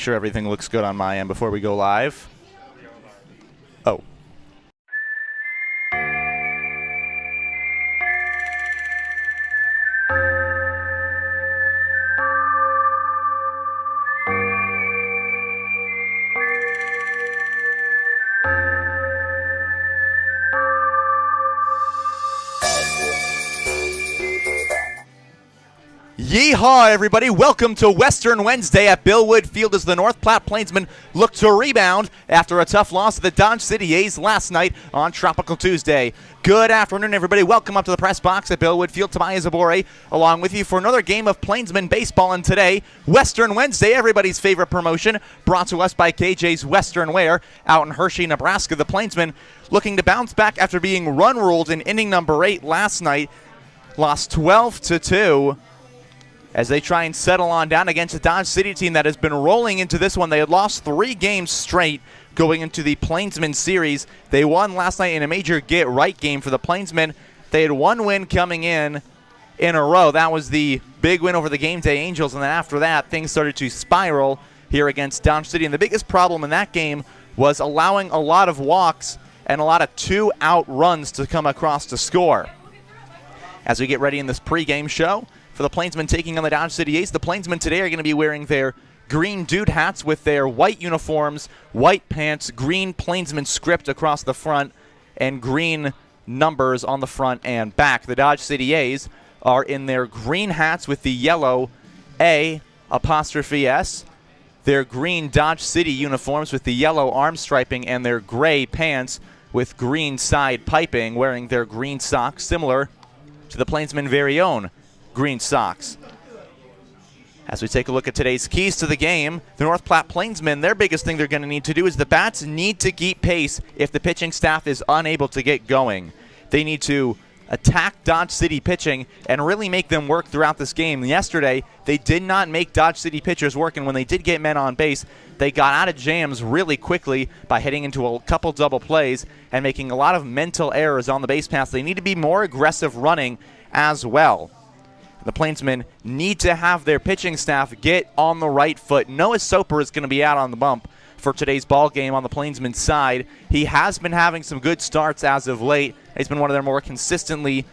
sure everything looks good on my end before we go live. Oh. Yeehaw, everybody. Welcome to Western Wednesday at Billwood Field as the North Platte Plainsmen look to rebound after a tough loss to the Dodge City A's last night on Tropical Tuesday. Good afternoon, everybody. Welcome up to the press box at Billwood Field. Tobias Zabore along with you for another game of Plainsmen baseball. And today, Western Wednesday, everybody's favorite promotion, brought to us by KJ's Western Wear out in Hershey, Nebraska. The Plainsmen looking to bounce back after being run-ruled in inning number 8 last night. Lost 12-2. As they try and settle on down against the Dodge City team that has been rolling into this one. They had lost 3 games straight going into the Plainsmen series. They won last night in a major get-right game for the Plainsmen. They had 1 win coming in a row. That was the big win over the Game Day Angels, and then after that, things started to spiral here against Dodge City. And the biggest problem in that game was allowing a lot of walks and a lot of 2-out runs to come across to score. As we get ready in this pregame show, for the Plainsmen taking on the Dodge City A's. The Plainsmen today are going to be wearing their green dude hats with their white uniforms, white pants, green Plainsmen script across the front, and green numbers on the front and back. The Dodge City A's are in their green hats with the yellow A''S, their green Dodge City uniforms with the yellow arm striping, and their gray pants with green side piping, wearing their green socks similar to the Plainsmen' very own green socks. As we take a look at today's keys to the game, the North Platte Plainsmen, their biggest thing they're going to need to do is the bats need to keep pace if the pitching staff is unable to get going. They need to attack Dodge City pitching and really make them work throughout this game. Yesterday, they did not make Dodge City pitchers work, and when they did get men on base, they got out of jams really quickly by hitting into a couple double plays and making a lot of mental errors on the base paths. They need to be more aggressive running as well. The Plainsmen need to have their pitching staff get on the right foot. Noah Soper is going to be out on the bump for today's ball game on the Plainsmen side. He has been having some good starts as of late. He's been one of their more consistently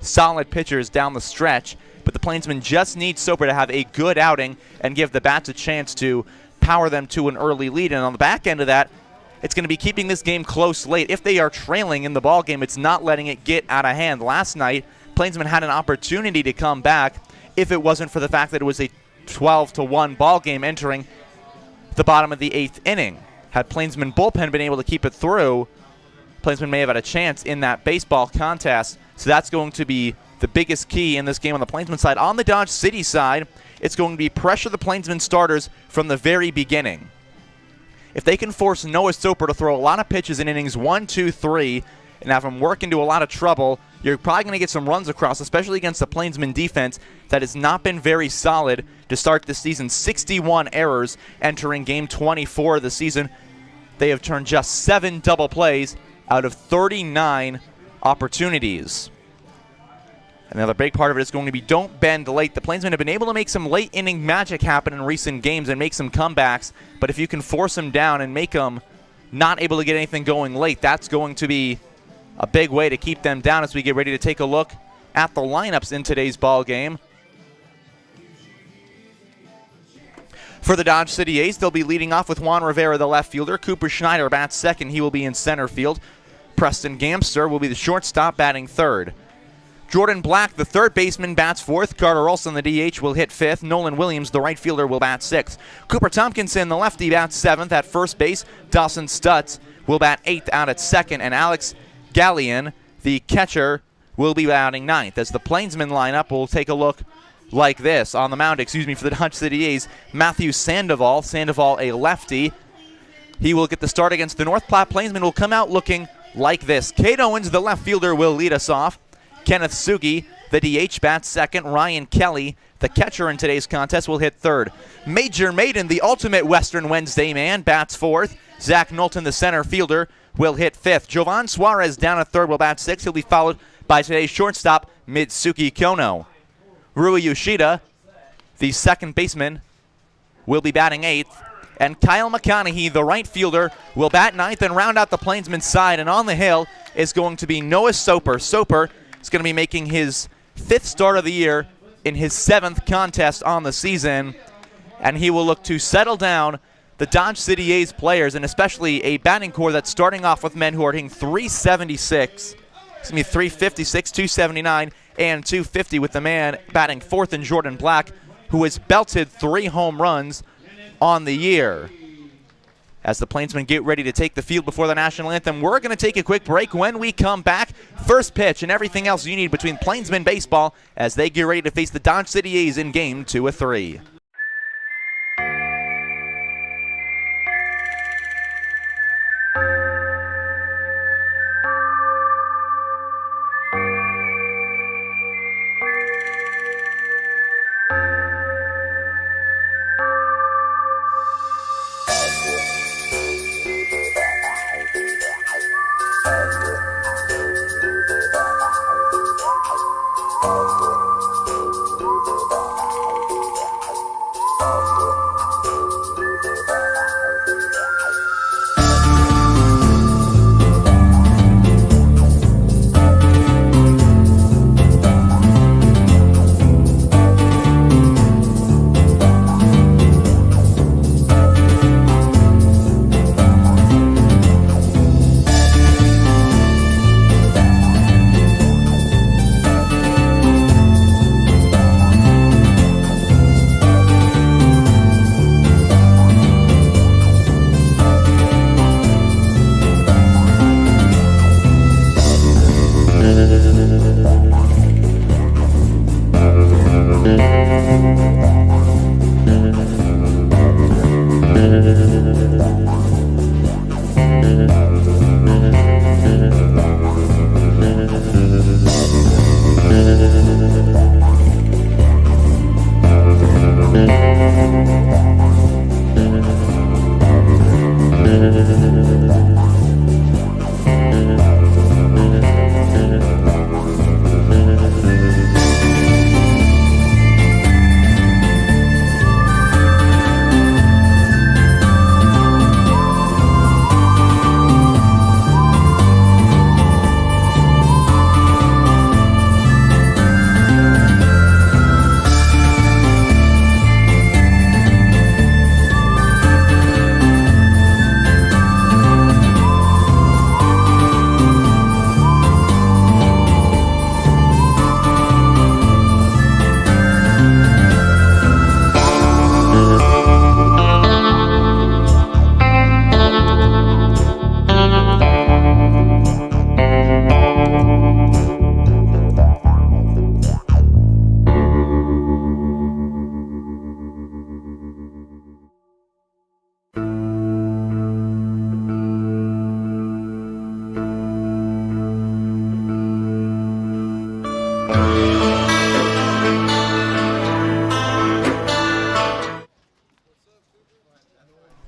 solid pitchers down the stretch. But the Plainsmen just need Soper to have a good outing and give the bats a chance to power them to an early lead. And on the back end of that, it's going to be keeping this game close late. If they are trailing in the ball game, it's not letting it get out of hand. Last night, Plainsmen had an opportunity to come back if it wasn't for the fact that it was a 12-1 ball game entering the bottom of the 8th inning. Had Plainsmen bullpen been able to keep it through, Plainsmen may have had a chance in that baseball contest. So that's going to be the biggest key in this game on the Plainsmen side. On the Dodge City side, it's going to be pressure the Plainsmen starters from the very beginning. If they can force Noah Soper to throw a lot of pitches in innings 1, 2, 3, and have him work into a lot of trouble, you're probably going to get some runs across, especially against the Plainsmen defense that has not been very solid to start this season. 61 errors entering game 24 of the season. They have turned just 7 double plays out of 39 opportunities. Another big part of it is going to be don't bend late. The Plainsmen have been able to make some late inning magic happen in recent games and make some comebacks, but if you can force them down and make them not able to get anything going late, that's going to be a big way to keep them down as we get ready to take a look at the lineups in today's ball game. For the Dodge City A's, they'll be leading off with Juan Rivera, the left fielder. Cooper Schneider bats second. He will be in center field. Preston Gamster will be the shortstop, batting third. Jordan Black, the third baseman, bats fourth. Carter Olson, the DH, will hit fifth. Nolan Williams, the right fielder, will bat sixth. Cooper Tompkinson, the lefty, bats seventh at first base. Dawson Stutz will bat eighth out at second. And Alex Gallion, the catcher, will be batting ninth. As the Plainsmen lineup, we'll take a look like this. On the mound, for the Dodge City A's, Matthew Sandoval. Sandoval, a lefty. He will get the start against the North Platte Plainsmen. Will come out looking like this. Cade Owens, the left fielder, will lead us off. Kenneth Sugi, the DH, bats second. Ryan Kelly, the catcher in today's contest, will hit third. Major Maiden, the ultimate Western Wednesday man, bats fourth. Zach Knowlton, the center fielder, will hit fifth. Jovan Suarez down at third will bat sixth. He'll be followed by today's shortstop, Mitsuki Kono. Rui Yoshida, the second baseman, will be batting eighth. And Kyle McConaughey, the right fielder, will bat ninth and round out the Plainsmen side. And on the hill is going to be Noah Soper. Soper is going to be making his 5th start of the year in his 7th contest on the season. And he will look to settle down the Dodge City A's players, and especially a batting core that's starting off with men who are hitting 356, 279, and 250, with the man batting 4th in Jordan Black, who has belted 3 home runs on the year. As the Plainsmen get ready to take the field before the national anthem, we're going to take a quick break. When we come back, first pitch and everything else you need between Plainsmen baseball as they get ready to face the Dodge City A's in Game 2 of 3.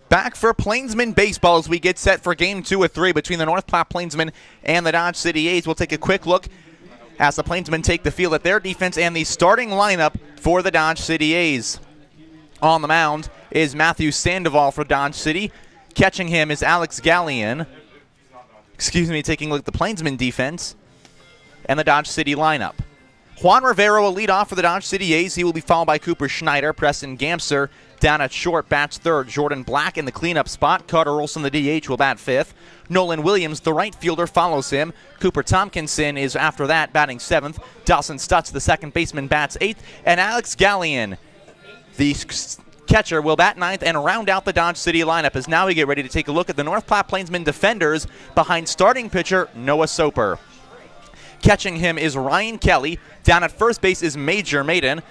Back for Plainsmen baseball as we get set for Game 2 of 3 between the North Platte Plainsmen and the Dodge City A's. We'll take a quick look as the Plainsmen take the field at their defense and the starting lineup for the Dodge City A's. On the mound is Matthew Sandoval for Dodge City. Catching him is Alex Gallion. Taking a look at the Plainsmen defense and the Dodge City lineup. Juan Rivera will lead off for the Dodge City A's. He will be followed by Cooper Schneider. Preston Gamser down at short bats third. Jordan Black in the cleanup spot. Carter Olson, the DH, will bat fifth. Nolan Williams, the right fielder, follows him. Cooper Tompkinson is after that, batting seventh. Dawson Stutz, the second baseman, bats eighth. And Alex Gallion, the catcher, will bat ninth and round out the Dodge City lineup as now we get ready to take a look at the North Platte Plainsmen defenders behind starting pitcher Noah Soper. Catching him is Ryan Kelly. Down at first base is Major Maiden.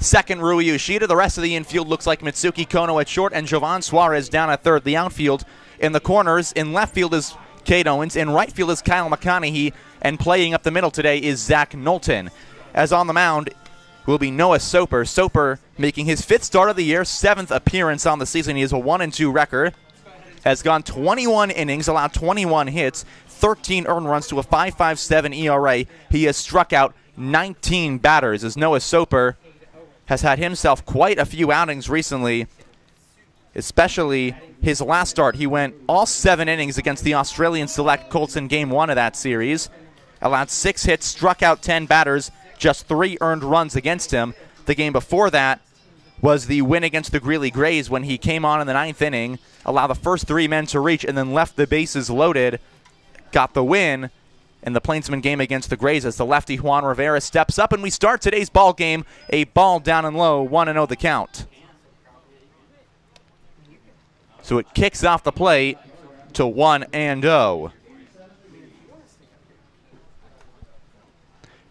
Second, Rui Yoshida. The rest of the infield looks like Mitsuki Kono at short and Jovan Suarez down at third. The outfield in the corners. In left field is Cade Owens. In right field is Kyle McConaughey. And playing up the middle today is Zach Knowlton. As on the mound will be Noah Soper. Soper making his fifth start of the year, seventh appearance on the season. He has a 1-2 record. Has gone 21 innings, allowed 21 hits, 13 earned runs to a 5.57 ERA. He has struck out 19 batters as Noah Soper has had himself quite a few outings recently especially his last start. He went all 7 innings against the Australian select Colts in Game 1 of that series. Allowed 6 hits, struck out 10 batters, just 3 earned runs against him. The game before that was the win against the Greeley Grays when he came on in the 9th inning, allowed the first 3 men to reach, and then left the bases loaded, got the win in the Plainsmen game against the Grays as the lefty Juan Rivera steps up, and we start today's ball game, a ball down and low, 1-0 the count. So it kicks off the plate to 1-0.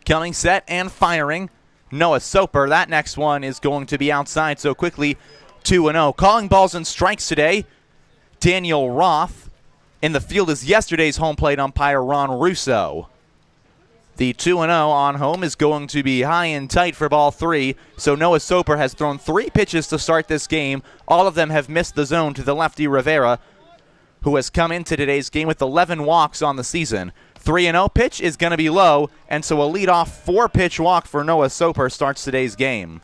Counting set and firing. Noah Soper. That next one is going to be outside, so quickly 2-0. Calling balls and strikes today, Daniel Roth. In the field is yesterday's home plate umpire, Ron Russo. The 2-0 on home is going to be high and tight for ball 3, so Noah Soper has thrown 3 pitches to start this game. All of them have missed the zone to the lefty Rivera, who has come into today's game with 11 walks on the season. 3-0 pitch is going to be low, and so a leadoff 4-pitch walk for Noah Soper starts today's game.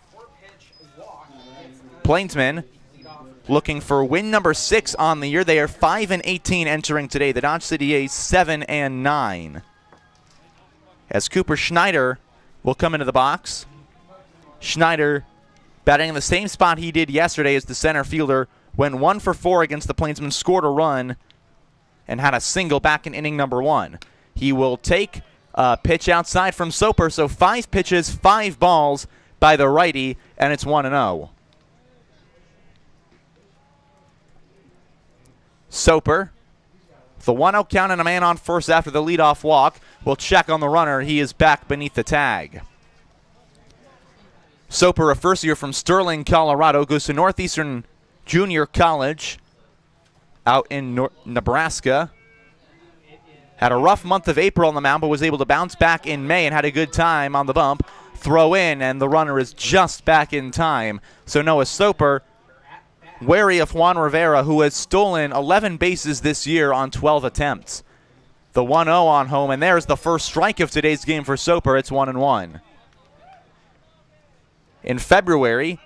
Plainsmen looking for win number 6 on the year. They are 5-18 entering today. The Dodge City A's 7-9. As Cooper Schneider will come into the box. Schneider batting in the same spot he did yesterday as the center fielder. Went 1 for 4 against the Plainsmen, scored a run, and had a single back in inning number 1. He will take a pitch outside from Soper, so 5 pitches, 5 balls by the righty, and it's 1-0. Soper, the 1-0 count and a man on first after the leadoff walk, will check on the runner. He is back beneath the tag. Soper, a first year from Sterling, Colorado, goes to Northeastern Junior College out in Nebraska. Had a rough month of April on the mound, but was able to bounce back in May and had a good time on the bump. Throw in, and the runner is just back in time. So Noah Soper, wary of Juan Rivera, who has stolen 11 bases this year on 12 attempts. The 1-0 on home, and there's the first strike of today's game for Soper. It's 1-1. In February,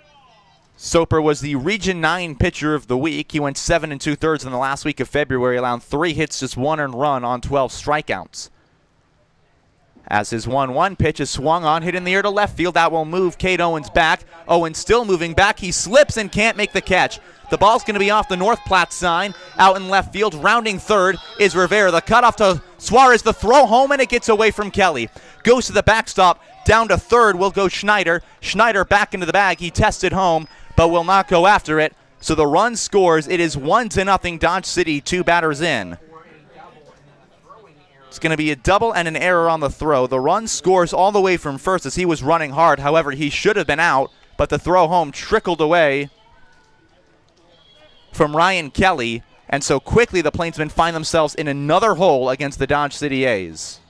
Soper was the Region 9 pitcher of the week. He went 7 2/3 in the last week of February, allowing 3 hits, just 1 earned run on 12 strikeouts. As his 1-1 pitch is swung on, hit in the air to left field. That will move Cade Owens back. Owens still moving back. He slips and can't make the catch. The ball's going to be off the North Platte sign, out in left field. Rounding third is Rivera. The cutoff to Suarez. The throw home, and it gets away from Kelly. Goes to the backstop. Down to third will go Schneider. Schneider back into the bag. He tested home, but will not go after it. So the run scores. It is 1-0 Dodge City, 2 batters in. It's going to be a double and an error on the throw. The run scores all the way from first as he was running hard. However, he should have been out, but the throw home trickled away from Ryan Kelly, and so quickly the Plainsmen find themselves in another hole against the Dodge City A's.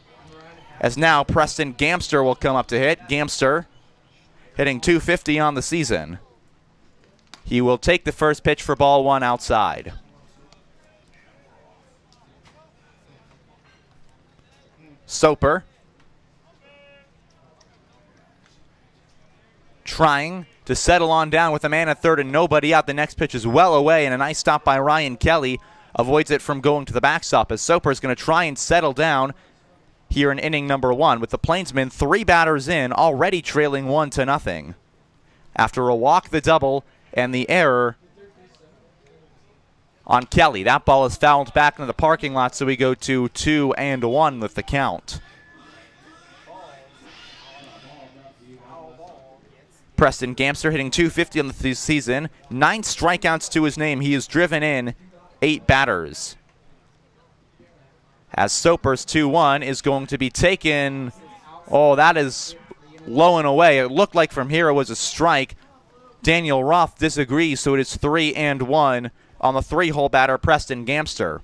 As now Preston Gamster will come up to hit. Gamster hitting .250 on the season. He will take the first pitch for ball 1 outside. Soper trying to settle on down with a man at third and nobody out. The next pitch is well away, and a nice stop by Ryan Kelly avoids it from going to the backstop as Soper is going to try and settle down here in inning number 1 with the Plainsmen 3 batters in, already trailing 1-0. After a walk, the double, and the error on Kelly. That ball is fouled back into the parking lot, so we go to 2-1 with the count. Preston Gamster hitting .250 on the season. 9 strikeouts to his name. He has driven in 8 batters. As Soper's 2-1 is going to be taken. Oh, that is low and away. It looked like from here it was a strike. Daniel Roth disagrees, so it is 3-1 on the 3-hole batter, Preston Gamster.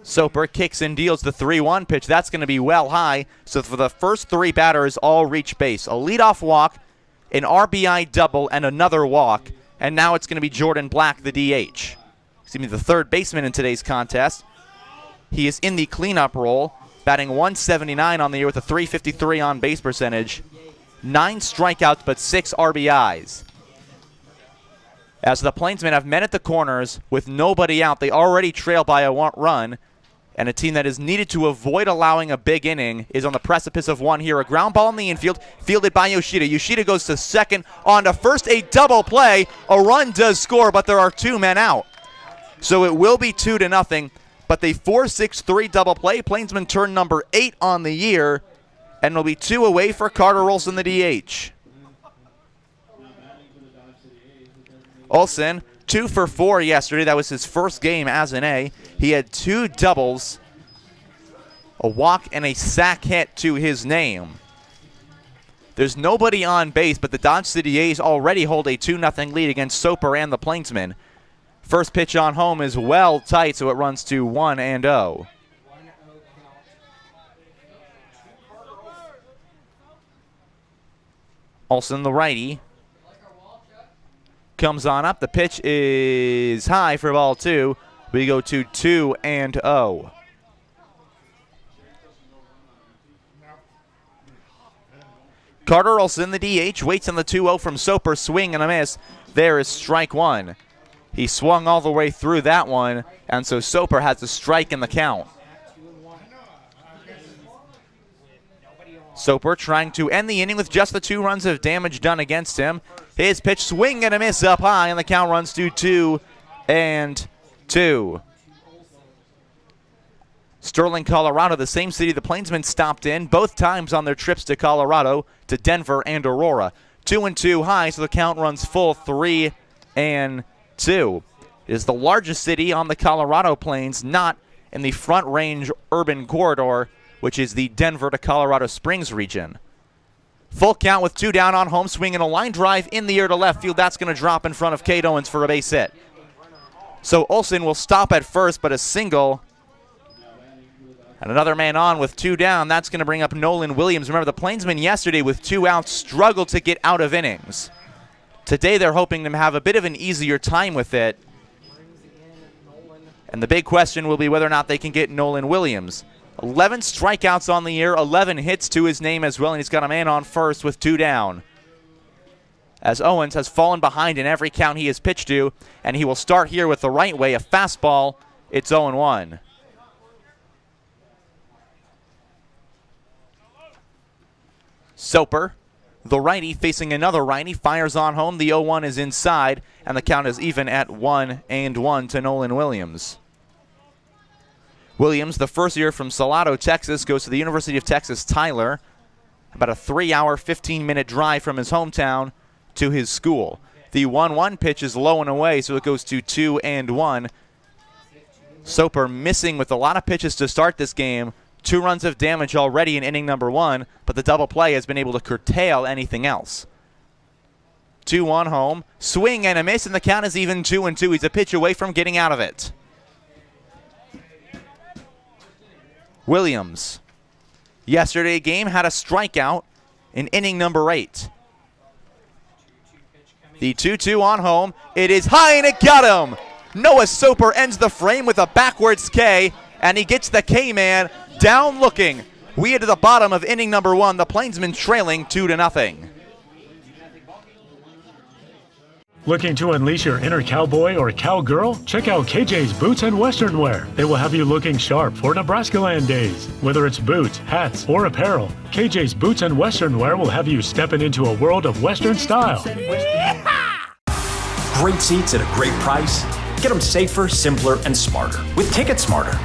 Soper kicks and deals the 3-1 pitch. That's going to be well high. So for the first 3 batters, all reach base. A leadoff walk, an RBI double, and another walk. And now it's going to be Jordan Black, the DH. Excuse me, the third baseman in today's contest. He is in the cleanup role, batting .179 on the year with a .353 on base percentage. 9 strikeouts, but 6 RBIs. As the Plainsmen have men at the corners with nobody out, they already trail by a run, and a team that is needed to avoid allowing a big inning is on the precipice of one here. A ground ball in the infield, fielded by Yoshida. Yoshida goes to second, on to first, a double play. A run does score, but there are 2 men out. So it will be 2-0, but the 4-6-3 double play. Plainsmen turn number 8 on the year, and it'll be 2 away for Carter Olson, the DH. Olson, 2 for 4 yesterday. That was his first game as an A. He had 2 doubles, a walk, and a sac hit to his name. There's nobody on base, but the Dodge City A's already hold a 2-0 lead against Soper and the Plainsmen. First pitch on home is well tight, so it runs to 1-0. Olson, the righty, comes on up. The pitch is high for ball 2. We go to 2-0. Carter Olson, the DH, waits on the 2-0 from Soper. Swing and a miss. There is strike 1. He swung all the way through that one, and so Soper has a strike in the count. Soper trying to end the inning with just the 2 runs of damage done against him. His pitch, swing and a miss up high, and the count runs to 2-2. Sterling, Colorado, the same city the Plainsmen stopped in both times on their trips to Colorado, to Denver and Aurora. 2-2 high, so the count runs full 3-2. It is the largest city on the Colorado Plains, not in the Front Range urban corridor, which is the Denver to Colorado Springs region. Full count with 2 down on home, swing and a line drive in the air to left field. That's going to drop in front of Cade Owens for a base hit. So Olson will stop at first, but a single. And another man on with 2 down. That's going to bring up Nolan Williams. Remember, the Plainsmen yesterday with 2 outs struggled to get out of innings. Today they're hoping to have a bit of an easier time with it. And the big question will be whether or not they can get Nolan Williams. 11 strikeouts on the year, 11 hits to his name as well, and he's got a man on first with 2 down. As Owens has fallen behind in every count he has pitched to, and he will start here with the right way, a fastball. It's 0-1. Soper, the righty, facing another righty, fires on home. The 0-1 is inside, and the count is even at 1-1 to Nolan Williams. Williams, the first year from Salado, Texas, goes to the University of Texas Tyler. About a 3-hour, 15-minute drive from his hometown to his school. The 1-1 pitch is low and away, so it goes to 2-1. Soper missing with a lot of pitches to start this game. 2 runs of damage already in inning number 1, but the double play has been able to curtail anything else. 2-1 home, swing and a miss, and the count is even 2-2. He's a pitch away from getting out of it. Williams, yesterday game, had a strikeout in inning number 8. The 2-2 on home. It is high and it got him. Noah Soper ends the frame with a backwards K, and he gets the K-man down looking. We are to the bottom of inning number 1. The Plainsmen trailing 2-0. Looking to unleash your inner cowboy or cowgirl? Check out KJ's Boots and Western Wear. They will have you looking sharp for Nebraska Land days. Whether it's boots, hats, or apparel, KJ's Boots and Western Wear will have you stepping into a world of Western style. Great seats at a great price. Get them safer, simpler, and smarter with Ticket Smarter.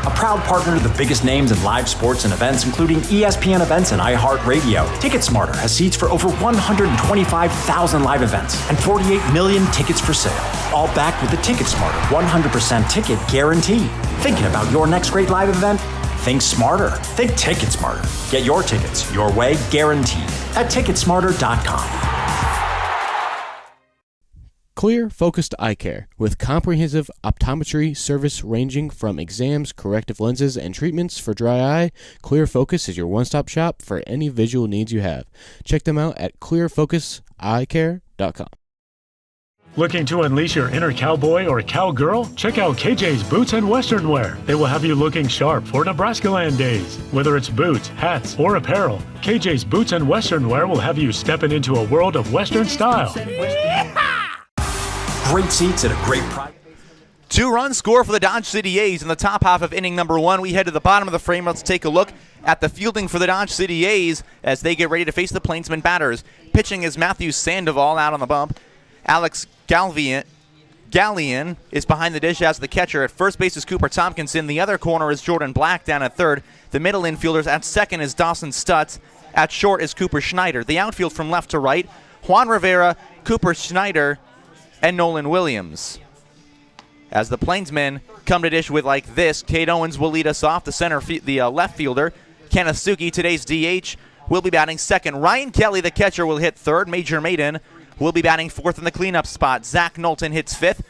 A proud partner to the biggest names in live sports and events, including ESPN events and iHeartRadio. TicketSmarter has seats for over 125,000 live events and 48 million tickets for sale. All backed with the TicketSmarter 100% ticket guarantee. Thinking about your next great live event? Think smarter. Think TicketSmarter. Get your tickets your way, guaranteed, at TicketSmarter.com. Clear Focused Eye Care, with comprehensive optometry service ranging from exams, corrective lenses, and treatments for dry eye. Clear Focus is your one-stop shop for any visual needs you have. Check them out at clearfocuseyecare.com. Looking to unleash your inner cowboy or cowgirl? Check out KJ's Boots and Western Wear. They will have you looking sharp for Nebraska Land days. Whether it's boots, hats, or apparel, KJ's Boots and Western Wear will have you stepping into a world of Western style. great seats at a great price. 2-run score for the Dodge City A's in the top half of inning number 1. We head to the bottom of the frame. Let's take a look at the fielding for the Dodge City A's as they get ready to face the Plainsmen batters. Pitching is Matthew Sandoval out on the bump. Alex Gallian is behind the dish as the catcher. At first base is Cooper Tompkinson. The other corner is Jordan Black down at third. The middle infielders at second is Dawson Stutz. At short is Cooper Schneider. The outfield from left to right, Juan Rivera, Cooper Schneider, and Nolan Williams. As the Plainsmen come to dish with like this, Cade Owens will lead us off. The left fielder, Kenneth Sugi, today's DH, will be batting second. Ryan Kelly, the catcher, will hit third. Major Maiden will be batting fourth in the cleanup spot. Zach Knowlton hits fifth.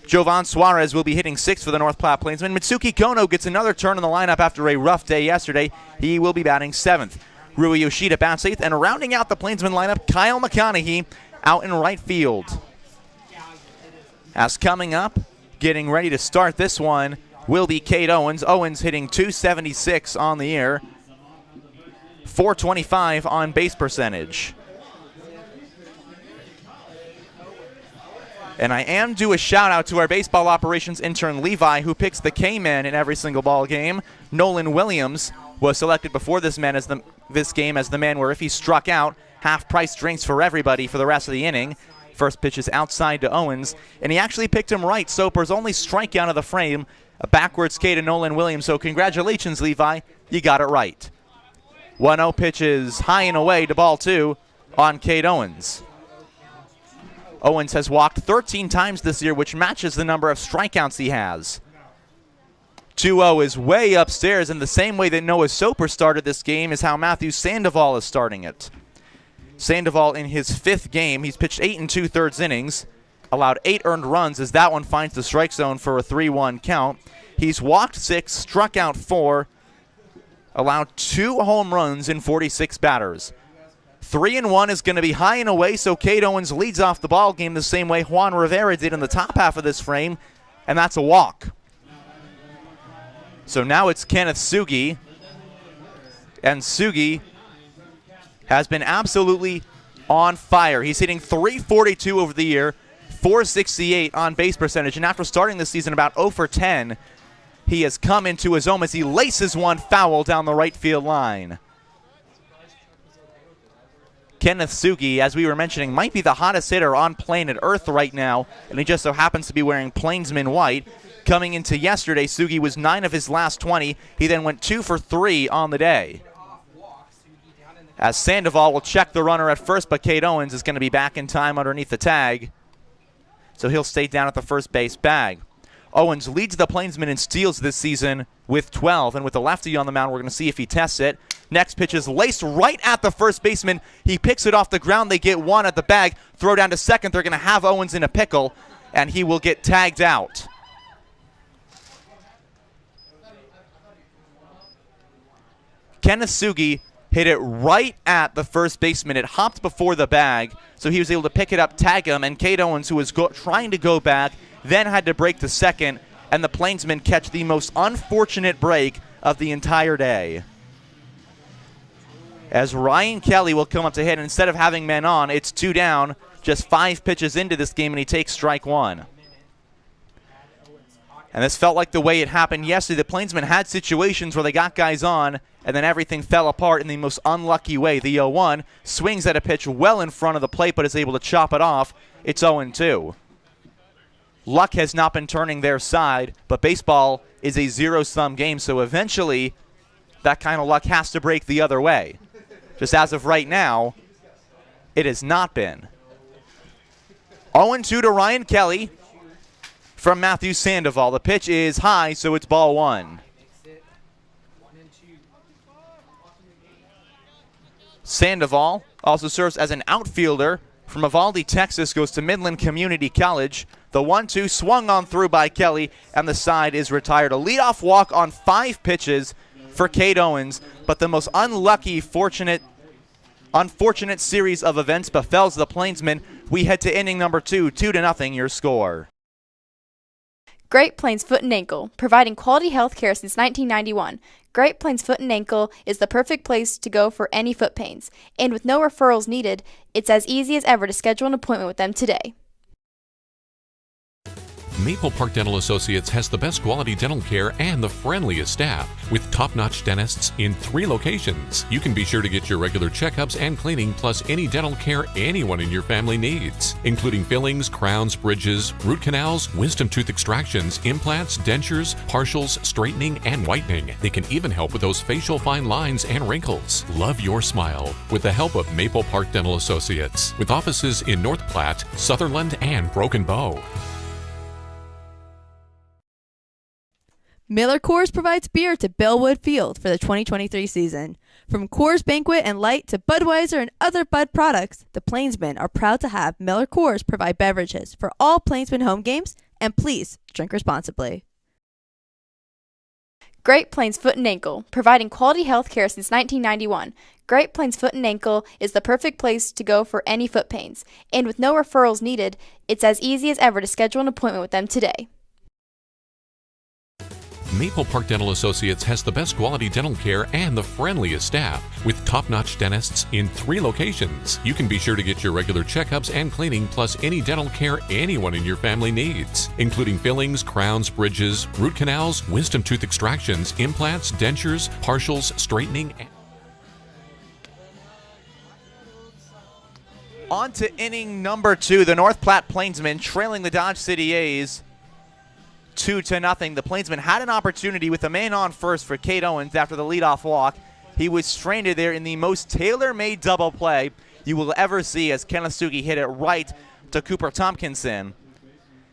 Jovan Suarez will be hitting sixth for the North Platte Plainsmen. Mitsuki Kono gets another turn in the lineup after a rough day yesterday. He will be batting seventh. Rui Yoshida bats eighth, and rounding out the Plainsmen lineup, Kyle McConaughey out in right field. As coming up, getting ready to start this one will be Cade Owens. Owens hitting .276 on the year, .425 on base percentage. And I am due a shout out to our baseball operations intern Levi, who picks the K-man in every single ball game. Nolan Williams was selected before this game as the man where if he struck out, half-price drinks for everybody for the rest of the inning. First pitch is outside to Owens, and he actually picked him right. Soper's only strikeout of the frame, a backwards K to Nolan Williams. So congratulations, Levi. You got it right. 1-0 pitch is high and away to ball 2 on Cade Owens. Owens has walked 13 times this year, which matches the number of strikeouts he has. 2-0 is way upstairs, and the same way that Noah Soper started this game is how Matthew Sandoval is starting it. Sandoval in his 5th game, he's pitched 8 2/3 innings, allowed 8 earned runs as that one finds the strike zone for a 3-1 count. He's walked 6, struck out 4, allowed 2 home runs in 46 batters. 3-1 is going to be high and away, so Cade Owens leads off the ball game the same way Juan Rivera did in the top half of this frame, and that's a walk. So now it's Kenneth Sugi, and Sugi has been absolutely on fire. He's hitting .342 over the year, .468 on base percentage, and after starting this season about 0 for 10, he has come into his own as he laces one foul down the right field line. Kenneth Sugi, as we were mentioning, might be the hottest hitter on planet Earth right now, and he just so happens to be wearing Plainsman white. Coming into yesterday, Sugi was 9 of his last 20. He then went 2 for 3 on the day. As Sandoval will check the runner at first, but Cade Owens is going to be back in time underneath the tag, so he'll stay down at the first base bag. Owens leads the Plainsmen in steals this season with 12, and with the lefty on the mound, we're going to see if he tests it. Next pitch is laced right at the first baseman. He picks it off the ground. They get one at the bag. Throw down to second. They're going to have Owens in a pickle, and he will get tagged out. Kenneth Sugi hit it right at the first baseman. It hopped before the bag, so he was able to pick it up, tag him, and Cade Owens, who was trying to go back, then had to break to second, and the Plainsmen catch the most unfortunate break of the entire day. As Ryan Kelly will come up to hit, and instead of having men on, it's 2 down, just 5 pitches into this game, and he takes strike 1. And this felt like the way it happened yesterday. The Plainsmen had situations where they got guys on, and then everything fell apart in the most unlucky way. The 0-1 swings at a pitch well in front of the plate, but is able to chop it off. It's 0-2. Luck has not been turning their side, but baseball is a zero-sum game, so eventually that kind of luck has to break the other way. Just as of right now, it has not been. 0-2 to Ryan Kelly from Matthew Sandoval. The pitch is high, so it's ball 1. Sandoval also serves as an outfielder from Uvalde, Texas, goes to Midland Community College. The 1-2 swung on through by Kelly, and the side is retired. A leadoff walk on 5 pitches for Cade Owens, but the most unfortunate series of events befalls the Plainsmen. We head to inning number 2, 2-0 your score. Great Plains Foot and Ankle, providing quality health care since 1991. Great Plains Foot and Ankle is the perfect place to go for any foot pains. And with no referrals needed, it's as easy as ever to schedule an appointment with them today. Maple Park Dental Associates has the best quality dental care and the friendliest staff with top-notch dentists in 3 locations. You can be sure to get your regular checkups and cleaning plus any dental care anyone in your family needs, including fillings, crowns, bridges, root canals, wisdom tooth extractions, implants, dentures, partials, straightening, and whitening. They can even help with those facial fine lines and wrinkles. Love your smile with the help of Maple Park Dental Associates with offices in North Platte, Sutherland, and Broken Bow. Miller Coors provides beer to Bellwood Field for the 2023 season. From Coors Banquet and Light to Budweiser and other Bud products, the Plainsmen are proud to have Miller Coors provide beverages for all Plainsmen home games, and please drink responsibly. Great Plains Foot and Ankle, providing quality health care since 1991. Great Plains Foot and Ankle is the perfect place to go for any foot pains. And with no referrals needed, it's as easy as ever to schedule an appointment with them today. Maple Park Dental Associates has the best quality dental care and the friendliest staff with top-notch dentists in 3 locations. You can be sure to get your regular checkups and cleaning plus any dental care anyone in your family needs, including fillings, crowns, bridges, root canals, wisdom tooth extractions, implants, dentures, partials, straightening. On to inning number 2. The North Platte Plainsmen trailing the Dodge City A's 2-0. The Plainsmen had an opportunity with a man on first for Cade Owens after the leadoff walk. He was stranded there in the most tailor-made double play you will ever see as Kenneth Sugi hit it right to Cooper Tompkinson.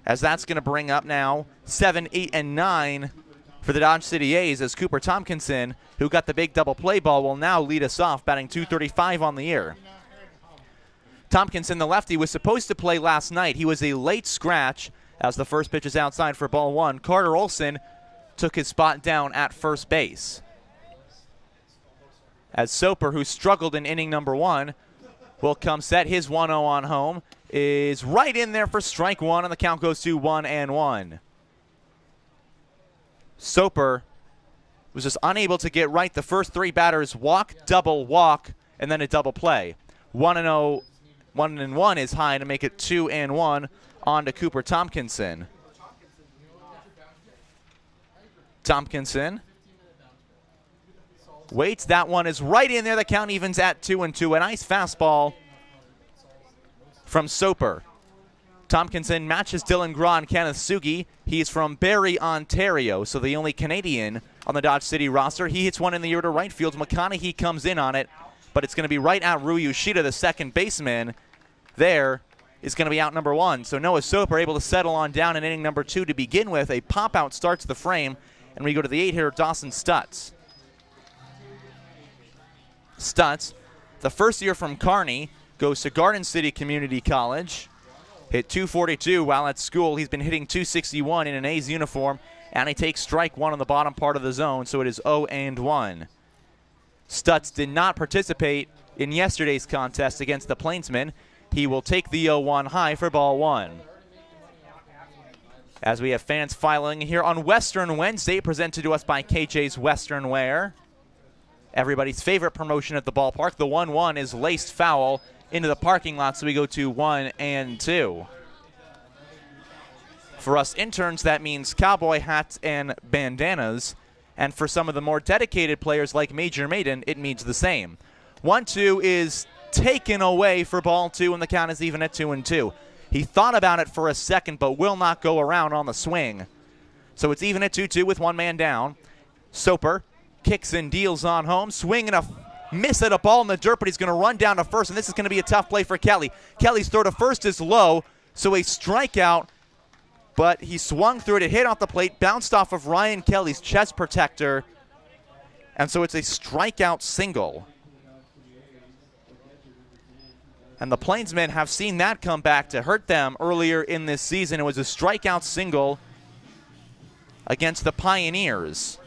As that's going to bring up now 7, 8, and 9 for the Dodge City A's as Cooper Tompkinson, who got the big double play ball, will now lead us off, batting .235 on the year. Tompkinson, the lefty, was supposed to play last night. He was a late scratch as the first pitch is outside for ball 1. Carter Olson took his spot down at first base. As Soper, who struggled in inning number 1, will come set. His 1-0 on home is right in there for strike 1, and the count goes to 1-1. Soper was just unable to get right. The first 3 batters walk, and then a double play. 1-0, 1-1 is high to make it 2-1. On to Cooper Tompkinson. Tompkinson waits. That one is right in there. The count evens at 2-2. A nice fastball from Soper. Tompkinson matches Dylan Graw and Kenneth Sugi. He's from Barrie, Ontario, so the only Canadian on the Dodge City roster. He hits one in the air to right field. McConaughey comes in on it, but it's going to be right at Ryu Yoshida, the second baseman. There is going to be out number 1. So Noah Soper able to settle on down in inning number 2 to begin with. A pop-out starts the frame, and we go to the 8-hitter, Dawson Stutz. Stutz, the first year from Kearney, goes to Garden City Community College. Hit .242 while at school. He's been hitting .261 in an A's uniform, and he takes strike 1 on the bottom part of the zone, so it is 0-1. Stutz did not participate in yesterday's contest against the Plainsmen. He will take the 0-1 high for ball 1. As we have fans filing here on Western Wednesday, presented to us by KJ's Western Wear. Everybody's favorite promotion at the ballpark. The 1-1 is laced foul into the parking lot, so we go to 1-2. For us interns, that means cowboy hats and bandanas. And for some of the more dedicated players like Major Maiden, it means the same. 1-2 is taken away for ball 2, and the count is even at 2-2. He thought about it for a second, but will not go around on the swing. So it's even at 2-2 with 1 man down. Soper kicks and deals on home. Swing and a miss at a ball in the dirt, but he's going to run down to first, and this is going to be a tough play for Kelly. Kelly's throw to first is low, so a strikeout, but he swung through it. It hit off the plate, bounced off of Ryan Kelly's chest protector, and so it's a strikeout single. And the Plainsmen have seen that come back to hurt them earlier in this season. It was a strikeout single against the Pioneers.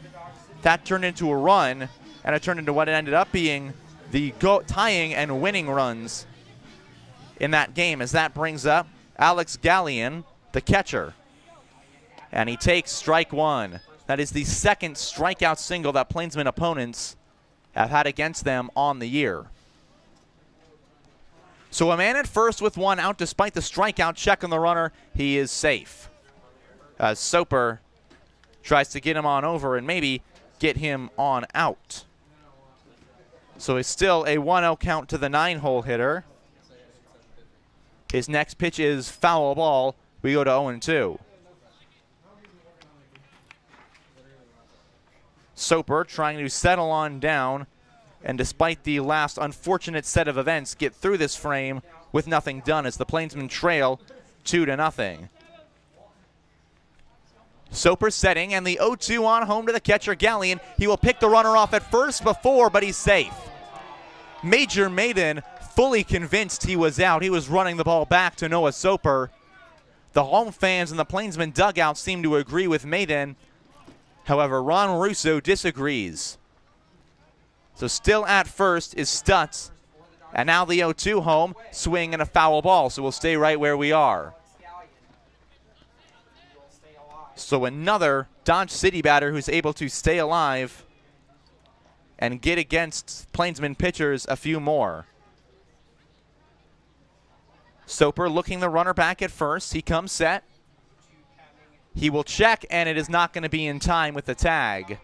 That turned into a run, and it turned into what it ended up being the tying and winning runs in that game, as that brings up Alex Gallion, the catcher. And he takes strike 1. That is the second strikeout single that Plainsmen opponents have had against them on the year. So a man at first with 1 out. Despite the strikeout check on the runner, he is safe. as Soper tries to get him on over and maybe get him on out. So it's still a 1-0 count to the 9-hole hitter. His next pitch is foul ball. We go to 0-2. Soper trying to settle on down, and despite the last unfortunate set of events, get through this frame with nothing done as the Plainsmen trail 2-0. Soper setting, and the 0-2 on home to the catcher, Gallion. He will pick the runner off at first before, but he's safe. Major Maiden fully convinced he was out. He was running the ball back to Noah Soper. The home fans in the Plainsman dugout seem to agree with Maiden. However, Ron Russo disagrees. So still at first is Stutz. And now the 0-2 home, swing and a foul ball. So we'll stay right where we are. So another Dodge City batter who's able to stay alive and get against Plainsman pitchers a few more. Soper looking the runner back at first. He comes set. He will check, and it is not going to be in time with the tag.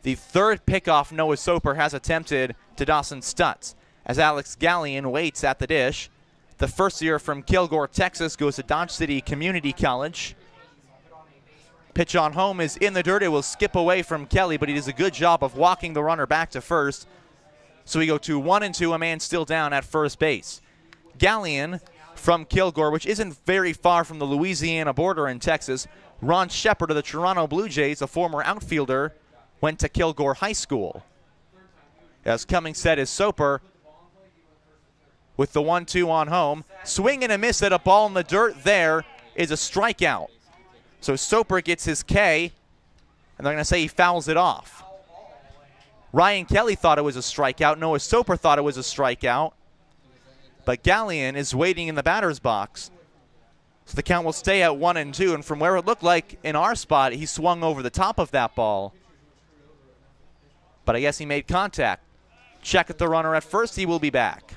The third pickoff Noah Soper has attempted to Dawson Stutz as Alex Gallion waits at the dish. The first year from Kilgore, Texas goes to Dodge City Community College. Pitch on home is in the dirt. It will skip away from Kelly, but he does a good job of walking the runner back to first. So we go to 1-2, a man still down at first base. Gallion from Kilgore, which isn't very far from the Louisiana border in Texas. Ron Shepard of the Toronto Blue Jays, a former outfielder, went to Kilgore High School. As coming set is Soper with the 1-2 on home. Swing and a miss at a ball in the dirt. There is a strikeout. So Soper gets his K, and they're going to say he fouls it off. Ryan Kelly thought it was a strikeout. Noah Soper thought it was a strikeout. But Gallion is waiting in the batter's box. So the count will stay at 1-2, and from where it looked like in our spot, he swung over the top of that ball. But I guess he made contact. Check at the runner at first. He will be back.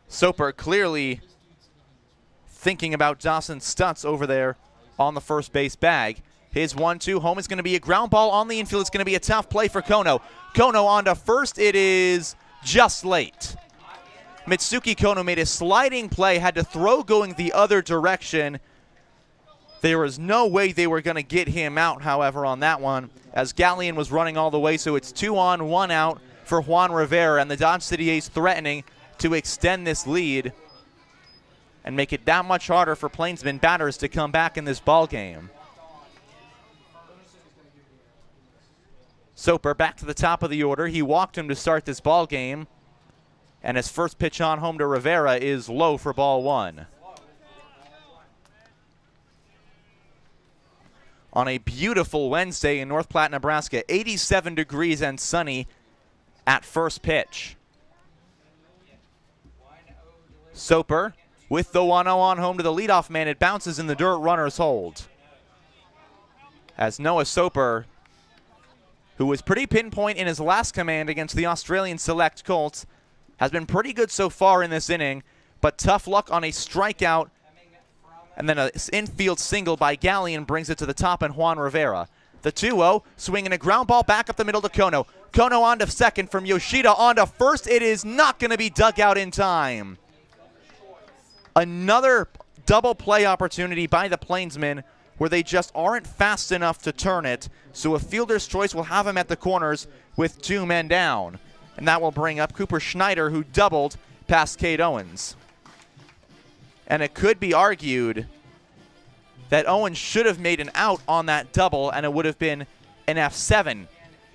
Soper clearly thinking about Dawson Stutz over there on the first base bag. His 1-2 home is going to be a ground ball on the infield. It's going to be a tough play for Kono. Kono on to first. It is just late. Mitsuki Kono made a sliding play, had to throw going the other direction. There was no way they were going to get him out, however, on that one, as Gallion was running all the way. So it's 2 on, 1 out for Juan Rivera, and the Dodge City A's threatening to extend this lead and make it that much harder for Plainsman batters to come back in this ball game. Soper back to the top of the order. He walked him to start this ball game, and his first pitch on home to Rivera is low for ball 1. On a beautiful Wednesday in North Platte, Nebraska, 87 degrees and sunny at first pitch. Soper with the 1-0 on home to the leadoff man. It bounces in the dirt, runners hold. As Noah Soper, who was pretty pinpoint in his last command against the Australian Select Colts, has been pretty good so far in this inning, but tough luck on a strikeout, and then an infield single by Gallion brings it to the top, and Juan Rivera. The 2-0, swinging a ground ball back up the middle to Kono. Kono on to second, from Yoshida on to first. It is not going to be dug out in time. Another double play opportunity by the Plainsmen where they just aren't fast enough to turn it. So a fielder's choice will have him at the corners with 2 men down. And that will bring up Cooper Schneider, who doubled past Cade Owens. And it could be argued that Owens should have made an out on that double, and it would have been an F7.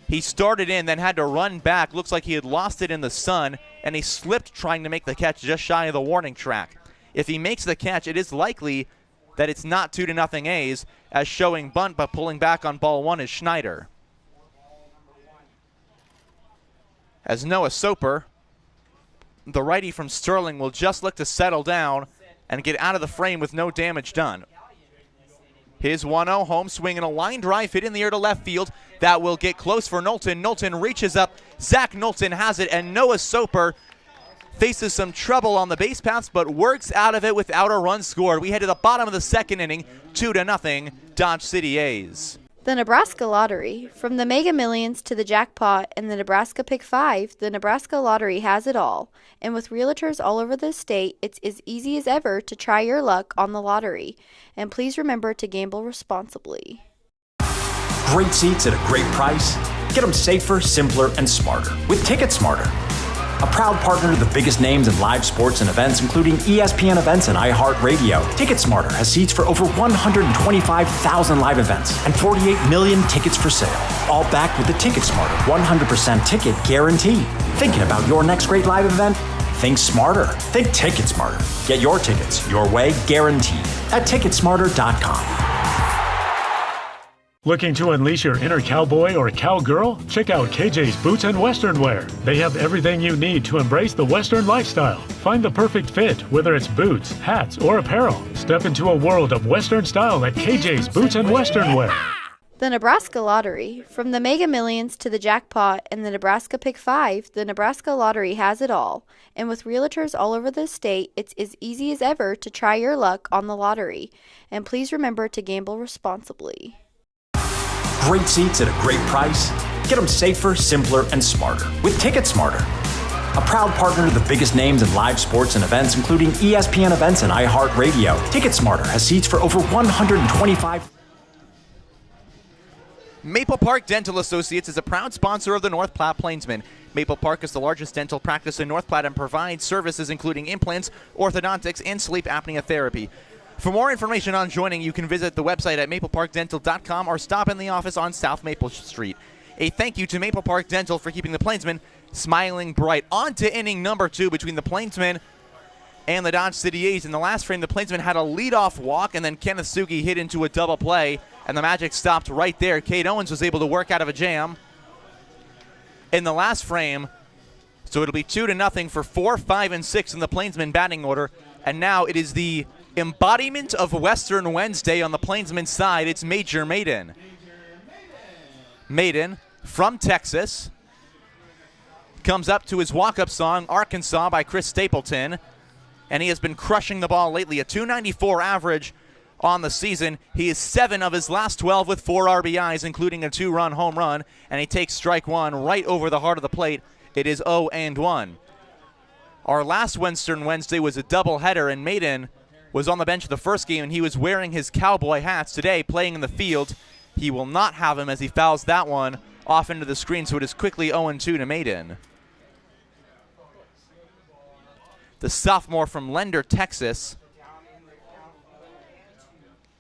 He started in, then had to run back. Looks like he had lost it in the sun, and he slipped trying to make the catch just shy of the warning track. If he makes the catch, it is likely that it's not 2-0 A's, as showing bunt, but pulling back on ball 1 is Schneider. As Noah Soper, the righty from Sterling, will just look to settle down and get out of the frame with no damage done. His 1-0 home swing and a line drive hit in the air to left field. That will get close for Knowlton. Knowlton reaches up. Zach Knowlton has it, and Noah Soper faces some trouble on the base paths, but works out of it without a run scored. We head to the bottom of the second inning, 2-0, Dodge City A's. The Nebraska Lottery. From the Mega Millions to the jackpot and the Nebraska Pick 5, the Nebraska Lottery has it all. And with realtors all over the state, it's as easy as ever to try your luck on the lottery. And please remember to gamble responsibly. Great seats at a great price. Get them safer, simpler, and smarter with Ticket Smarter. A proud partner to the biggest names in live sports and events, including ESPN events and iHeart Radio. TicketSmarter has seats for over 125,000 live events and 48 million tickets for sale. All backed with the TicketSmarter 100% ticket guarantee. Thinking about your next great live event? Think smarter. Think TicketSmarter. Get your tickets your way, guaranteed, at TicketSmarter.com. Looking to unleash your inner cowboy or cowgirl? Check out KJ's Boots and Western Wear. They have everything you need to embrace the Western lifestyle. Find the perfect fit, whether it's boots, hats, or apparel. Step into a world of Western style at KJ's Boots and Western Wear. The Nebraska Lottery. From the Mega Millions to the jackpot and the Nebraska Pick 5, the Nebraska Lottery has it all. And with realtors all over the state, it's as easy as ever to try your luck on the lottery. And please remember to gamble responsibly. Great seats at a great price. Get them safer, simpler, and smarter with Ticket Smarter. A proud partner to the biggest names in live sports and events, including ESPN events and iHeart Radio. Ticket Smarter has seats for over 125. Maple Park Dental Associates is a proud sponsor of the North Platte Plainsmen. Maple Park is the largest dental practice in North Platte and provides services including implants, orthodontics, and sleep apnea therapy. For more information on joining, you can visit the website at mapleparkdental.com or stop in the office on South Maple Street. A thank you to Maple Park Dental for keeping the Plainsmen smiling bright. On to inning number 2 between the Plainsmen and the Dodge City A's. In the last frame, the Plainsmen had a leadoff walk, and then Kenneth Sugi hit into a double play, and the Magic stopped right there. Cade Owens was able to work out of a jam in the last frame, so it'll be 2-0 for 4, 5, and 6 in the Plainsmen batting order. And now it is the embodiment of Western Wednesday on the Plainsmen side. It's Major Maiden. Maiden from Texas comes up to his walk-up song, Arkansas by Chris Stapleton, and he has been crushing the ball lately. A .294 average on the season. He is 7 of his last 12 with 4 RBIs, including a 2-run home run, and he takes strike 1 right over the heart of the plate. It is 0-1. Our last Western Wednesday was a doubleheader, and Maiden was on the bench of the first game, and he was wearing his cowboy hats today, playing in the field. He will not have him as he fouls that one off into the screen, so it is quickly 0-2 to Maiden. The sophomore from Lender, Texas,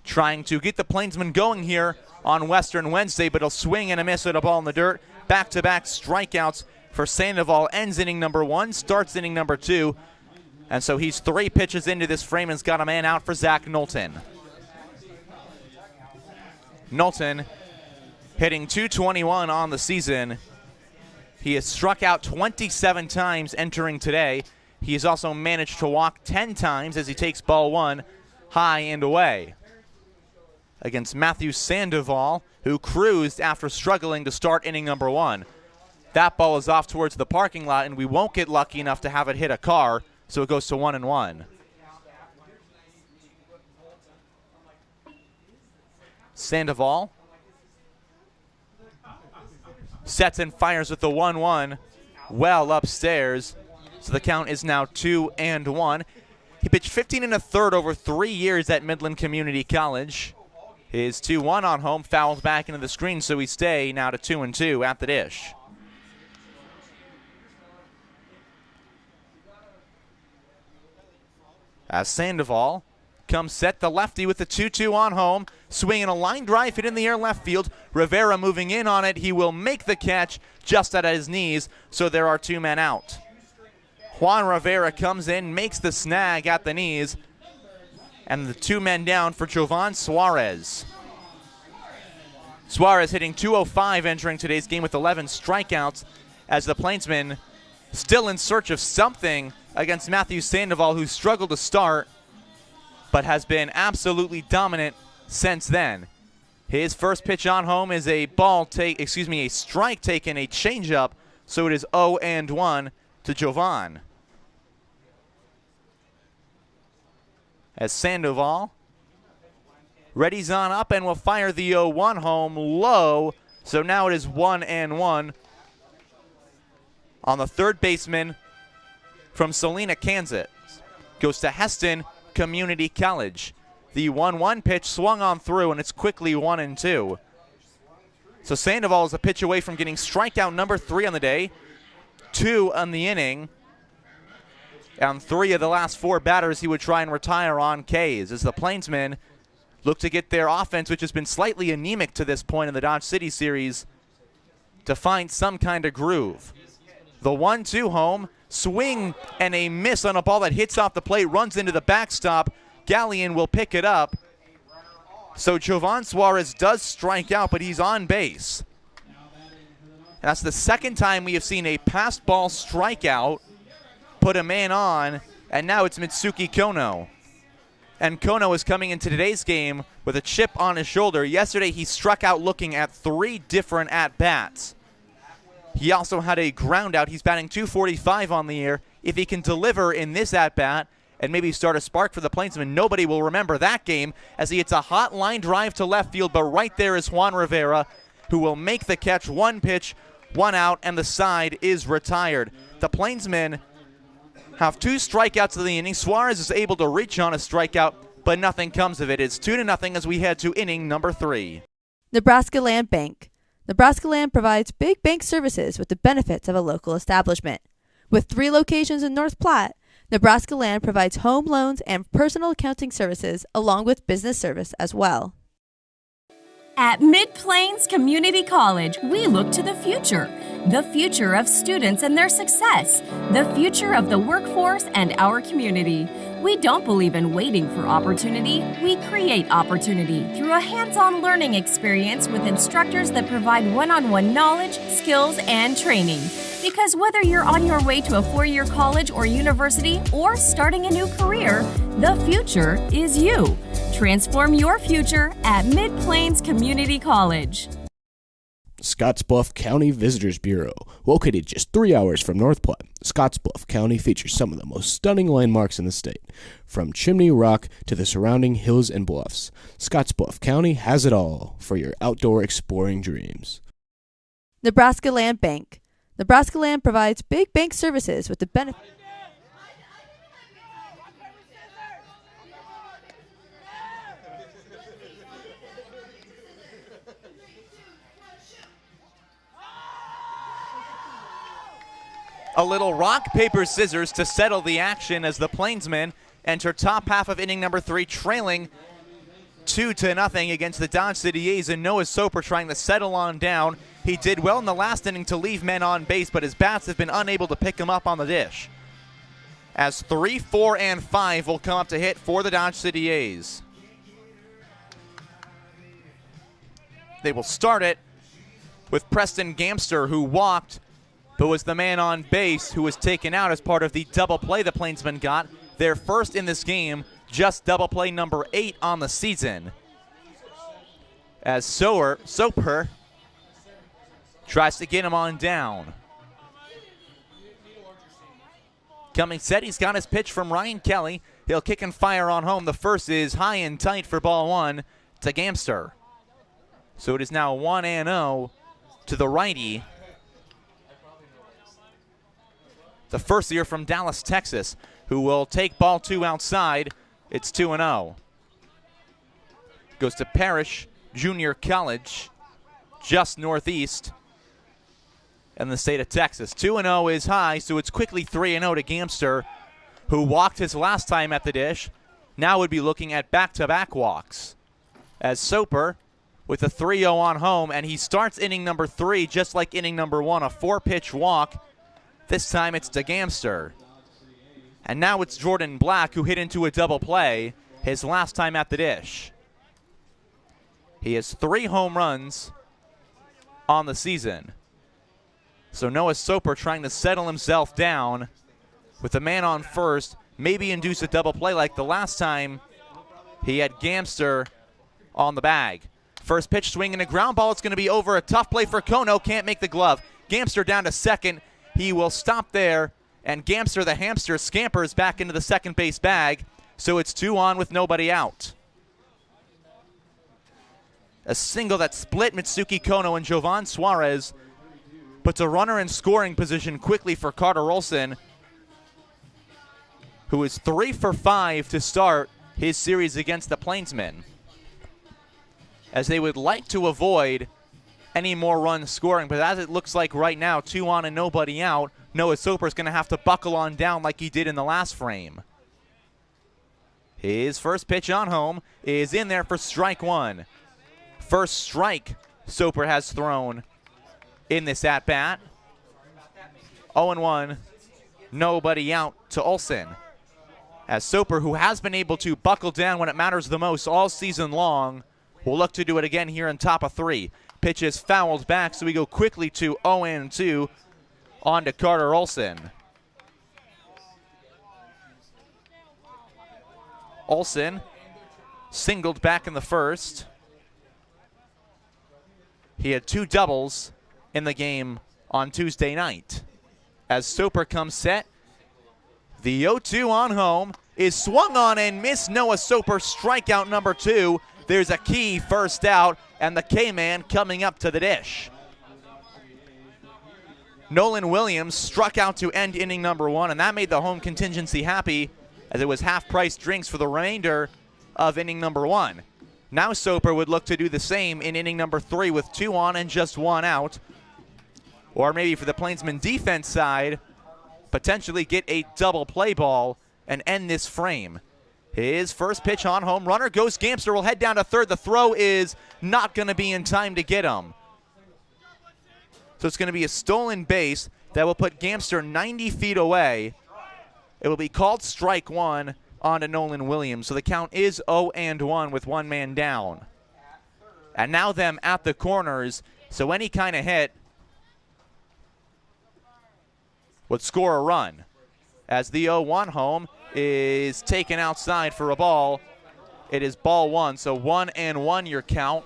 trying to get the Plainsmen going here on Western Wednesday, but he'll swing and a miss at a ball in the dirt. Back-to-back strikeouts for Sandoval. Ends inning number 1, starts inning number 2. And so he's 3 pitches into this frame and has got a man out for Zach Knowlton. Knowlton hitting .221 on the season. He has struck out 27 times entering today. He has also managed to walk 10 times as he takes ball 1 high and away against Matthew Sandoval, who cruised after struggling to start inning number 1. That ball is off towards the parking lot, and we won't get lucky enough to have it hit a car. So it goes to 1-1. Sandoval sets and fires with the 1-1 well upstairs. So the count is now 2-1. He pitched 15 1/3 over 3 years at Midland Community College. His 2-1 on home fouled back into the screen, so we stay now to 2-2 at the dish. As Sandoval comes set, the lefty with the 2-2 on home, swinging a line drive hit in the air left field. Rivera moving in on it. He will make the catch just at his knees, so there are 2 men out. Juan Rivera comes in, makes the snag at the knees, and the 2 men down for Jovan Suarez. Suarez hitting .205 entering today's game with 11 strikeouts, as the Plainsmen still in search of something against Matthew Sandoval, who struggled to start but has been absolutely dominant since then. His first pitch on home is a strike taken, a changeup, so it is 0-1 to Jovan. as Sandoval readies on up and will fire the 0-1 home low. So now it is 1-1 on the third baseman from Salina, Kansas. Goes to Heston Community College. The 1-1 pitch swung on through, and it's quickly 1-2. So Sandoval is a pitch away from getting strikeout number 3 on the day, 2 on the inning. On 3 of the last 4 batters he would try and retire on K's as the Plainsmen look to get their offense, which has been slightly anemic to this point in the Dodge City series, to find some kind of groove. The 1-2 home, swing and a miss on a ball that hits off the plate, runs into the backstop. Gallion will pick it up. So Jovan Suarez does strike out, but he's on base. And that's the second time we have seen a passed ball strikeout put a man on, and now it's Mitsuki Kono. And Kono is coming into today's game with a chip on his shoulder. Yesterday he struck out looking at 3 different at-bats. He also had a ground out. He's batting .245 on the year. If he can deliver in this at-bat and maybe start a spark for the Plainsmen, nobody will remember that game as he hits a hot line drive to left field, but right there is Juan Rivera, who will make the catch. 1 pitch, 1 out, and the side is retired. The Plainsmen have 2 strikeouts of the inning. Suarez is able to reach on a strikeout, but nothing comes of it. It's 2-0 as we head to inning number 3. Nebraska Land Bank. Nebraska Land provides big bank services with the benefits of a local establishment. With 3 locations in North Platte, Nebraska Land provides home loans and personal accounting services along with business service as well. At Mid-Plains Community College, we look to the future of students and their success, the future of the workforce and our community. We don't believe in waiting for opportunity. We create opportunity through a hands-on learning experience with instructors that provide one-on-one knowledge, skills, and training. Because whether you're on your way to a 4-year college or university or starting a new career, the future is you. Transform your future at Mid-Plains Community College. Scottsbluff County Visitors Bureau. Located just 3 hours from North Platte, Scottsbluff County features some of the most stunning landmarks in the state. From Chimney Rock to the surrounding hills and bluffs, Scottsbluff County has it all for your outdoor exploring dreams. Nebraska Land Bank. Nebraska Land provides big bank services with the benefit. A little rock, paper, scissors to settle the action as the Plainsmen enter top half of inning number 3, trailing 2-0 against the Dodge City A's, and Noah Soper trying to settle on down. He did well in the last inning to leave men on base, but his bats have been unable to pick him up on the dish. As 3, 4, and 5 will come up to hit for the Dodge City A's. They will start it with Preston Gamster, who walked, but was the man on base who was taken out as part of the double play the Plainsmen got. Their first in this game, just double play number 8 on the season. As Soper tries to get him on down. Coming set, he's got his pitch from Ryan Kelly. He'll kick and fire on home. The first is high and tight for ball 1 to Gamster. So it is now 1-0 to the righty. The first year from Dallas, Texas, who will take ball 2 outside. It's 2-0. Goes to Parrish Junior College, just northeast in the state of Texas. 2-0 is high, so it's quickly 3-0 to Gamster, who walked his last time at the dish. Now would be looking at back-to-back walks. As Soper with a 3-0 on home, and he starts inning number 3 just like inning number 1, a 4-pitch walk. This time it's to Gamster. And now it's Jordan Black, who hit into a double play his last time at the dish. He has 3 home runs on the season. So Noah Soper trying to settle himself down with the man on first, maybe induce a double play like the last time he had Gamster on the bag. First pitch swing and a ground ball. It's going to be over. A tough play for Kono. Can't make the glove. Gamster down to second. He will stop there, and Gamster, the hamster, scampers back into the second base bag. so it's 2 on with nobody out. A single that split Mitsuki Kono and Jovan Suarez puts a runner in scoring position quickly for Carter Olson, who is 3 for 5 to start his series against the Plainsmen, as they would like to avoid any more runs scoring. But as it looks like right now, 2 on and nobody out, Noah Soper's going to have to buckle on down like he did in the last frame. His first pitch on home is in there for strike 1. First strike Soper has thrown in this at-bat. 0-1, nobody out to Olson. As Soper, who has been able to buckle down when it matters the most all season long, will look to do it again here in top of 3. Pitch is fouled back, so we go quickly to 0-2 on to Carter Olson. Olson singled back in the first. He had 2 doubles in the game on Tuesday night. As Soper comes set, the 0-2 on home is swung on and missed. Noah Soper, strikeout number 2. There's a key first out, and the K-Man coming up to the dish. Nolan Williams struck out to end inning number 1, and that made the home contingency happy, as it was half-price drinks for the remainder of inning number 1. Now Soper would look to do the same in inning number 3 with 2 on and just 1 out. Or maybe for the Plainsman defense side, potentially get a double play ball and end this frame. His first pitch on home, runner goes. Gamster will head down to third. The throw is not going to be in time to get him. So it's going to be a stolen base that will put Gamster 90 feet away. It will be called strike 1 on to Nolan Williams. So the count is 0-1 with 1 man down. And now them at the corners, so any kind of hit would score a run. As the 0-1 home is taken outside for a ball. It is ball 1, so 1-1 your count.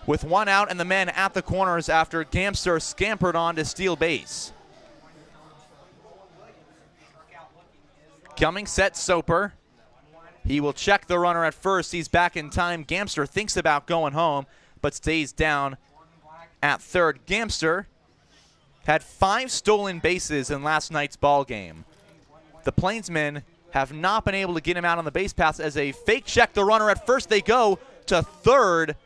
With 1 out and the men at the corners after Gamster scampered on to steal base. Coming set Soper. He will check the runner at first. He's back in time. Gamster thinks about going home, but stays down at third. Gamster had 5 stolen bases in last night's ball game. The Plainsmen have not been able to get him out on the base paths. As a fake check the runner at first, they go to third,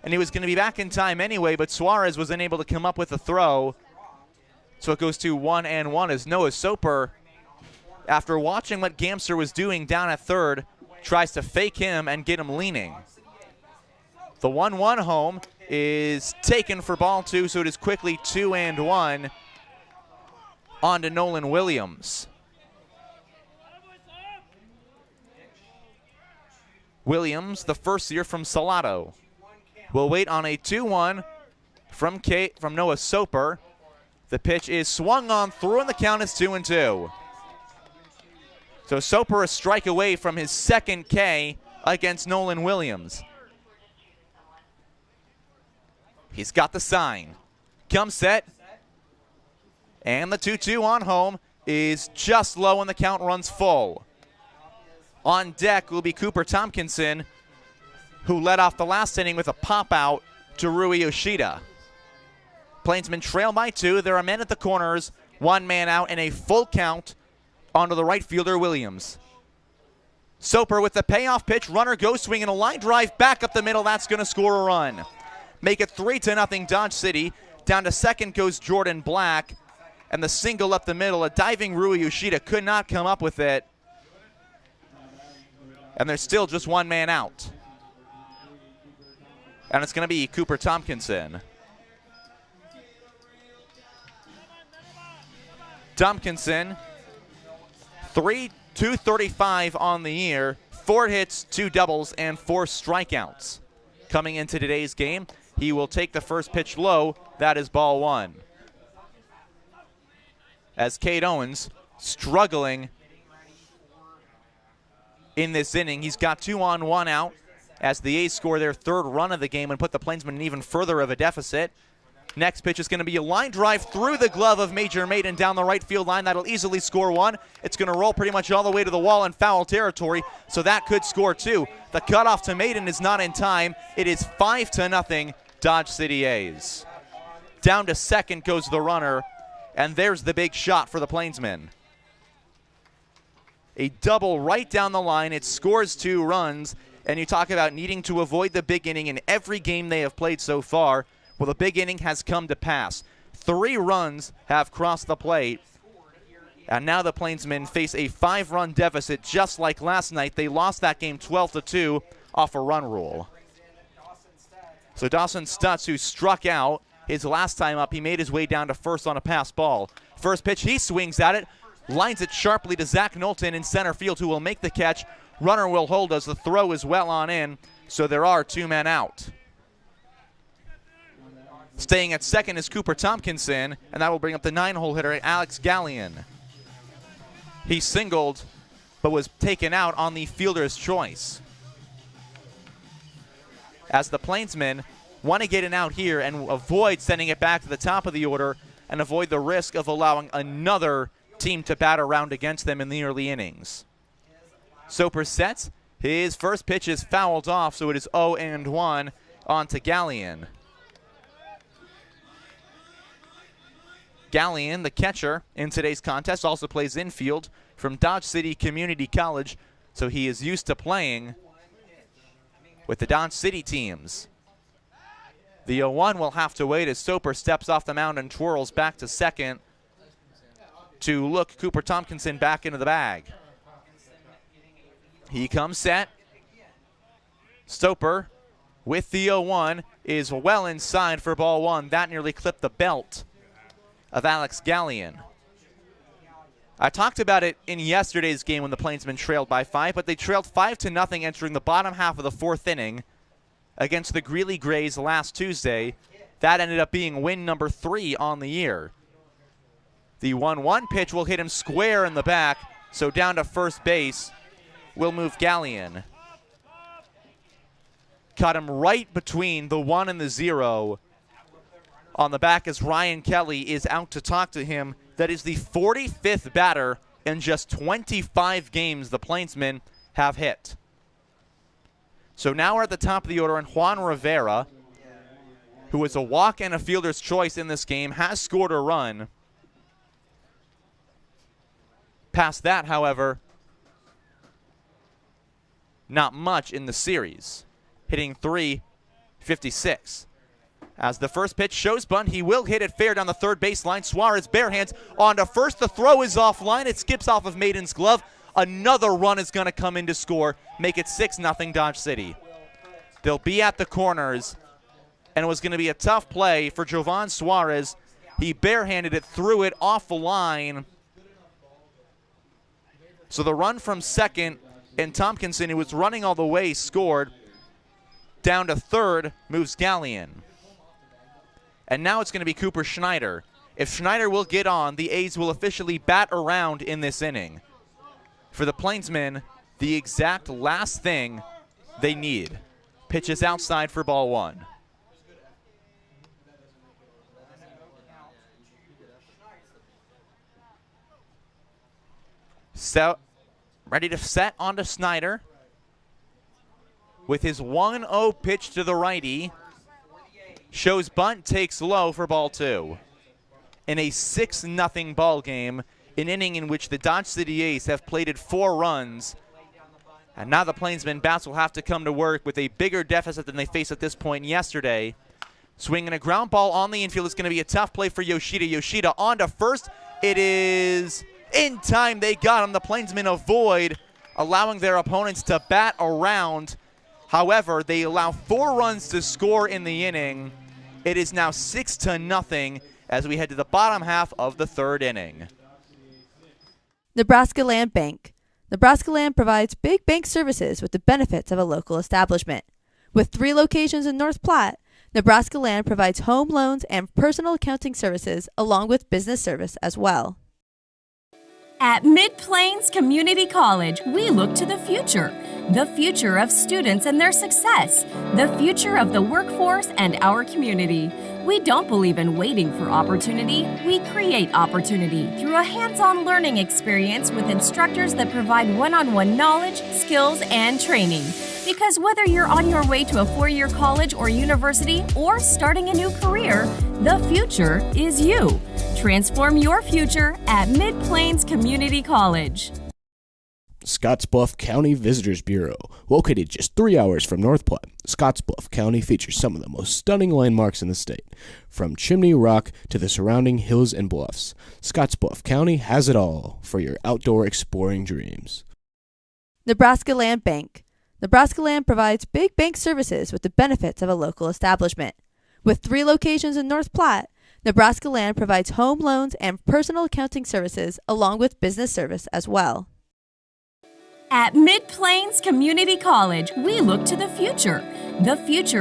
and he was going to be back in time anyway, but Suarez was unable to come up with a throw. So it goes to 1-1 as Noah Soper, after watching what Gamster was doing down at third, tries to fake him and get him leaning. The 1-1 home is taken for ball 2, so it is quickly 2-1 on to Nolan Williams. Williams, the first year from Salado, will wait on a 2-1 from Noah Soper. The pitch is swung on through, and the count is 2-2. So Soper a strike away from his second K against Nolan Williams. He's got the sign. Comes set. And the 2-2 on home is just low, and the count runs full. On deck will be Cooper Tompkinson, who led off the last inning with a pop-out to Rui Yoshida. Plainsmen trail by 2. There are men at the corners. 1 man out and a full count onto the right fielder, Williams. Soper with the payoff pitch. Runner goes swinging a line drive back up the middle. That's going to score a run. Make it 3-0 Dodge City. Down to second goes Jordan Black. And the single up the middle. A diving Rui Yoshida could not come up with it. And there's still just 1 man out. And it's going to be Cooper Tompkinson. Tompkinson, 235 on the year, 4 hits, 2 doubles, and 4 strikeouts. Coming into today's game, he will take the first pitch low. That is ball 1. As Cade Owens struggling in this inning. He's got 2 on, 1 out as the A's score their 3rd run of the game and put the Plainsmen in even further of a deficit. Next pitch is going to be a line drive through the glove of Major Maiden down the right field line. That'll easily score one. It's going to roll pretty much all the way to the wall in foul territory, so that could score two. The cutoff to Maiden is not in time. It is 5-0 Dodge City A's. Down to second goes the runner, and there's the big shot for the Plainsmen. A double right down the line. It scores 2 runs, and you talk about needing to avoid the big inning in every game they have played so far. Well, the big inning has come to pass. 3 runs have crossed the plate, and now the Plainsmen face a 5-run deficit just like last night. They lost that game 12-2 off a run rule. So Dawson Stutz, who struck out his last time up, he made his way down to first on a pass ball. First pitch, he swings at it, lines it sharply to Zach Knowlton in center field, who will make the catch. Runner will hold as the throw is well on in, so there are 2 men out. Staying at second is Cooper Tompkinson, and that will bring up the 9-hole hitter, Alex Gallion. He singled, but was taken out on the fielder's choice. As the Plainsmen want to get an out here and avoid sending it back to the top of the order and avoid the risk of allowing another team to bat around against them in the early innings. Soper sets. His first pitch is fouled off, so it is 0-1 on to Gallion. Gallion, the catcher in today's contest, also plays infield from Dodge City Community College, so he is used to playing with the Dodge City teams. The 0-1 will have to wait as Soper steps off the mound and twirls back to second to look Cooper Tompkinson back into the bag. He comes set. Soper with the 0-1 is well inside for ball 1. That nearly clipped the belt of Alex Gallion. I talked about it in yesterday's game when the Plainsmen trailed by 5, but they trailed 5-0 entering the bottom half of the 4th inning against the Greeley Grays last Tuesday. That ended up being win number 3 on the year. The 1-1 pitch will hit him square in the back, so down to first base will move Gallion. Caught him right between the 1 and the 0 on the back as Ryan Kelly is out to talk to him. That is the 45th batter in just 25 games the Plainsmen have hit. So now we're at the top of the order, and Juan Rivera, who was a walk and a fielder's choice in this game, has scored a run. Past that, however, not much in the series, hitting .356. As the first pitch shows bunt, he will hit it fair down the third baseline. Suarez bare hands on to first. The throw is offline. It skips off of Maiden's glove. Another run is going to come in to score, make it 6-0 Dodge City. They'll be at the corners, and it was going to be a tough play for Jovan Suarez. He barehanded it, threw it off the line. So the run from second, and Tompkinson, who was running all the way, scored. Down to third moves Gallion. And now it's going to be Cooper Schneider. If Schneider will get on, the A's will officially bat around in this inning. For the Plainsmen, the exact last thing they need. Pitch is outside for ball 1. So, ready to set onto Snyder with his 1-0 pitch to the righty. Shows bunt, takes low for ball 2. In a 6-0 ball game, an inning in which the Dodge City A's have plated 4 runs, and now the Plainsmen bats will have to come to work with a bigger deficit than they faced at this point yesterday. Swinging a ground ball on the infield is going to be a tough play for Yoshida. Yoshida on to first. It is in time. They got him. The Plainsmen avoid allowing their opponents to bat around. However, they allow 4 runs to score in the inning. It is now 6-0 as we head to the bottom half of the 3rd inning. Nebraska Land Bank. Nebraska Land provides big bank services with the benefits of a local establishment. With 3 locations in North Platte, Nebraska Land provides home loans and personal accounting services along with business service as well. At Mid-Plains Community College, we look to the future of students and their success, the future of the workforce and our community. We don't believe in waiting for opportunity. We create opportunity through a hands-on learning experience with instructors that provide one-on-one knowledge, skills, and training. Because whether you're on your way to a four-year college or university or starting a new career, the future is you. Transform your future at Mid-Plains Community College. Scottsbluff County Visitors Bureau. Located just 3 hours from North Platte, Scottsbluff County features some of the most stunning landmarks in the state. From Chimney Rock to the surrounding hills and bluffs, Scottsbluff County has it all for your outdoor exploring dreams. Nebraska Land Bank. Nebraska Land provides big bank services with the benefits of a local establishment. With 3 locations in North Platte, Nebraska Land provides home loans and personal accounting services along with business service as well. At Mid-Plains Community College, we look to the future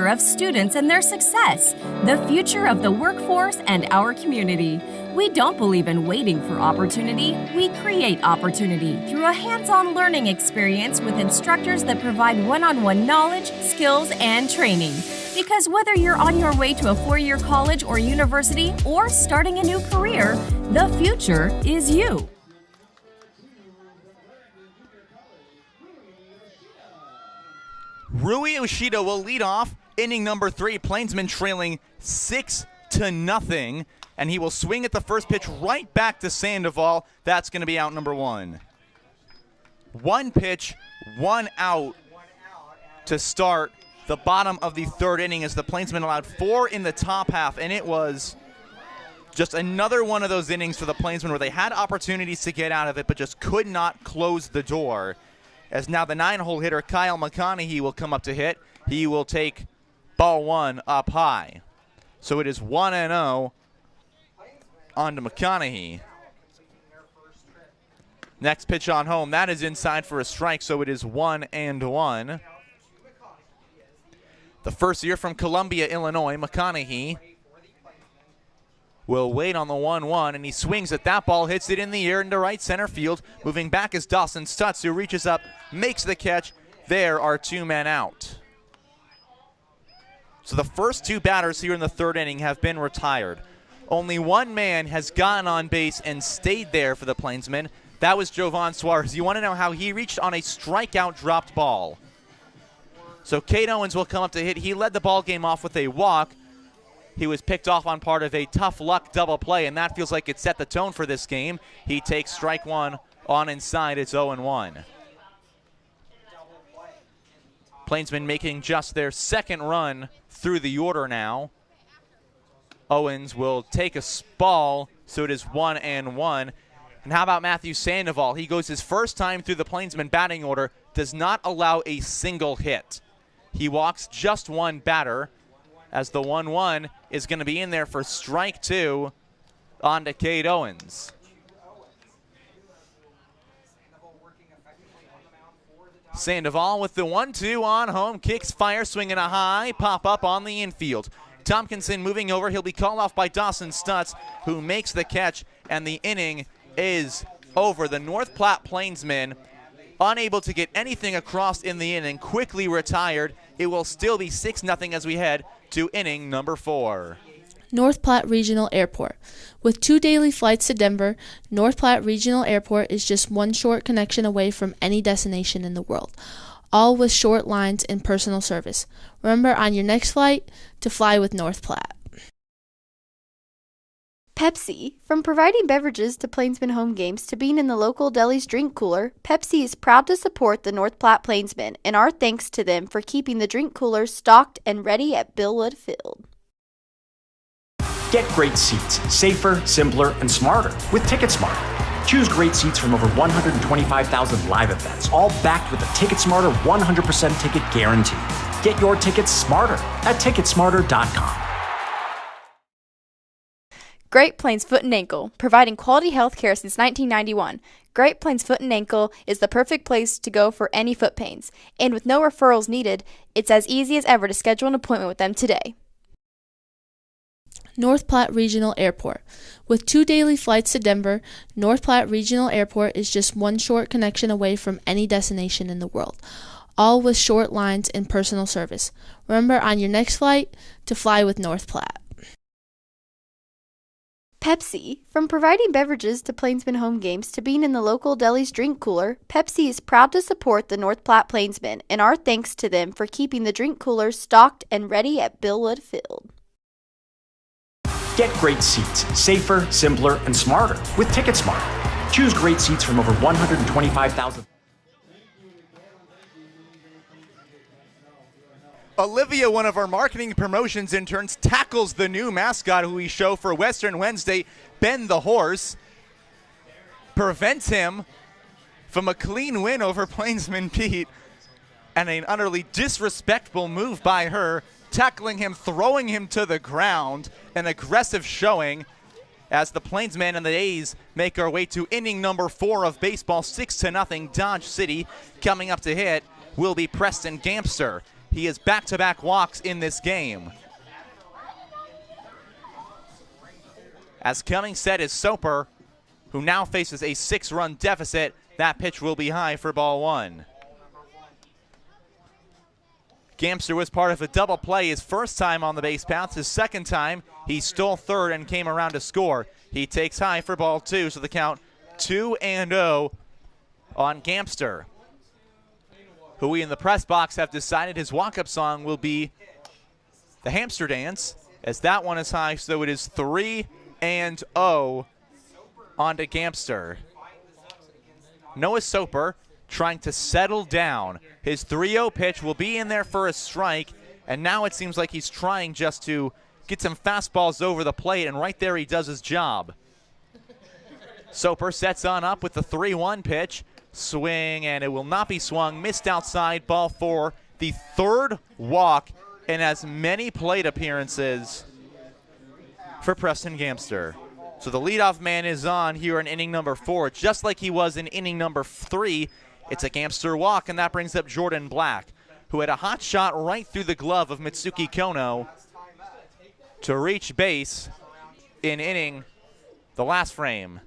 of students and their success, the future of the workforce and our community. We don't believe in waiting for opportunity. We create opportunity through a hands-on learning experience with instructors that provide one-on-one knowledge, skills, and training. Because whether you're on your way to a four-year college or university or starting a new career, the future is you. Rui Ushida will lead off inning number 3. Plainsmen trailing 6-0, and he will swing at the first pitch right back to Sandoval. That's going to be out number 1. 1 pitch, 1 out to start the bottom of the 3rd inning as the Plainsmen allowed 4 in the top half, and it was just another one of those innings for the Plainsmen where they had opportunities to get out of it but just could not close the door. As now the 9-hole hitter Kyle McConaughey will come up to hit. He will take ball 1 up high. So it is 1-0 on to McConaughey. Next pitch on home. That is inside for a strike, so it is 1-1. The first year from Columbia, Illinois, McConaughey will wait on the 1-1, and he swings at that ball, hits it in the air into right center field. Moving back is Dawson Stutz, who reaches up, makes the catch. There are 2 men out. So the first 2 batters here in the 3rd inning have been retired. Only 1 man has gotten on base and stayed there for the Plainsmen. That was Jovan Suarez. You want to know how he reached on a strikeout dropped ball. So Cade Owens will come up to hit. He led the ball game off with a walk. He was picked off on part of a tough luck double play, and that feels like it set the tone for this game. He takes strike 1 on inside. It's 0-1. Plainsmen making just their 2nd run through the order now. Owens will take a ball, so it is 1-1. And how about Matthew Sandoval? He goes his first time through the Plainsmen batting order, does not allow a single hit. He walks just 1 batter, as the 1-1 is going to be in there for strike 2 on to Cade Owens. Sandoval with the 1-2 on home, kicks fire, swinging a high, pop up on the infield. Tompkinson moving over, he'll be called off by Dawson Stutz, who makes the catch, and the inning is over. The North Platte Plainsmen, unable to get anything across in the inning, quickly retired. It will still be 6-0 as we head to inning number 4. North Platte Regional Airport. With 2 daily flights to Denver, North Platte Regional Airport is just 1 short connection away from any destination in the world, all with short lines and personal service. Remember on your next flight to fly with North Platte. Pepsi. From providing beverages to Plainsmen home games to being in the local deli's drink cooler, Pepsi is proud to support the North Platte Plainsmen, and our thanks to them for keeping the drink coolers stocked and ready at Billwood Field. Get great seats, safer, simpler, and smarter with TicketSmarter. Choose great seats from over 125,000 live events, all backed with a TicketSmarter 100% ticket guarantee. Get your tickets smarter at ticketsmarter.com. Great Plains Foot and Ankle, providing quality health care since 1991. Great Plains Foot and Ankle is the perfect place to go for any foot pains. And with no referrals needed, it's as easy as ever to schedule an appointment with them today. North Platte Regional Airport. With 2 daily flights to Denver, North Platte Regional Airport is just 1 short connection away from any destination in the world, all with short lines and personal service. Remember on your next flight to fly with North Platte. Pepsi. From providing beverages to Plainsmen home games to being in the local deli's drink cooler, Pepsi is proud to support the North Platte Plainsmen, and our thanks to them for keeping the drink coolers stocked and ready at Billwood Field. Get great seats, safer, simpler, and smarter with TicketSmarter. Choose great seats from over 125,000. Olivia, one of our marketing promotions interns, tackles the new mascot who we show for Western Wednesday, Ben the Horse, prevents him from a clean win over Plainsman Pete, and an utterly disrespectful move by her, tackling him, throwing him to the ground, an aggressive showing as the Plainsmen and the A's make our way to inning number 4 of baseball, 6-0 Dodge City. Coming up to hit will be Preston Gamster. He has back-to-back walks in this game. As coming set is Soper, who now faces a 6-run deficit. That pitch will be high for ball 1. Gamster was part of a double play his first time on the base paths. His second time, he stole third and came around to score. He takes high for ball 2, so the count 2-0 on Gamster, who we in the press box have decided his walk-up song will be the Hamster Dance, as that one is high, so it is 3-0 on to Gamster. Noah Soper trying to settle down. His 3-0 pitch will be in there for a strike, and now it seems like he's trying just to get some fastballs over the plate, and right there he does his job. Soper sets on up with the 3-1 pitch. Swing, and it will not be swung. Missed outside, ball 4. The third walk in as many plate appearances for Preston Gamster. So the leadoff man is on here in inning number 4, just like he was in inning number 3. It's a Gamster walk, and that brings up Jordan Black, who had a hot shot right through the glove of Mitsuki Kono to reach base in inning the last frame.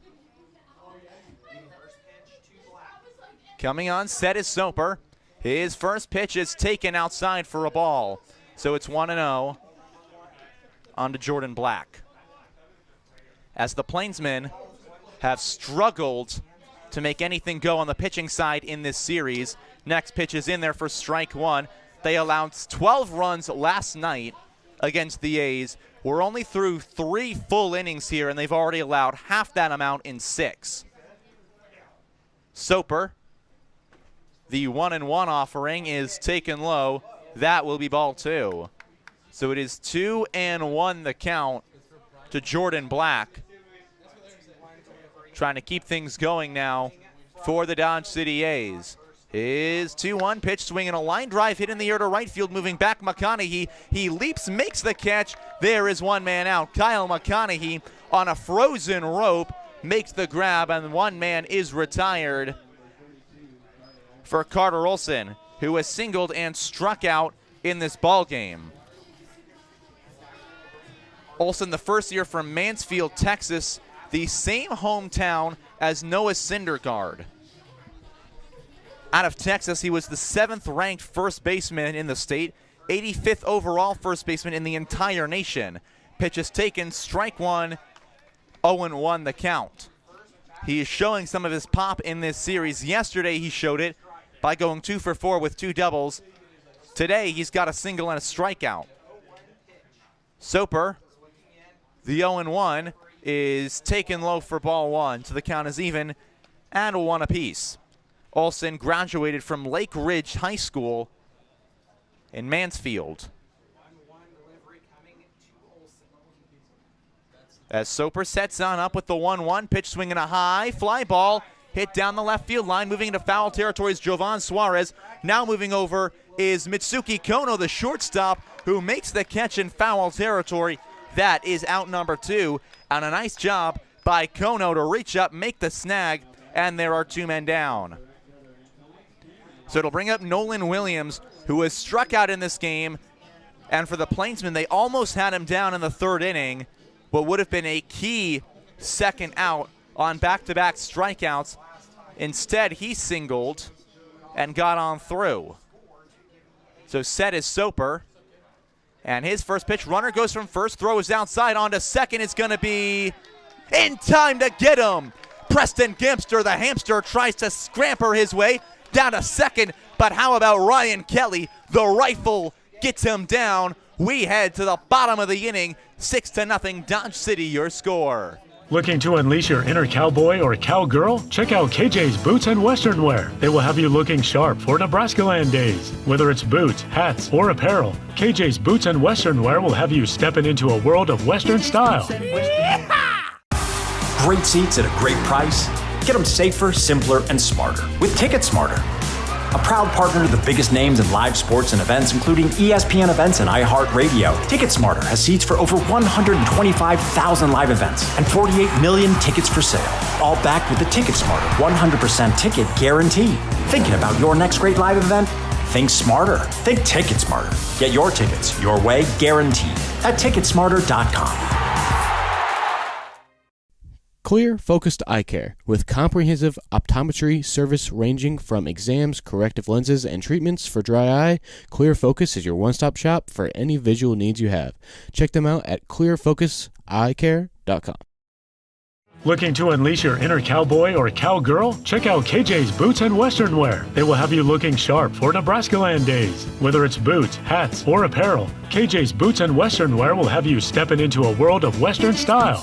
Coming on set is Soper. His first pitch is taken outside for a ball. So it's 1-0 on to Jordan Black. As the Plainsmen have struggled to make anything go on the pitching side in this series. Next pitch is in there for strike 1. They allowed 12 runs last night against the A's. We're only through 3 full innings here, and they've already allowed half that amount in 6. Soper, the 1-1 offering, is taken low. That will be ball 2. So it is 2-1 the count to Jordan Black. Trying to keep things going now for the Dodge City A's. His 2-1 pitch, swinging a line drive hit in the air to right field, moving back McConaughey. He leaps, makes the catch. There is one man out. Kyle McConaughey on a frozen rope makes the grab, and one man is retired for Carter Olson, who has singled and struck out in this ball game. Olson, the first year from Mansfield, Texas, the same hometown as Noah Syndergaard. Out of Texas, he was the 7th ranked first baseman in the state, 85th overall first baseman in the entire nation. Pitches taken, strike 1, 0-1 the count. He is showing some of his pop in this series. Yesterday he showed it by going 2 for 4 with 2 doubles. Today he's got a single and a strikeout. Soper, the 0-1, is taken low for ball 1, so the count is even and 1 apiece. Olson graduated from Lake Ridge High School in Mansfield. As Soper sets on up with the 1-1, pitch swinging a high fly ball, hit down the left field line, moving into foul territory is Jovan Suarez. Now moving over is Mitsuki Kono, the shortstop, who makes the catch in foul territory. That is out number 2, and a nice job by Kono to reach up, make the snag, and there are 2 men down. So it'll bring up Nolan Williams, who has struck out in this game, and for the Plainsmen, they almost had him down in the 3rd inning, what would have been a key second out on back-to-back strikeouts. Instead, he singled and got on through. So set is Soper, and his first pitch, runner goes from first, throw is outside, on to second. It's going to be in time to get him. Preston Gimpster, the hamster, tries to scamper his way down to second, but how about Ryan Kelly? The rifle gets him down. We head to the bottom of the inning, 6-0 Dodge City, your score. Looking to unleash your inner cowboy or cowgirl? Check out KJ's Boots and Western Wear. They will have you looking sharp for Nebraska Land Days. Whether it's boots, hats, or apparel, KJ's Boots and Western Wear will have you stepping into a world of Western style. Great seats at a great price. Get them safer, simpler, and smarter with Ticket Smarter. A proud partner to the biggest names in live sports and events, including ESPN events and iHeart Radio. Ticket Smarter has seats for over 125,000 live events and 48 million tickets for sale. All backed with the Ticket Smarter 100% ticket guarantee. Thinking about your next great live event? Think smarter. Think Ticket Smarter. Get your tickets your way, guaranteed at Ticketsmarter.com. Clear Focused Eye Care, with comprehensive optometry service ranging from exams, corrective lenses, and treatments for dry eye. Clear Focus is your one-stop shop for any visual needs you have. Check them out at clearfocuseyecare.com. Looking to unleash your inner cowboy or cowgirl? Check out KJ's Boots and Western Wear. They will have you looking sharp for Nebraska Land Days. Whether it's boots, hats, or apparel, KJ's Boots and Western Wear will have you stepping into a world of Western style.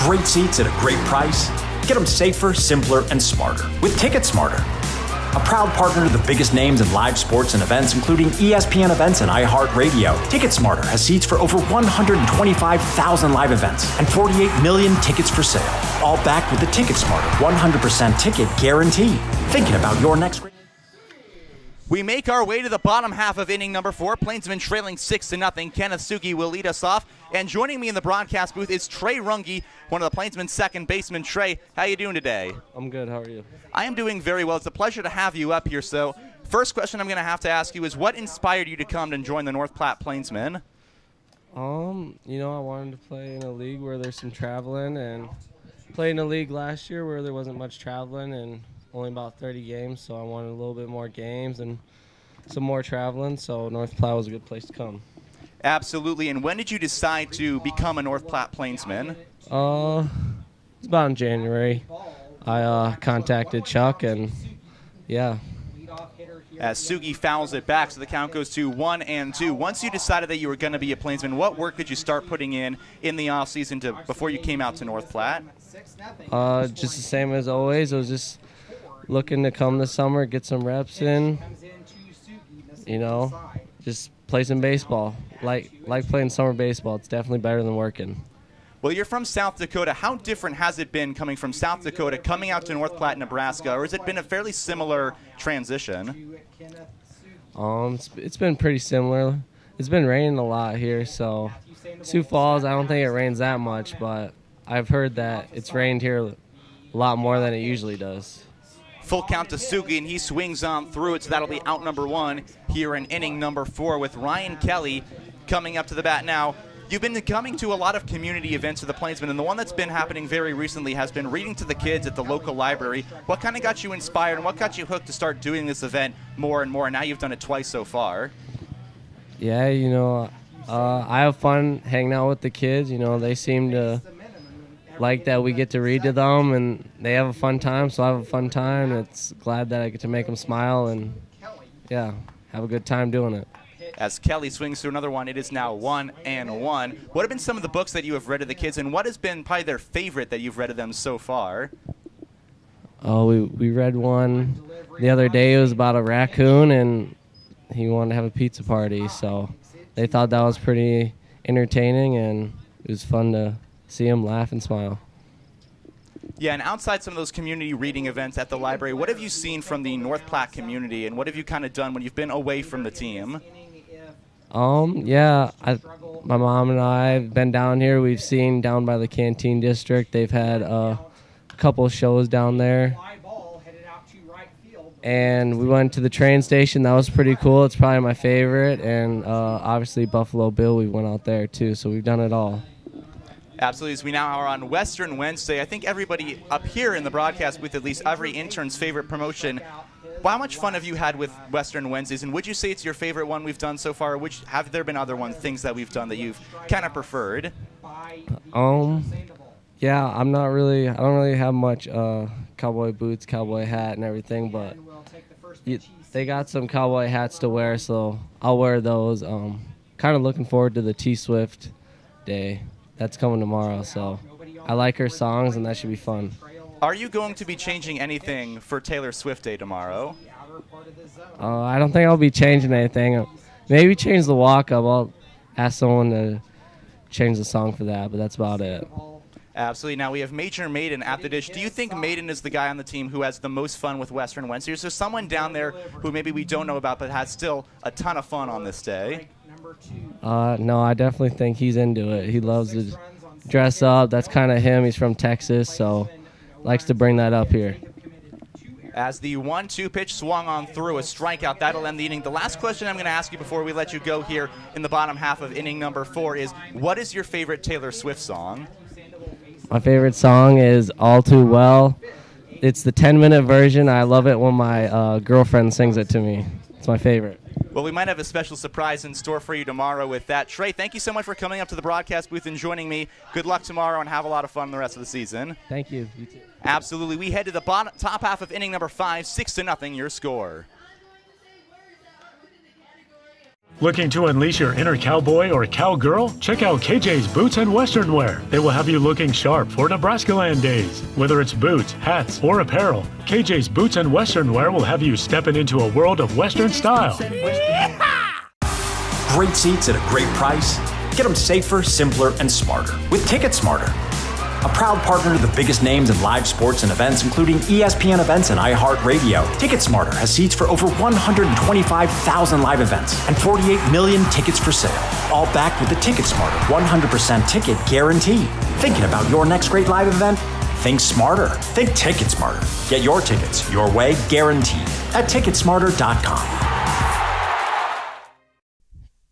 Great seats at a great price. Get them safer, simpler, and smarter with Ticket Smarter. A proud partner to the biggest names in live sports and events, including ESPN events and iHeart Radio. Ticket Smarter has seats for over 125,000 live events and 48 million tickets for sale. All backed with the Ticket Smarter 100% ticket guarantee. Thinking about your next great... We make our way to the bottom half of inning number 4. Plainsmen trailing 6-0. Kenneth Sugi will lead us off. And joining me in the broadcast booth is Trey Runge, one of the Plainsmen's second baseman. Trey, how you doing today? I'm good. How are you? I am doing very well. It's a pleasure to have you up here. So first question I'm going to have to ask you is, what inspired you to come and join the North Platte Plainsmen? I wanted to play in a league where there's some traveling, and played in a league last year where there wasn't much traveling and only about 30 games, so I wanted a little bit more games and some more traveling, so North Platte was a good place to come. Absolutely. And when did you decide to become a North Platte Plainsman? It's about in January. I contacted Chuck, and yeah. As Sugi fouls it back, so the count goes to 1-2. Once you decided that you were going to be a Plainsman, what work did you start putting in the offseason before you came out to North Platte? Just the same as always. I was just looking to come this summer, get some reps in, just play some baseball. Like playing summer baseball. It's definitely better than working. Well, you're from South Dakota. How different has it been coming from South Dakota, coming out to North Platte, Nebraska, or has it been a fairly similar transition? It's been pretty similar. It's been raining a lot here, so Sioux Falls, I don't think it rains that much, but I've heard that it's rained here a lot more than it usually does. Full count to Sugi, and he swings on through it, so that'll be out number 1 here in inning number 4 with Ryan Kelly coming up to the bat now. You've been coming to a lot of community events for the Plainsmen, and the one that's been happening very recently has been reading to the kids at the local library. What kind of got you inspired, and what got you hooked to start doing this event more and more? And now you've done it twice so far. Yeah, I have fun hanging out with the kids. They seem to like that we get to read to them, and they have a fun time, so I have a fun time. It's glad that I get to make them smile and, yeah, have a good time doing it. As Kelly swings through another one, it is now 1-1. What have been some of the books that you have read to the kids, and what has been probably their favorite that you've read to them so far? Oh, we read one the other day. It was about a raccoon, and he wanted to have a pizza party, so they thought that was pretty entertaining, and it was fun to see him laugh and smile. Yeah, and outside some of those community reading events at the library, what have you seen from the North Platte community, and what have you kind of done when you've been away from the team? My mom and I have been down here. We've seen down by the Canteen District. They've had a couple shows down there. And we went to the train station. That was pretty cool. It's probably my favorite. And obviously Buffalo Bill, we went out there too. So we've done it all. Absolutely. As we now are on Western Wednesday, I think everybody up here in the broadcast booth, at least every intern's favorite promotion. How much fun have you had with Western Wednesdays, and would you say it's your favorite one we've done so far, or have there been other things that we've done that you've kind of preferred? Yeah, I don't really have much cowboy boots, cowboy hat, and everything, but they got some cowboy hats to wear, so I'll wear those. Kind of looking forward to the T-Swift day. That's coming tomorrow, so I like her songs, and that should be fun. Are you going to be changing anything for Taylor Swift Day tomorrow? I don't think I'll be changing anything. Maybe change the walk-up. I'll ask someone to change the song for that, but that's about it. Absolutely. Now we have Major Maiden at the dish. Do you think Maiden is the guy on the team who has the most fun with Western Wednesday? Is there someone down there who maybe we don't know about but has still a ton of fun on this day? No, I definitely think he's into it. He loves to dress up. That's kind of him. He's from Texas, so likes to bring that up here. As the 1-2 pitch swung on through, a strikeout. That'll end the inning. The last question I'm going to ask you before we let you go here in the bottom half of inning number 4 is, what is your favorite Taylor Swift song? My favorite song is All Too Well. It's the 10-minute version. I love it when my girlfriend sings it to me. It's my favorite. Well, we might have a special surprise in store for you tomorrow with that. Trey, thank you so much for coming up to the broadcast booth and joining me. Good luck tomorrow and have a lot of fun the rest of the season. Thank you. You too. Absolutely. We head to the top half of inning number 5, 6-0, your score. Looking to unleash your inner cowboy or cowgirl? Check out KJ's Boots and Western Wear. They will have you looking sharp for Nebraska Land days. Whether it's boots, hats, or apparel, KJ's Boots and Western Wear will have you stepping into a world of Western style. Great seats at a great price. Get them safer, simpler, and smarter with Ticket Smarter. A proud partner to the biggest names in live sports and events, including ESPN events and iHeartRadio. TicketSmarter has seats for over 125,000 live events and 48 million tickets for sale. All backed with the TicketSmarter 100% ticket guarantee. Thinking about your next great live event? Think smarter. Think TicketSmarter. Get your tickets your way, guaranteed, at TicketSmarter.com.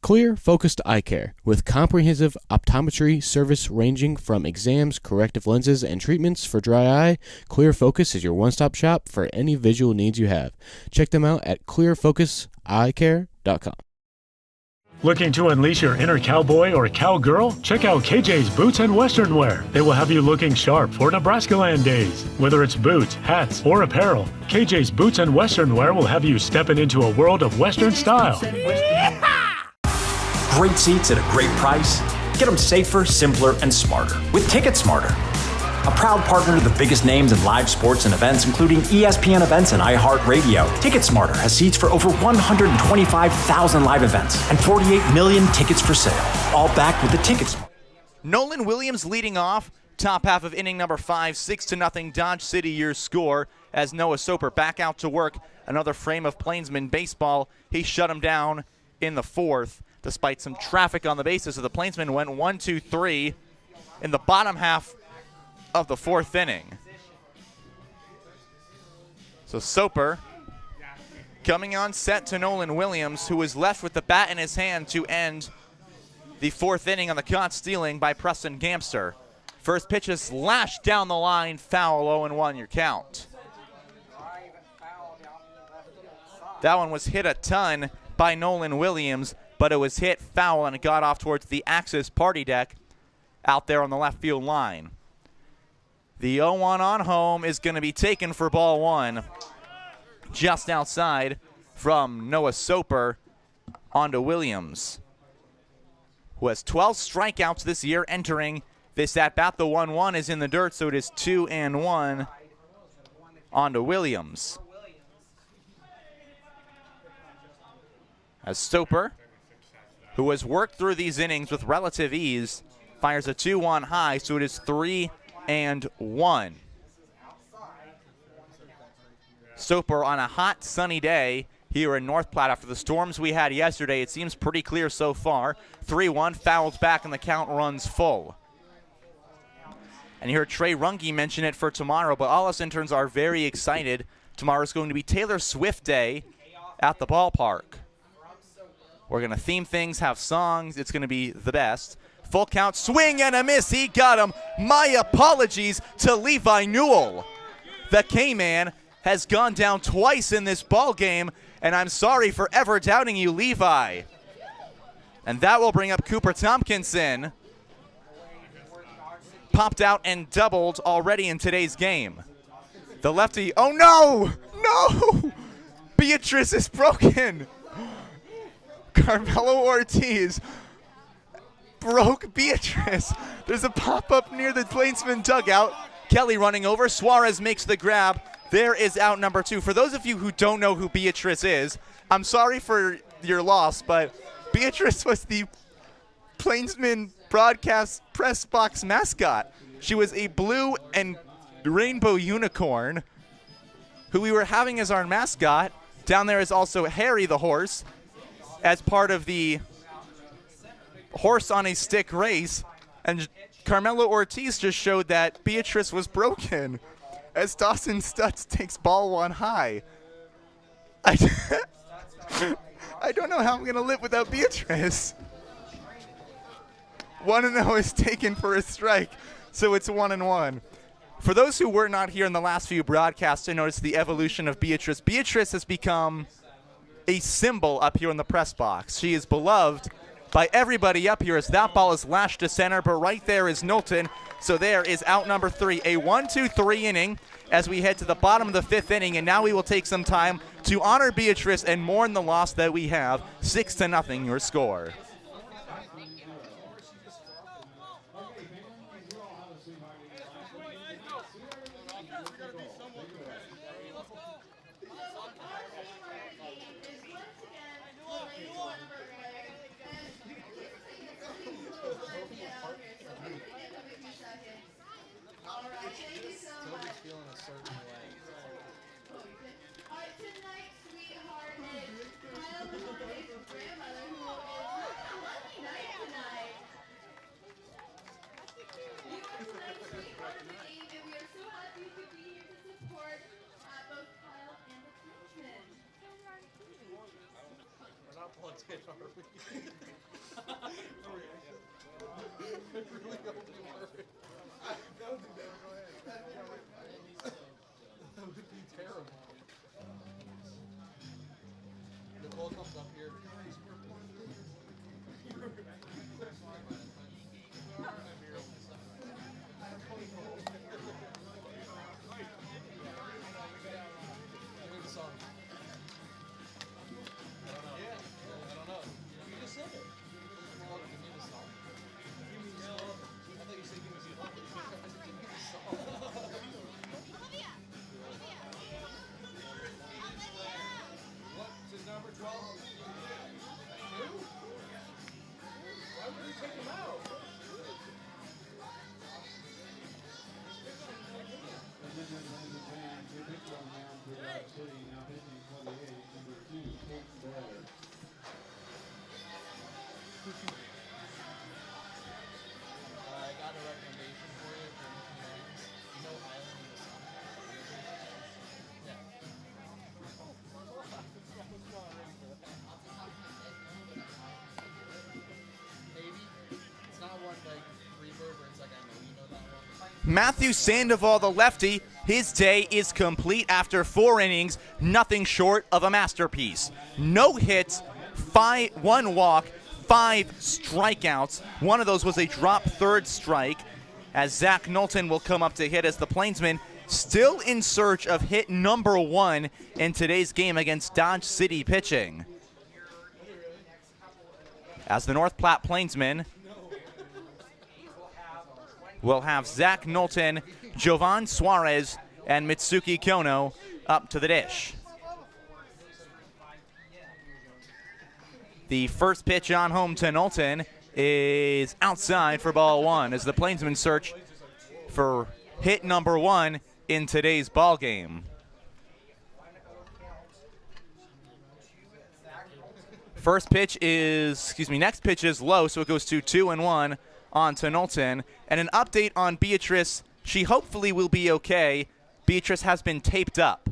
Clear, focused eye care with comprehensive optometry service ranging from exams, corrective lenses, and treatments for dry eye. Clear Focus is your one-stop shop for any visual needs you have. Check them out at clearfocuseyecare.com. Looking to unleash your inner cowboy or cowgirl? Check out KJ's Boots and Western Wear. They will have you looking sharp for Nebraska Land days. Whether it's boots, hats, or apparel, KJ's Boots and Western Wear will have you stepping into a world of Western style. Great seats at a great price. Get them safer, simpler, and smarter with Ticket Smarter. A proud partner to the biggest names in live sports and events, including ESPN events and iHeartRadio. Ticket Smarter has seats for over 125,000 live events and 48 million tickets for sale. All backed with the Ticket Smarter. Nolan Williams leading off. Top half of inning number 5, 6-0 Dodge City, your score. As Noah Soper back out to work. Another frame of Plainsman baseball. He shut him down in the 4th. Despite some traffic on the bases, so the Plainsmen went 1-2-3 in the bottom half of the 4th inning. So Soper coming on set to Nolan Williams, who was left with the bat in his hand to end the 4th inning on the caught stealing by Preston Gamster. First pitch is lashed down the line, foul, 0-1 your count. That one was hit a ton by Nolan Williams, but it was hit foul and it got off towards the Axis party deck out there on the left field line. The 0-1 on home is going to be taken for ball 1. Just outside from Noah Soper onto Williams, who has 12 strikeouts this year entering this at-bat. The 1-1 is in the dirt, so it is 2-1 onto Williams. As Soper, who has worked through these innings with relative ease, fires a 2-1 high, so it is 3-1. Soper on a hot, sunny day here in North Platte after the storms we had yesterday. It seems pretty clear so far. 3-1, fouls back, and the count runs full. And you heard Trey Runge mention it for tomorrow, but all us interns are very excited. Tomorrow's going to be Taylor Swift Day at the ballpark. We're going to theme things, have songs. It's going to be the best. Full count, swing and a miss. He got him. My apologies to Levi Newell. The K-Man has gone down twice in this ball game, and I'm sorry for ever doubting you, Levi. And that will bring up Cooper Tompkinson. popped out and doubled already in today's game. The lefty, oh no! No! Beatrice is broken! Carmelo Ortiz broke Beatrice. There's a pop-up near the Plainsman dugout. Kelly running over. Suarez makes the grab. There is out number 2. For those of you who don't know who Beatrice is, I'm sorry for your loss, but Beatrice was the Plainsman broadcast press box mascot. She was a blue and rainbow unicorn who we were having as our mascot. Down there is also Harry the horse as part of the horse on a stick race. And Carmelo Ortiz just showed that Beatrice was broken as Dawson Stutz takes ball 1 high. I don't know how I'm going to live without Beatrice. 1-0 is taken for a strike, so it's 1-1. For those who were not here in the last few broadcasts to notice the evolution of Beatrice, Beatrice has become a symbol up here in the press box. She is beloved by everybody up here as that ball is lashed to center, but right there is Knowlton. So there is out number 3, a 1-2-3 inning as we head to the bottom of the 5th inning, and now we will take some time to honor Beatrice and mourn the loss that we have. 6-0 your score. Matthew Sandoval, the lefty, his day is complete after 4 innings, nothing short of a masterpiece. No hits, 1 walk, 5 strikeouts. One of those was a drop third strike, as Zach Knowlton will come up to hit as the Plainsmen still in search of hit number 1 in today's game against Dodge City pitching. As the North Platte Plainsmen will have Zach Knowlton, Jovan Suarez, and Mitsuki Kono up to the dish. The first pitch on home to Knowlton is outside for ball 1 as the Plainsmen search for hit number 1 in today's ball game. Next pitch is low, so it goes to 2-1 on to Knowlton. And an update on Beatrice, she hopefully will be okay. Beatrice has been taped up.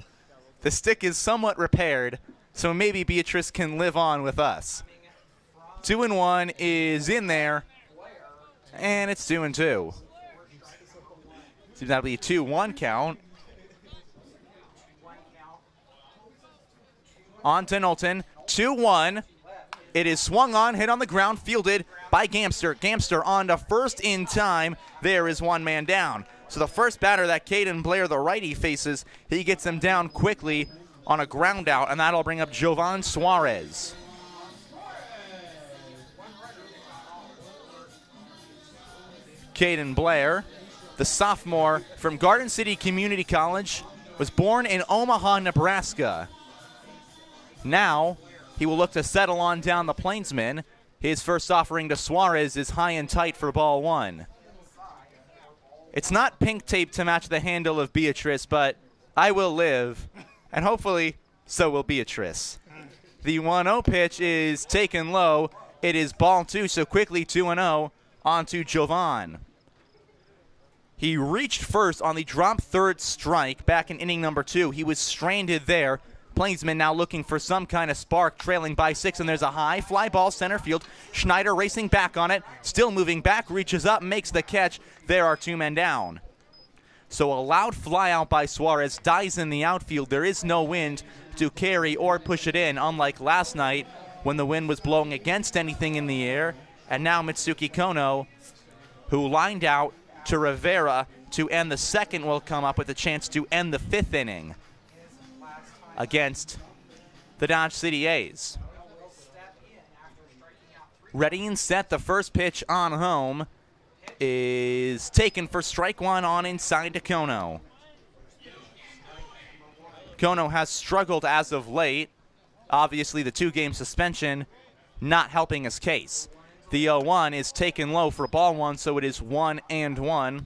The stick is somewhat repaired, so maybe Beatrice can live on with us. 2-1 is in there, and it's 2-2. Seems that'll be a 2-1 count. On to Knowlton, 2-1. It is swung on, hit on the ground, fielded by Gamster. Gamster on to first in time. There is one man down. So the first batter that Caden Blair, the righty, faces, he gets him down quickly on a ground out, and that'll bring up Jovan Suarez. Caden Blair, the sophomore from Garden City Community College, was born in Omaha, Nebraska. Now, he will look to settle on down the Plainsmen. His first offering to Suarez is high and tight for ball one. It's not pink tape to match the handle of Beatrice, but I will live, and hopefully so will Beatrice. The 1-0 pitch is taken low. It is ball two, so quickly 2-0 onto Jovan. He reached first on the drop third strike back in inning number 2. He was stranded there. Plainsmen now looking for some kind of spark, trailing by 6, and there's a high fly ball center field. Schneider racing back on it, still moving back, reaches up, makes the catch. There are 2 men down. So a loud fly out by Suarez dies in the outfield. There is no wind to carry or push it in, unlike last night when the wind was blowing against anything in the air. And now Mitsuki Kono, who lined out to Rivera to end the second, will come up with a chance to end the 5th inning against the Dodge City A's. Ready and set, the first pitch on home is taken for strike one on inside to Kono. Kono has struggled as of late. Obviously, the 2-game suspension not helping his case. The 0-1 is taken low for ball one, so it is 1-1.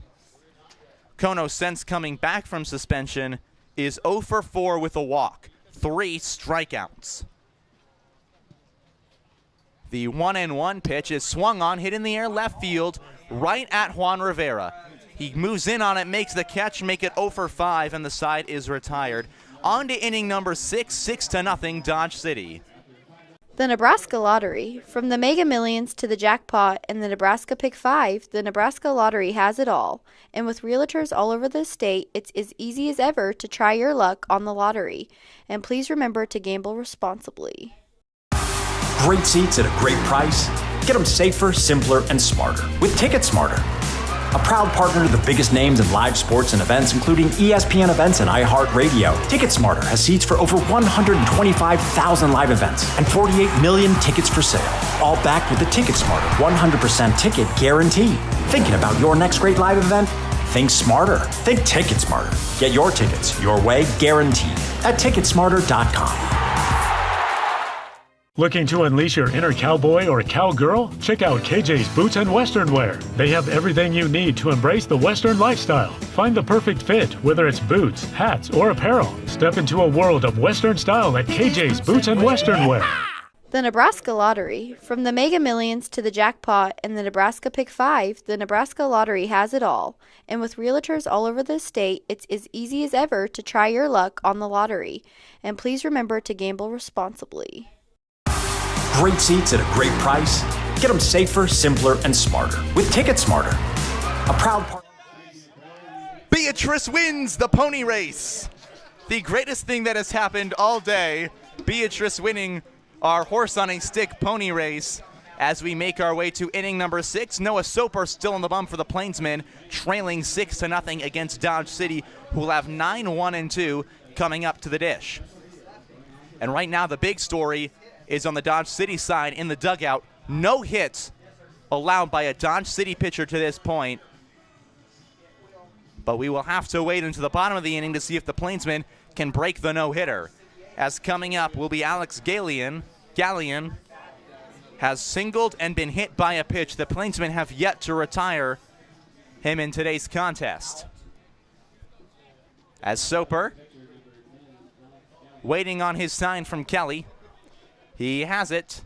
Kono, since coming back from suspension, is 0 for 4 with a walk, 3 strikeouts. The 1-1 pitch is swung on, hit in the air left field, right at Juan Rivera. He moves in on it, makes the catch, make it 0 for 5, and the side is retired. On to inning number 6, 6-0 Dodge City. The Nebraska Lottery. From the Mega Millions to the jackpot and the Nebraska Pick 5, the Nebraska Lottery has it all. And with realtors all over the state, it's as easy as ever to try your luck on the lottery. And please remember to gamble responsibly. Great seats at a great price. Get them safer, simpler, and smarter with Ticket Smarter. A proud partner to the biggest names in live sports and events, including ESPN events and iHeart Radio. TicketSmarter has seats for over 125,000 live events and 48 million tickets for sale. All backed with the TicketSmarter 100% ticket guarantee. Thinking about your next great live event? Think smarter. Think TicketSmarter. Get your tickets your way, guaranteed, at TicketSmarter.com. Looking to unleash your inner cowboy or cowgirl? Check out KJ's Boots and Western Wear. They have everything you need to embrace the Western lifestyle. Find the perfect fit, whether it's boots, hats, or apparel. Step into a world of Western style at KJ's Boots and Western Wear. The Nebraska Lottery. From the Mega Millions to the jackpot and the Nebraska Pick 5, the Nebraska Lottery has it all. And with realtors all over the state, it's as easy as ever to try your luck on the lottery. And please remember to gamble responsibly. Great seats at a great price. Get them safer, simpler, and smarter with Ticket Smarter. A proud partner. Beatrice wins the pony race. The greatest thing that has happened all day. Beatrice winning our horse on a stick pony race. As we make our way to inning number 6, Noah Soper still on the bump for the Plainsmen, trailing 6-0 against Dodge City, who will have 9-1-2 coming up to the dish. And right now the big story is on the Dodge City side in the dugout. No hits allowed by a Dodge City pitcher to this point. But we will have to wait until the bottom of the inning to see if the Plainsmen can break the no-hitter. As coming up will be Alex Gallion. Gallion has singled and been hit by a pitch. The Plainsmen have yet to retire him in today's contest. As Soper waiting on his sign from Kelly. He has it.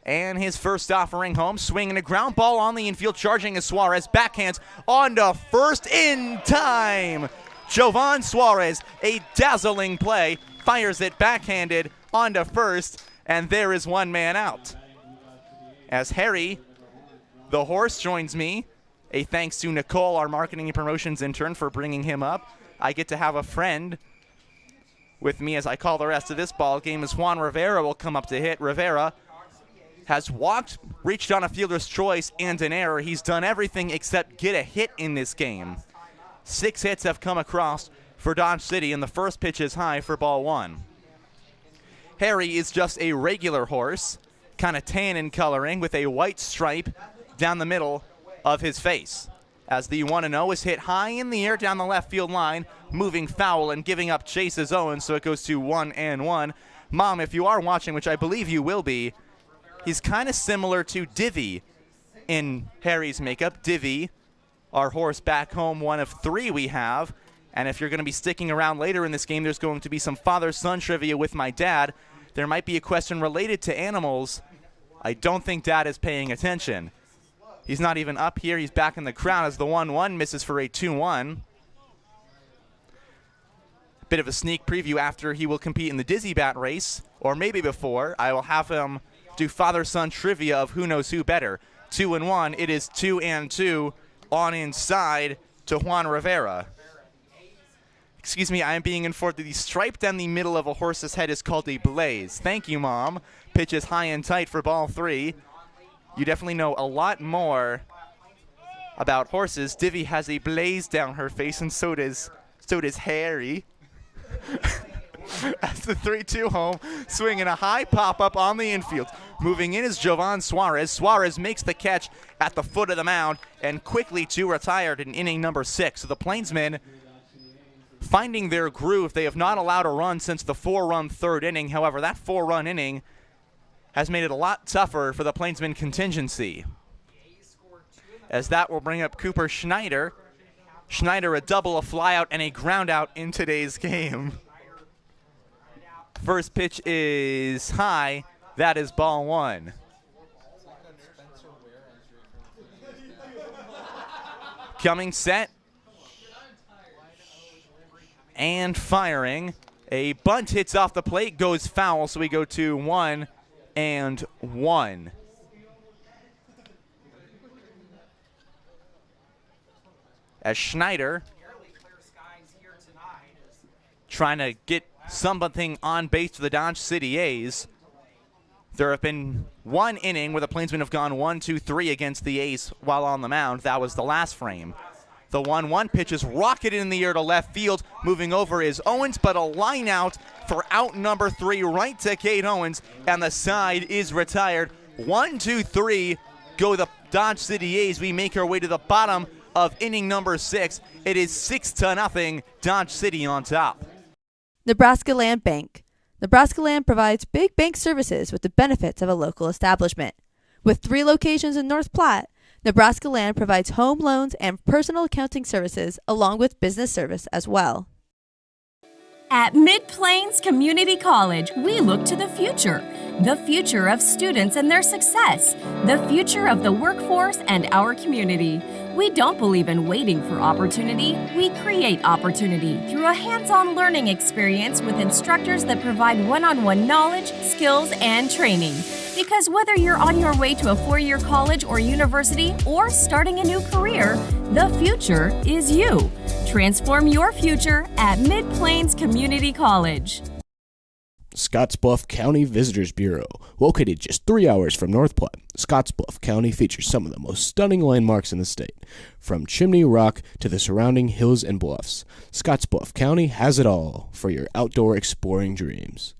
And his first offering home, swinging a ground ball on the infield, charging as Suarez, backhands on to first in time. Jovan Suarez, a dazzling play, fires it backhanded onto first, and there is one man out. As Harry, the horse, joins me, a thanks to Nicole, our marketing and promotions intern, for bringing him up. I get to have a friend with me as I call the rest of this ball game as Juan Rivera will come up to hit. Rivera has walked, reached on a fielder's choice and an error. He's done everything except get a hit in this game. 6 hits have come across for Dodge City, and the first pitch is high for ball 1. Harry is just a regular horse, kind of tan in coloring, with a white stripe down the middle of his face. As the 1-0 is hit high in the air down the left field line, moving foul and giving up chase is Owens, so it goes to 1-1. Mom, if you are watching, which I believe you will be, he's kind of similar to Divvy in Harry's makeup. Divvy, our horse back home, one of 3 we have. And if you're going to be sticking around later in this game, there's going to be some father-son trivia with my dad. There might be a question related to animals. I don't think Dad is paying attention. He's not even up here. He's back in the crowd as the 1-1 misses for a 2-1. Bit of a sneak preview after he will compete in the Dizzy Bat race, or maybe before. I will have him do father-son trivia of who knows who better. 2-1. It is 2-2 on inside to Juan Rivera. Excuse me, I am being informed that the stripe down the middle of a horse's head is called a blaze. Thank you, Mom. Pitch is high and tight for ball 3. You definitely know a lot more about horses. Divvy has a blaze down her face, and so does Harry. As the 3-2 home, swinging a high pop-up on the infield. Moving in is Jovan Suarez. Suarez makes the catch at the foot of the mound and quickly to retired in inning number 6. So the Plainsmen finding their groove. They have not allowed a run since the 4-run third inning. However, that 4-run inning has made it a lot tougher for the Plainsmen contingency, as that will bring up Cooper Schneider. Schneider a double, a flyout, and a ground out in today's game. First pitch is high. That is ball 1. Coming set and firing. A bunt hits off the plate, goes foul, so we go to 1-1. As Schneider trying to get something on base for the Dodge City A's. There have been 1 inning where the Plainsmen have gone 1-2-3 against the A's while on the mound. That was the last frame. The 1-1 pitch is rocketed in the air to left field. Moving over is Owens, but a line out for out number 3 right to Kate Owens, and the side is retired. 1-2-3 go the Dodge City A's. We make our way to the bottom of inning number 6. It is 6-0, Dodge City on top. Nebraska Land Bank. Nebraska Land provides big bank services with the benefits of a local establishment. With 3 locations in North Platte, Nebraska Land provides home loans and personal accounting services along with business service as well. At Mid-Plains Community College, we look to the future of students and their success, the future of the workforce and our community. We don't believe in waiting for opportunity. We create opportunity through a hands-on learning experience with instructors that provide one-on-one knowledge, skills, and training. Because whether you're on your way to a 4-year college or university or starting a new career, the future is you. Transform your future at Mid-Plains Community College. Scottsbluff County Visitors Bureau. Located just 3 hours from North Platte, Scottsbluff County features some of the most stunning landmarks in the state, from Chimney Rock to the surrounding hills and bluffs. Scottsbluff County has it all for your outdoor exploring dreams.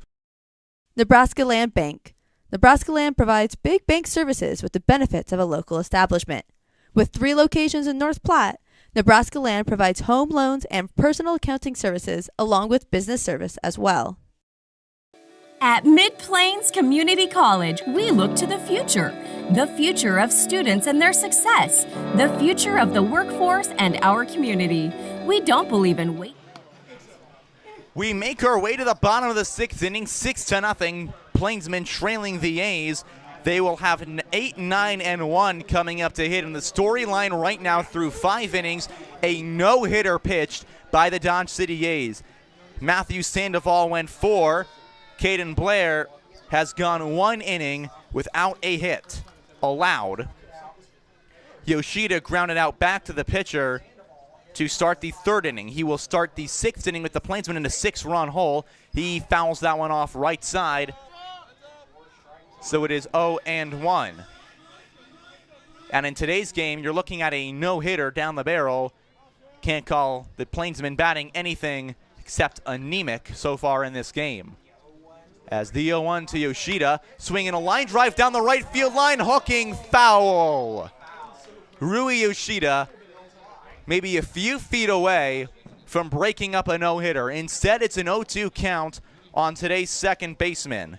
Nebraska Land Bank. Nebraska Land provides big bank services with the benefits of a local establishment. With 3 locations in North Platte, Nebraska Land provides home loans and personal accounting services along with business service as well. At Mid-Plains Community College, we look to the future of students and their success, the future of the workforce and our community. We don't believe in waiting. We make our way to the bottom of the 6th inning, 6-0. Plainsmen trailing the A's. They will have an 8-9-1 coming up to hit in the storyline right now through 5 innings. A no-hitter pitched by the Dodge City A's. Matthew Sandoval went 4. Caden Blair has gone 1 inning without a hit allowed. Yoshida grounded out back to the pitcher to start the 3rd inning. He will start the 6th inning with the Plainsmen in a 6-run hole. He fouls that one off right side. so it is 0-1. And in today's game, you're looking at a no-hitter down the barrel. Can't call the Plainsmen batting anything except anemic so far in this game. As the 0-1 to Yoshida, swinging a line drive down the right field line, hooking foul. Rui Yoshida maybe a few feet away from breaking up a no-hitter. Instead, it's an 0-2 count on today's second baseman.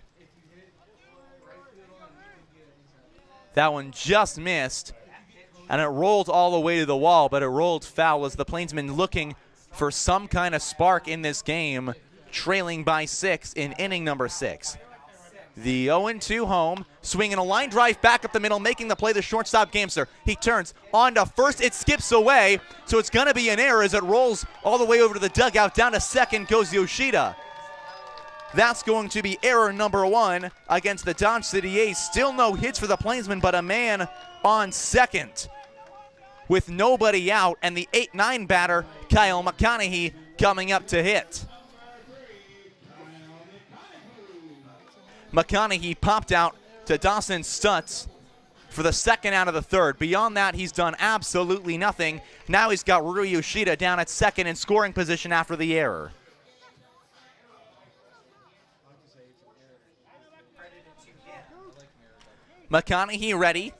That one just missed, and it rolled all the way to the wall, but it rolled foul as the Plainsmen looking for some kind of spark in this game, trailing by 6 in inning number 6. The 0-2 home, swinging a line drive back up the middle, making the play, the shortstop Gamster. He turns on to first, it skips away, so it's gonna be an error as it rolls all the way over to the dugout. Down to second goes Yoshida. That's going to be error number 1 against the Dodge City A's. Still no hits for the Plainsmen, but a man on second with nobody out, and the 8-9 batter, Kyle McConaughey, coming up to hit. McConaughey popped out to Dawson Stutz for the second out of the third. Beyond that, he's done absolutely nothing. Now he's got Rui Yoshida down at second in scoring position after the error. McConaughey ready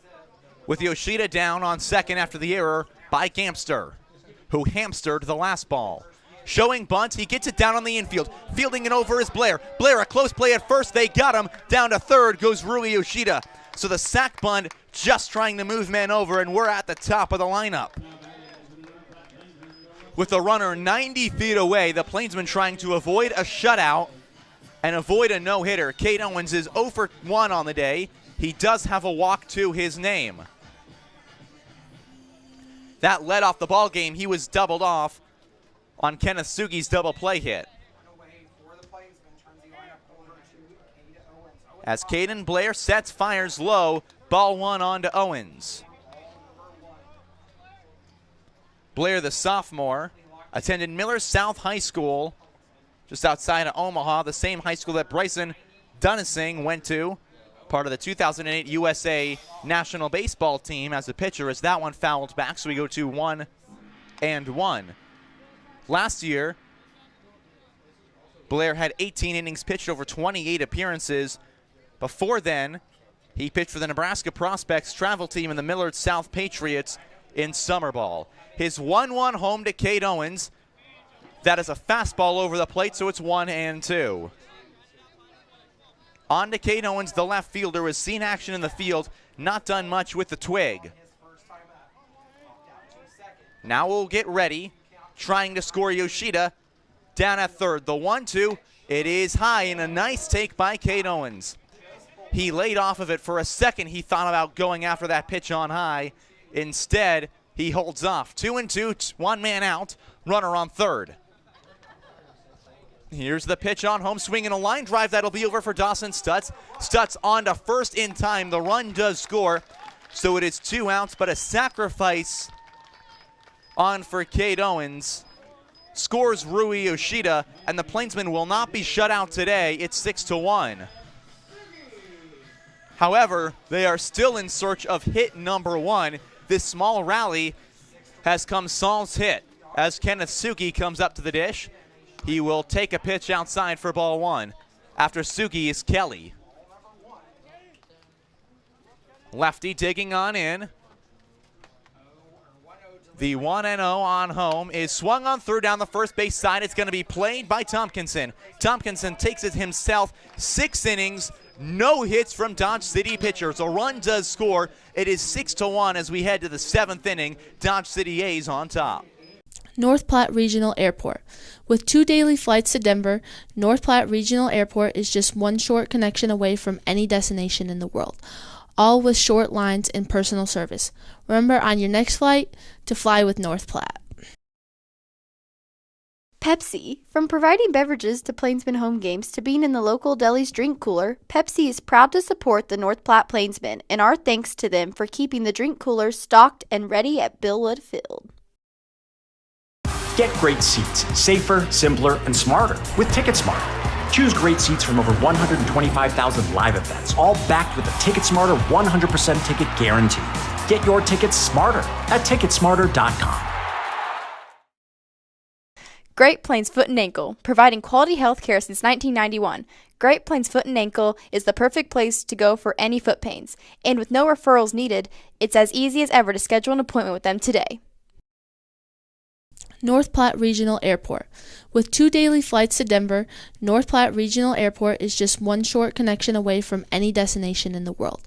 with Yoshida down on second after the error by Gamster, who hamstered the last ball. Showing bunt, he gets it down on the infield. Fielding it over is Blair. Blair, a close play at first, they got him. Down to third goes Rui Yoshida. So the sack bunt just trying to move men over, and we're at the top of the lineup. With the runner 90 feet away, the Plainsmen trying to avoid a shutout and avoid a no-hitter. Cade Owens is 0 for 1 on the day. He does have a walk to his name. That led off the ball game. He was doubled off on Kenneth Sugi's double play hit. As Caden Blair sets, fires low, ball 1 on to Owens. Blair, the sophomore, attended Miller South High School just outside of Omaha, the same high school that Bryson Dunnissing went to, part of the 2008 USA national baseball team as a pitcher, as that one fouled back, so we go to 1-1. Last year, Blair had 18 innings pitched over 28 appearances. Before then, he pitched for the Nebraska Prospects travel team and the Millard South Patriots in summer ball. His 1-1 home to Cade Owens. That is a fastball over the plate, so it's 1-2. On to Cade Owens, the left fielder, has seen action in the field, not done much with the twig. Now we'll get ready, trying to score Yoshida down at third. The 1-2, it is high, and a nice take by Cade Owens. He laid off of it for a second. He thought about going after that pitch on high. Instead, he holds off. 2-2, one man out, runner on third. Here's the pitch on home, swinging a line drive. That'll be over for Dawson Stutz. Stutz on to first in time. The run does score, so it is 2 outs, but a sacrifice on for Cade Owens. Scores Rui Yoshida, and the Plainsmen will not be shut out today. It's 6-1. However, they are still in search of hit number 1. This small rally has come Saul's hit as Kenneth Sugi comes up to the dish. He will take a pitch outside for ball 1. After Sugi is Kelly. Lefty digging on in. The 1-0 on home is swung on through down the first base side. It's going to be played by Tompkinson. Tompkinson takes it himself. 6 innings, no hits from Dodge City pitchers. A run does score. It is 6-1 as we head to the 7th inning. Dodge City A's on top. North Platte Regional Airport. With 2 daily flights to Denver, North Platte Regional Airport is just one short connection away from any destination in the world, all with short lines and personal service. Remember on your next flight to fly with North Platte. Pepsi. From providing beverages to Plainsmen home games to being in the local deli's drink cooler, Pepsi is proud to support the North Platte Plainsmen, and our thanks to them for keeping the drink coolers stocked and ready at Billwood Field. Get great seats, safer, simpler, and smarter with TicketSmarter. Choose great seats from over 125,000 live events, all backed with a TicketSmarter 100% ticket guarantee. Get your tickets smarter at ticketsmarter.com. Great Plains Foot and Ankle, providing quality health care since 1991. Great Plains Foot and Ankle is the perfect place to go for any foot pains. And with no referrals needed, it's as easy as ever to schedule an appointment with them today. North Platte Regional Airport. With 2 daily flights to Denver, North Platte Regional Airport is just one short connection away from any destination in the world,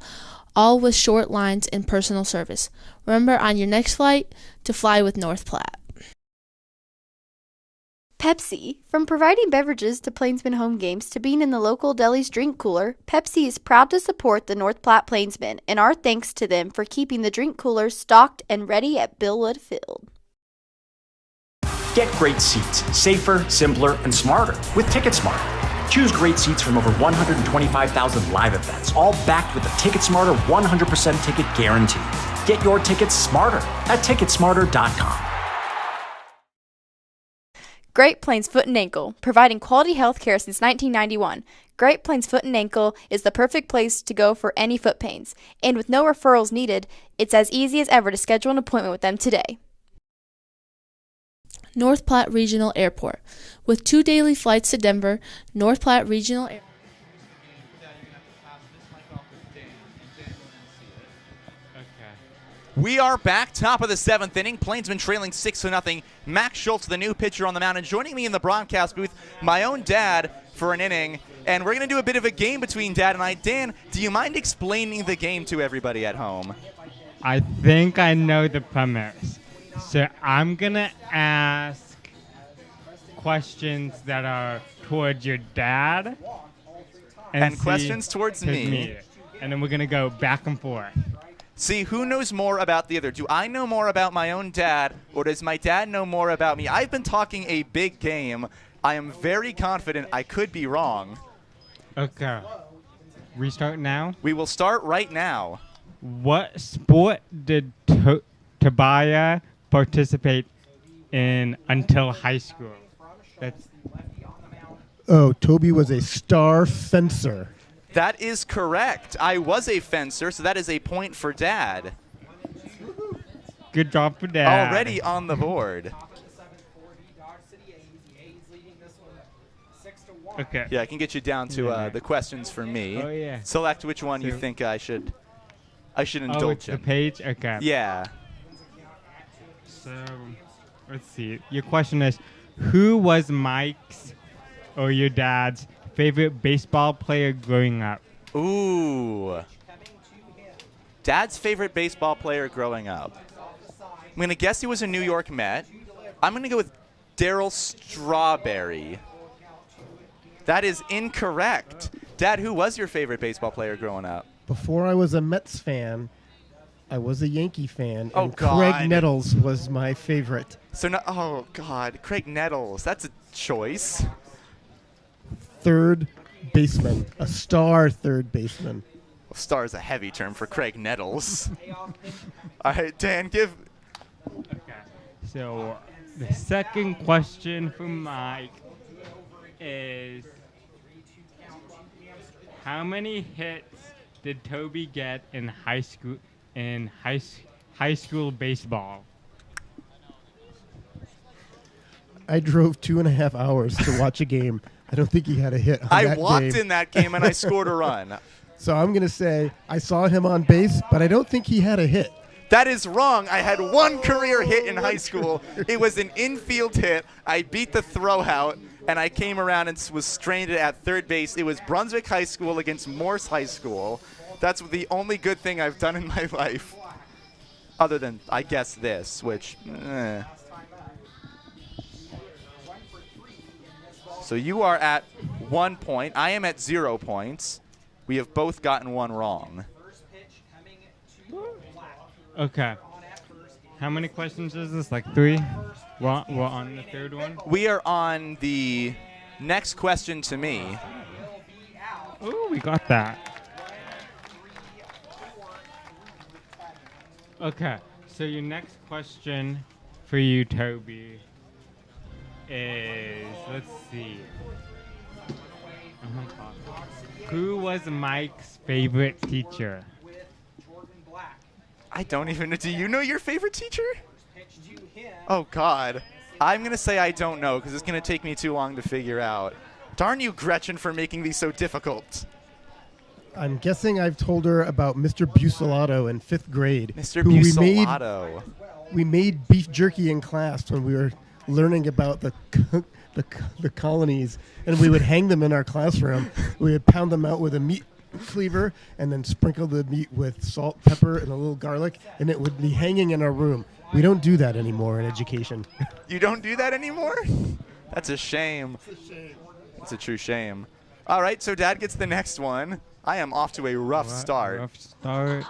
all with short lines and personal service. Remember on your next flight to fly with North Platte. Pepsi. From providing beverages to Plainsmen home games to being in the local deli's drink cooler, Pepsi is proud to support the North Platte Plainsmen, and our thanks to them for keeping the drink coolers stocked and ready at Billwood Field. Get great seats, safer, simpler, and smarter with TicketSmarter. Choose great seats from over 125,000 live events, all backed with a TicketSmarter 100% ticket guarantee. Get your tickets smarter at ticketsmarter.com. Great Plains Foot and Ankle, providing quality health care since 1991. Great Plains Foot and Ankle is the perfect place to go for any foot pains. And with no referrals needed, it's as easy as ever to schedule an appointment with them today. North Platte Regional Airport. With 2 daily flights to Denver, North Platte Regional Airport. We are back, top of the 7th inning. Plainsmen trailing 6-0. Max Schultz, the new pitcher on the mound, and joining me in the broadcast booth, my own dad for an inning. And we're going to do a bit of a game between Dad and I. Dan, do you mind explaining the game to everybody at home? I think I know the premise. So I'm going to ask questions that are towards your dad. And questions towards me. And then we're going to go back and forth. See, who knows more about the other? Do I know more about my own dad, or does my dad know more about me? I've been talking a big game. I am very confident I could be wrong. Okay. Restart now? We will start right now. What sport did Tobiah participate in until high school? Toby was a star fencer. That is correct. I was a fencer, so that is a point for Dad. Good job for Dad. Already on the board. Okay. Yeah, I can get you down to the questions for me. Oh, yeah. Select which one you think I should indulge in. The page? Okay. Yeah. So, let's see. Your question is, who was Mike's or your dad's favorite baseball player growing up? Ooh. Dad's favorite baseball player growing up. I'm going to guess he was a New York Met. I'm going to go with Darryl Strawberry. That is incorrect. Dad, who was your favorite baseball player growing up? Before I was a Mets fan, I was a Yankee fan. Oh, and God. Craig Nettles was my favorite. So, oh, God. Craig Nettles. That's a choice. Third baseman, a star third baseman. Well, star is a heavy term for Craig Nettles. All right, Dan, give. Okay. So the second question for Mike is, how many hits did Toby get in high school baseball? I drove 2.5 hours to watch a game. I don't think he had a hit on I that walked game. in that game and I scored a run. So I'm going to say I saw him on base, but I don't think he had a hit. That is wrong. I had one career hit in high school. It was an infield hit. I beat the throw out, and I came around and was stranded at third base. It was Brunswick High School against Morse High School. That's the only good thing I've done in my life, other than, I guess, this, which, So you are at 1 point. I am at 0 points. We have both gotten one wrong. Okay. How many questions is this? Like 3? We're on the third one? We are on the next question to me. Ooh, we got that. Okay. So your next question for you, Toby, is, let's see. Who was Mike's favorite teacher? I don't even know. Do you know your favorite teacher? Oh, God. I'm going to say I don't know because it's going to take me too long to figure out. Darn you, Gretchen, for making these so difficult. I'm guessing I've told her about Mr. Bucelato in 5th grade. Mr. who Bucelato. We made beef jerky in class when we were learning about the colonies, and we would hang them in our classroom. We would pound them out with a meat cleaver and then sprinkle the meat with salt, pepper, and a little garlic, and it would be hanging in our room. We don't do that anymore in education. You don't do that anymore? That's a shame. It's a true shame. All right, so Dad gets the next one. I am off to a rough start. Rough start.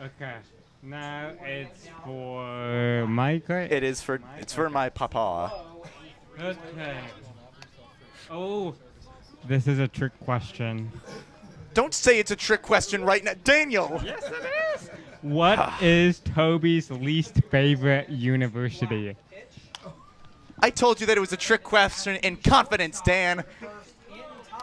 Okay. Now it's for Mike, right? It is for it's for my papa. Okay. Oh, this is a trick question. Don't say it's a trick question right now, Daniel. Yes, it is. What is Toby's least favorite university? I told you that it was a trick question in confidence, Dan.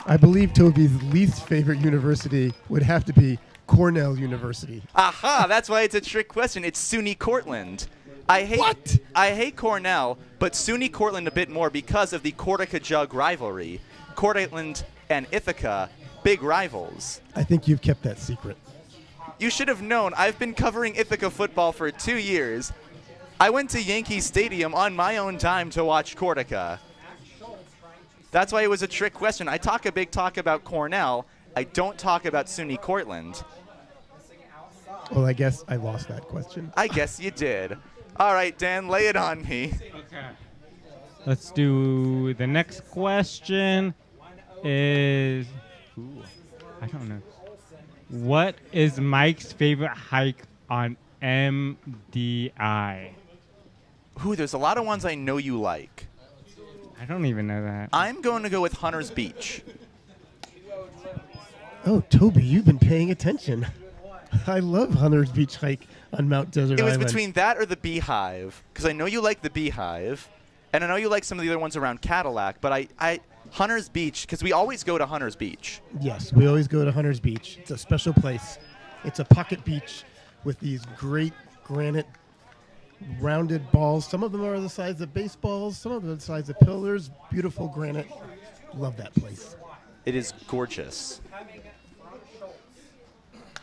I believe Toby's least favorite university would have to be Cornell University. Aha, that's why it's a trick question. It's SUNY Cortland. I hate Cornell, but SUNY Cortland a bit more because of the Corsica Jug rivalry. Cortland and Ithaca, big rivals. I think you've kept that secret. You should have known. I've been covering Ithaca football for 2 years. I went to Yankee Stadium on my own time to watch Corsica. That's why it was a trick question. I talk a big talk about Cornell. I don't talk about SUNY Cortland. Well, I guess I lost that question. I guess you did. All right, Dan, lay it on me. Okay. Let's do the next question is, I don't know. What is Mike's favorite hike on MDI? Ooh, there's a lot of ones I know you like. I don't even know that. I'm going to go with Hunter's Beach. Oh, Toby, you've been paying attention. I love Hunter's Beach hike on Mount Desert It was Island. between that or the Beehive, because I know you like the Beehive, and I know you like some of the other ones around Cadillac, but I Hunter's Beach, because we always go to Hunter's Beach. Yes, we always go to Hunter's Beach. It's a special place. It's a pocket beach with these great granite rounded balls. Some of them are the size of baseballs. Some of them are the size of pillars. Beautiful granite. Love that place. It is gorgeous.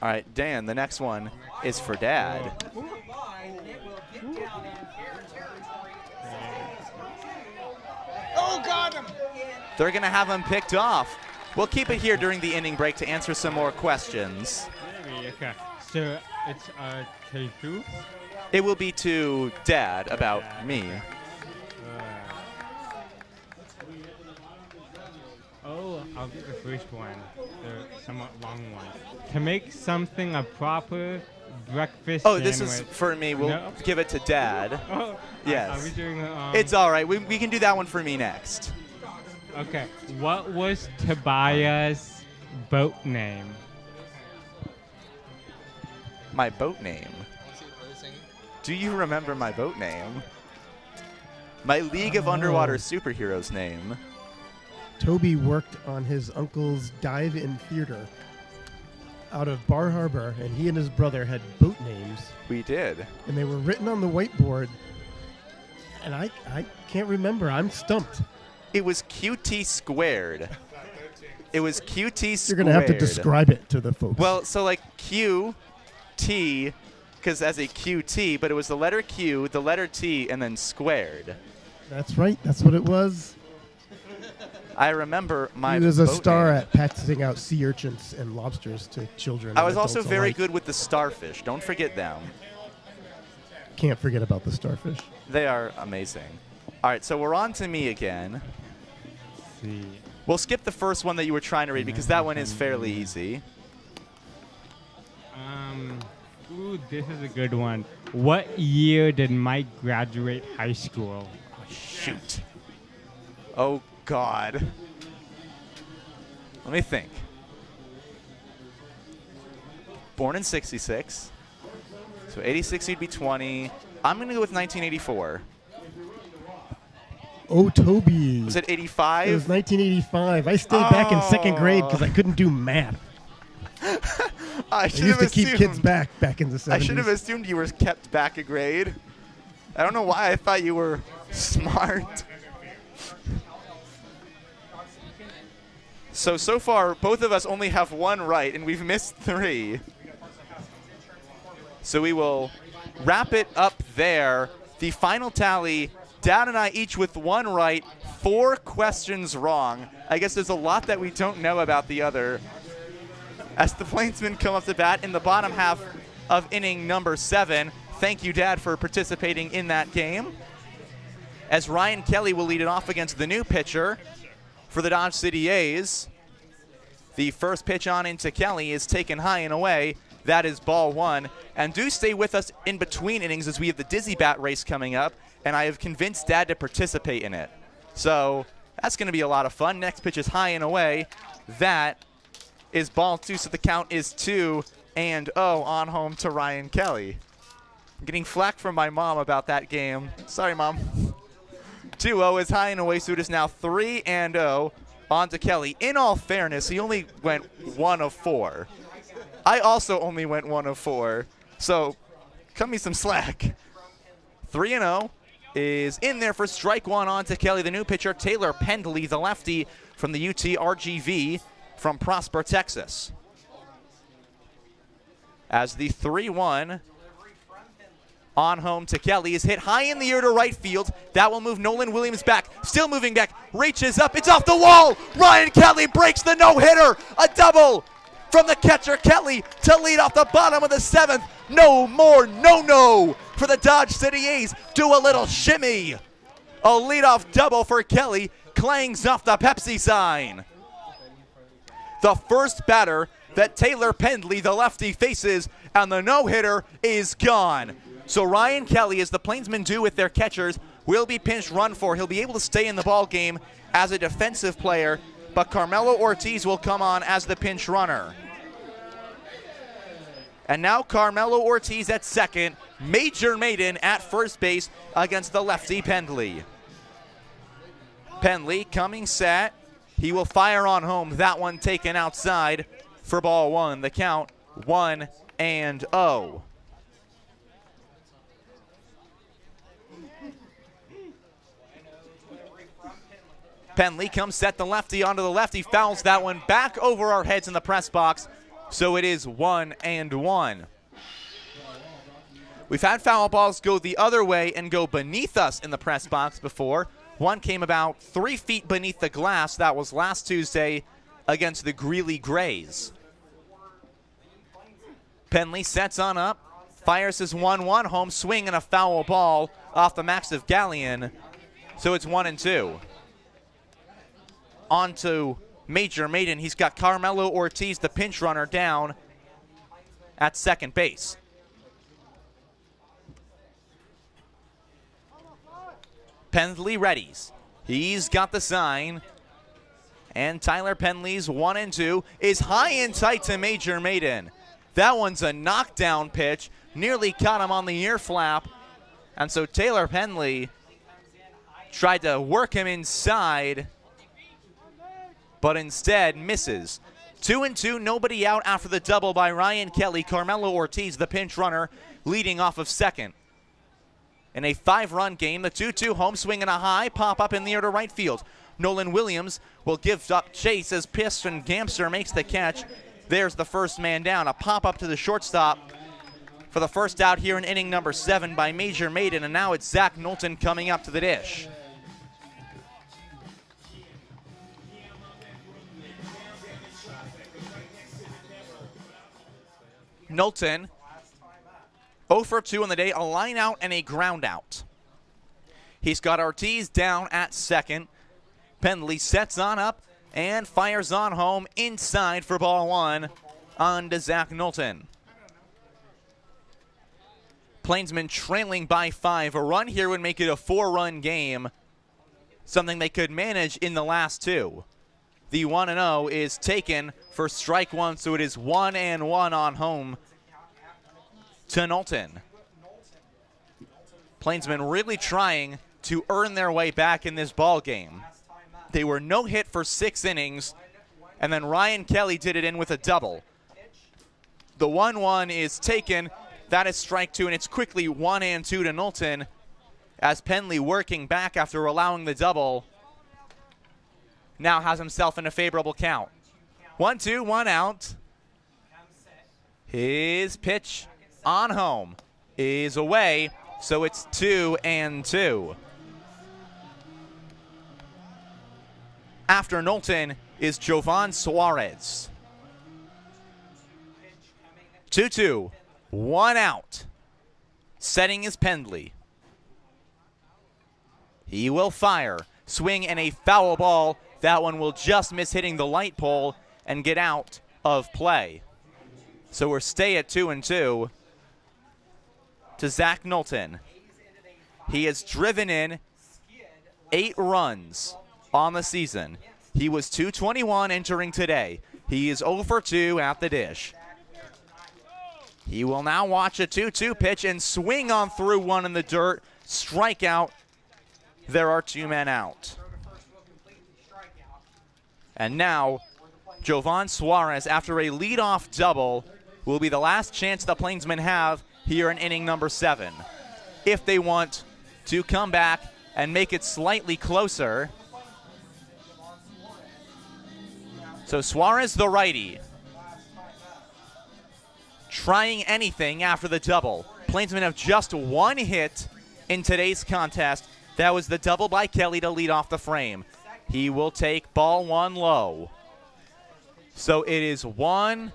All right, Dan, the next one is for Dad. Oh, got him! They're going to have him picked off. We'll keep it here during the inning break to answer some more questions. Okay. So it's to who? It will be to Dad about me. I'll get the first one, the somewhat long one. To make something a proper breakfast Oh, this sandwich. is for me. We'll give it to Dad. Oh, yes. Are we doing the, It's all right. We can do that one for me next. Okay. What was Tobias' boat name? My boat name? Do you remember my boat name? My League of Underwater Superheroes name. Toby worked on his uncle's dive-in theater out of Bar Harbor, and he and his brother had boat names. We did. And they were written on the whiteboard, and I can't remember. I'm stumped. It was QT squared. It was QT squared. You're going to have to describe it to the folks. Well, so like Q, T, because as a QT, but it was the letter Q, the letter T, and then squared. That's right. That's what it was. I remember my He was a boat star name. at passing out sea urchins and lobsters to children. I and was also adults very alike. good with the starfish. Don't forget them. Can't forget about the starfish. They are amazing. All right, so we're on to me again. Let's see. We'll skip the first one that you were trying to read because that one is fairly easy. Ooh, this is a good one. What year did Mike graduate high school? Shoot. Oh, God. Let me think. Born in 66. So 86 you'd be 20. I'm going to go with 1984. Oh, Toby. Was it 85? It was 1985. I stayed back in second grade because I couldn't do math. I used to keep kids back in the 70s. I should have assumed you were kept back a grade. I don't know why I thought you were smart. So far, both of us only have one right, and we've missed 3. So we will wrap it up there. The final tally, Dad and I each with 1 right, 4 questions wrong. I guess there's a lot that we don't know about the other. As the Plainsmen come up to bat in the bottom half of inning number 7. Thank you, Dad, for participating in that game. As Ryan Kelly will lead it off against the new pitcher for the Dodge City A's. The first pitch on into Kelly is taken high and away. That is ball 1. And do stay with us in between innings as we have the Dizzy Bat race coming up, and I have convinced Dad to participate in it. So that's going to be a lot of fun. Next pitch is high and away. That is ball 2, so the count is 2-0 on home to Ryan Kelly. I'm getting flack from my mom about that game. Sorry, Mom. 2-0 is high and away, so it is now 3-0 on to Kelly. In all fairness, he only went 1 of 4. I also only went 1 of 4, so cut me some slack. 3-0 is in there for strike 1 on to Kelly. The new pitcher, Taylor Pendley, the lefty from the UT RGV from Prosper, Texas. As the 3-1 on home to Kelly is hit high in the air to right field. That will move Nolan Williams back. Still moving back. Reaches up. It's off the wall. Ryan Kelly breaks the no-hitter. A double from the catcher Kelly to lead off the bottom of the 7th. No more no-no for the Dodge City A's. Do a little shimmy. A leadoff double for Kelly. Clangs off the Pepsi sign. The first batter that Taylor Pendley, the lefty, faces, and the no-hitter is gone. So Ryan Kelly, as the Plainsmen do with their catchers, will be pinch run for. He'll be able to stay in the ball game as a defensive player, but Carmelo Ortiz will come on as the pinch runner. And now Carmelo Ortiz at second, Major Maiden at first base against the lefty Pendley. Pendley coming set. He will fire on home. That one taken outside for ball 1. The count 1-0. Pendley comes set the lefty onto the lefty, fouls that one back over our heads in the press box, so it is 1-1. We've had foul balls go the other way and go beneath us in the press box before. One came about 3 feet beneath the glass. That was last Tuesday against the Greeley Grays. Pendley sets on up, fires his 1-1 home swing and a foul ball off the max of Galleon, so it's 1-2. On to Major Maiden. He's got Carmelo Ortiz, the pinch runner, down at second base. Pendley readies. He's got the sign. And Tyler Pendley's 1-2 is high and tight to Major Maiden. That one's a knockdown pitch. Nearly caught him on the ear flap. And so Taylor Pendley tried to work him inside, but instead misses. 2-2, nobody out after the double by Ryan Kelly. Carmelo Ortiz, the pinch runner, leading off of second. In a 5-run game, the 2-2 home swing and a high pop up in the air to right field. Nolan Williams will give up chase as Piston Gamster makes the catch. There's the first man down. A pop up to the shortstop for the first out here in inning number 7 by Major Maiden, and now it's Zach Knowlton coming up to the dish. Knowlton 0 for 2 on the day, a line out and a ground out. He's got Ortiz down at second. Pendley sets on up and fires on home inside for ball 1 on to Zach Knowlton. Plainsmen trailing by 5. A run here would make it a 4-run game, something they could manage in the last 2. The 1-0 is taken for strike 1, so it is 1-1 on home to Knowlton. Plainsmen really trying to earn their way back in this ball game. They were no hit for 6 innings, and then Ryan Kelly did it in with a double. The 1-1 is taken. That is strike 2, and it's quickly 1-2 to Knowlton as Penley, working back after allowing the double, now has himself in a favorable count. 1-2, 1 out. His pitch on home is away, so it's 2-2. After Knowlton is Jovan Suarez. 2-2, 1 out. Setting is Pendley. He will fire. Swing and a foul ball. That one will just miss hitting the light pole and get out of play. So we're stay at 2-2 to Zach Knowlton. He has driven in 8 runs on the season. He was .221 entering today. He is 0 for 2 at the dish. He will now watch a 2-2 pitch and swing on through one in the dirt. Strikeout. There are 2 men out. And now, Jovan Suarez, after a leadoff double, will be the last chance the Plainsmen have here in inning number 7. If they want to come back and make it slightly closer. So Suarez, the righty, trying anything after the double. Plainsmen have just 1 hit in today's contest. That was the double by Kelly to lead off the frame. He will take ball 1 low. So it is 1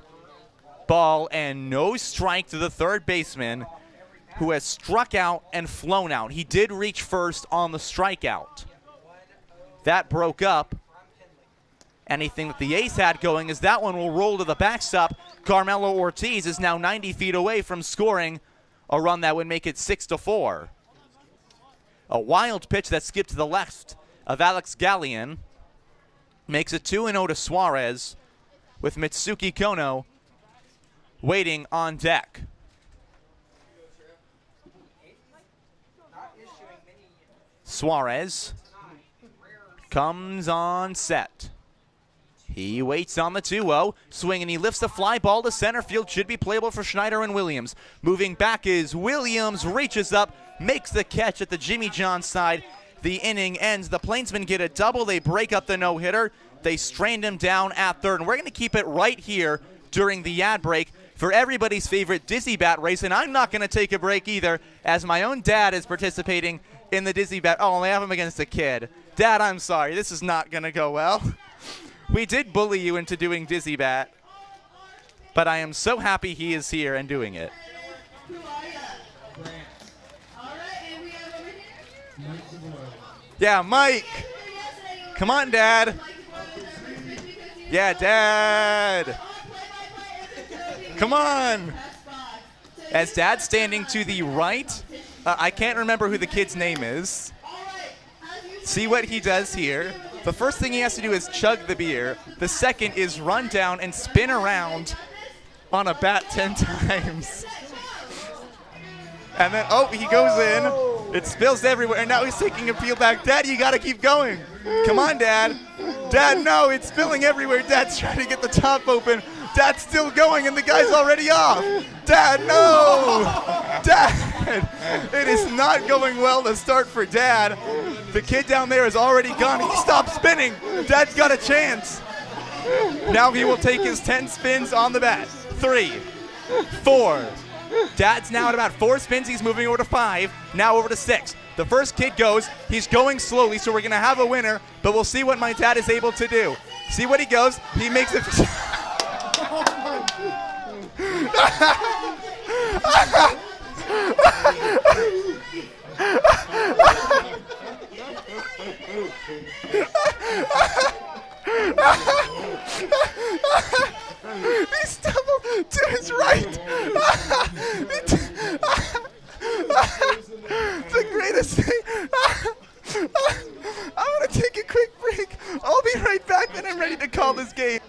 ball and no strike to the third baseman, who has struck out and flown out. He did reach first on the strikeout. That broke up anything that the ace had going, as that one will roll to the backstop. Carmelo Ortiz is now 90 feet away from scoring a run that would make it 6-4. A wild pitch that skipped to the left of Alex Gallion makes it 2-0 to Suarez, with Mitsuki Kono waiting on deck. Suarez comes on set. He waits on the 2-0, swing, and he lifts the fly ball to center field. Should be playable for Schneider and Williams. Moving back is Williams, reaches up, makes the catch at the Jimmy John side. The inning ends. The Plainsmen get a double. They break up the no-hitter. They strained him down at third. And we're going to keep it right here during the ad break for everybody's favorite Dizzy Bat race. And I'm not going to take a break either, as my own dad is participating in the Dizzy Bat. Oh, I have him against a kid. Dad, I'm sorry. This is not going to go well. We did bully you into doing Dizzy Bat, but I am so happy he is here and doing it. Yeah, Mike. Come on, Dad. Yeah, Dad. Come on. As Dad's standing to the right, I can't remember who the kid's name is. See what he does here. The first thing he has to do is chug the beer. The second is run down and spin around on a bat 10 times. And then, oh, he goes in. It spills everywhere, and now he's taking a peel back. Dad, you got to keep going. Come on, Dad. Dad, no, it's spilling everywhere. Dad's trying to get the top open. Dad's still going, and the guy's already off. Dad, no. Dad, it is not going well to start for Dad. The kid down there is already gone. He stopped spinning. Dad's got a chance. Now he will take his 10 spins on the bat. 3, 4. Dad's now at about 4 spins. He's moving over to 5, now over to 6. The first kid goes. He's going slowly, so we're going to have a winner, but we'll see what my dad is able to do. See what he goes. He makes it. He stumbled to his right. The greatest thing. I'm going to take a quick break. I'll be right back, then I'm ready to call this game.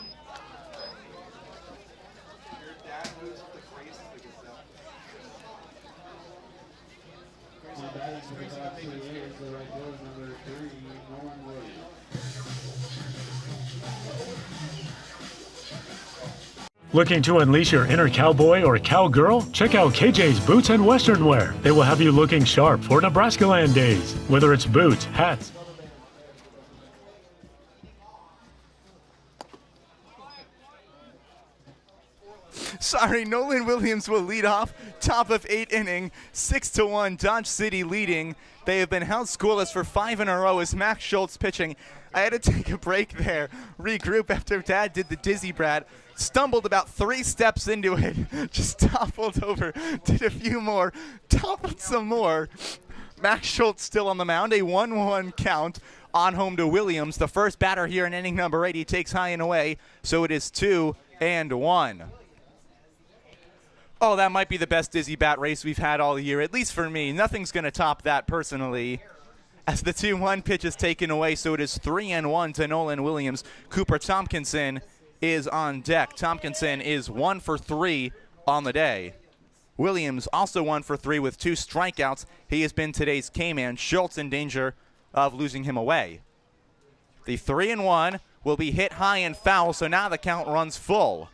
Looking to unleash your inner cowboy or cowgirl? Check out KJ's Boots and Western Wear. They will have you looking sharp for Nebraska Land days. Whether it's boots, hats, Sorry, Nolan Williams will lead off. Top of 8th inning, 6-1, Dodge City leading. They have been held scoreless for 5 in a row as Max Schultz pitching. I had to take a break there, regroup after Dad did the dizzy Brad. Stumbled about 3 steps into it, just toppled over, did a few more, toppled some more. Max Schultz still on the mound, a 1-1 count on home to Williams. The first batter here in inning number 8, he takes high and away, so it is 2-1. Oh, that might be the best dizzy bat race we've had all year, at least for me. Nothing's going to top that personally. As the 2-1 pitch is taken away, so it is 3-1 to Nolan Williams. Cooper Tompkinson is on deck. Tompkinson is 1 for 3 on the day. Williams also 1 for 3 with 2 strikeouts. He has been today's K-man. Schultz in danger of losing him away. The 3-1 will be hit high and foul, so now the count runs full.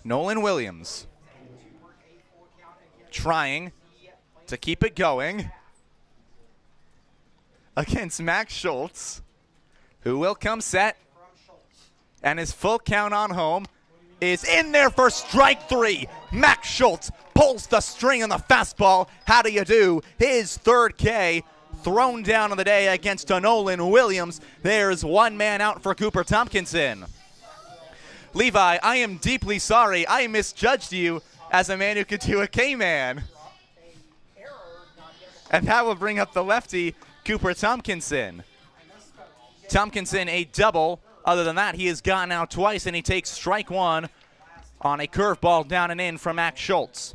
Nolan Williams trying to keep it going against Max Schultz, who will come set, and his full count on home is in there for strike 3. Max Schultz pulls the string on the fastball. How do you do? His 3rd K thrown down on the day against Nolan Williams. There's one man out for Cooper Tompkinson. Levi, I am deeply sorry. I misjudged you as a man who could do a K-man. And that will bring up the lefty, Cooper Tompkinson. Tompkinson a double. Other than that, he has gotten out twice, and he takes strike 1 on a curveball down and in from Max Schultz.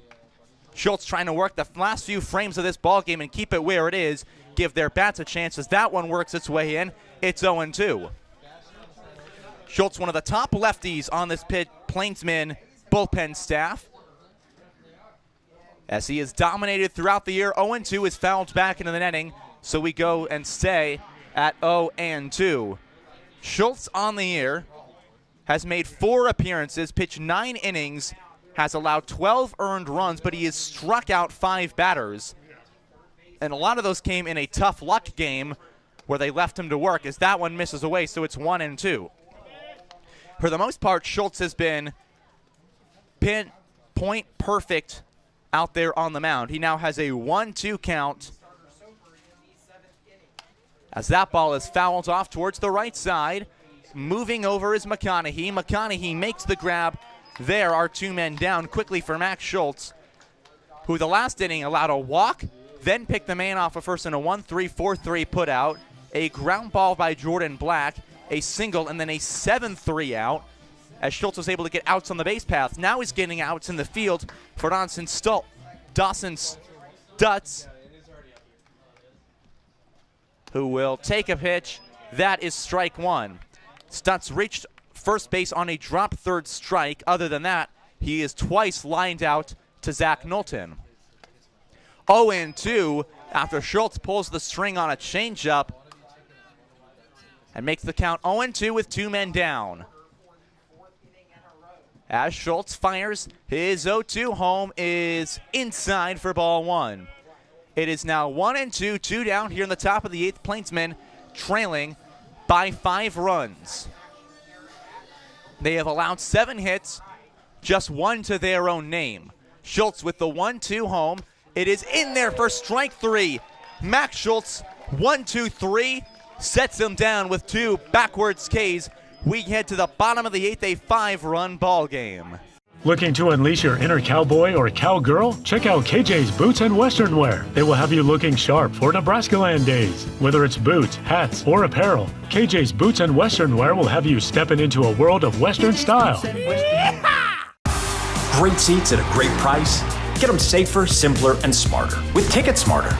Schultz trying to work the last few frames of this ball game and keep it where it is, give their bats a chance as that one works its way in. It's 0-2. Schultz, one of the top lefties on this Plainsmen bullpen staff. As he has dominated throughout the year, 0-2 is fouled back into the netting, so we go and stay at 0-2. Schultz on the year has made 4 appearances, pitched 9 innings, has allowed 12 earned runs, but he has struck out 5 batters. And a lot of those came in a tough luck game where they left him to work, as that one misses away, so it's 1-2. For the most part, Schultz has been pinpoint perfect out there on the mound. He now has a 1-2 count as that ball is fouled off towards the right side. Moving over is McConaughey. McConaughey makes the grab. There are 2 men down quickly for Max Schultz, who the last inning allowed a walk, then picked the man off of first in a 1-3-4-3 put out, a ground ball by Jordan Black, a single, and then a 7-3 out as Schultz was able to get outs on the base path. Now he's getting outs in the field for Dawson Stutz, who will take a pitch. That is strike 1. Stutz reached first base on a drop 3rd strike. Other than that, he is twice lined out to Zach Knowlton. 0-2 after Schultz pulls the string on a changeup and makes the count 0-2 with 2 men down. As Schultz fires, his 0-2 home is inside for ball 1. It is now 1-2, 2 down here in the top of the 8th. Plainsmen trailing by 5 runs. They have allowed 7 hits, just 1 to their own name. Schultz with the 1-2 home. It is in there for strike 3. Max Schultz, 1-2-3. Sets him down with 2 backwards Ks. We head to the bottom of the 8th, a 5-run ball game. Looking to unleash your inner cowboy or cowgirl? Check out KJ's Boots and Western Wear. They will have you looking sharp for Nebraska Land days. Whether it's boots, hats, or apparel, KJ's Boots and Western Wear will have you stepping into a world of Western style. Great seats at a great price. Get them safer, simpler, and smarter with Ticket Smarter.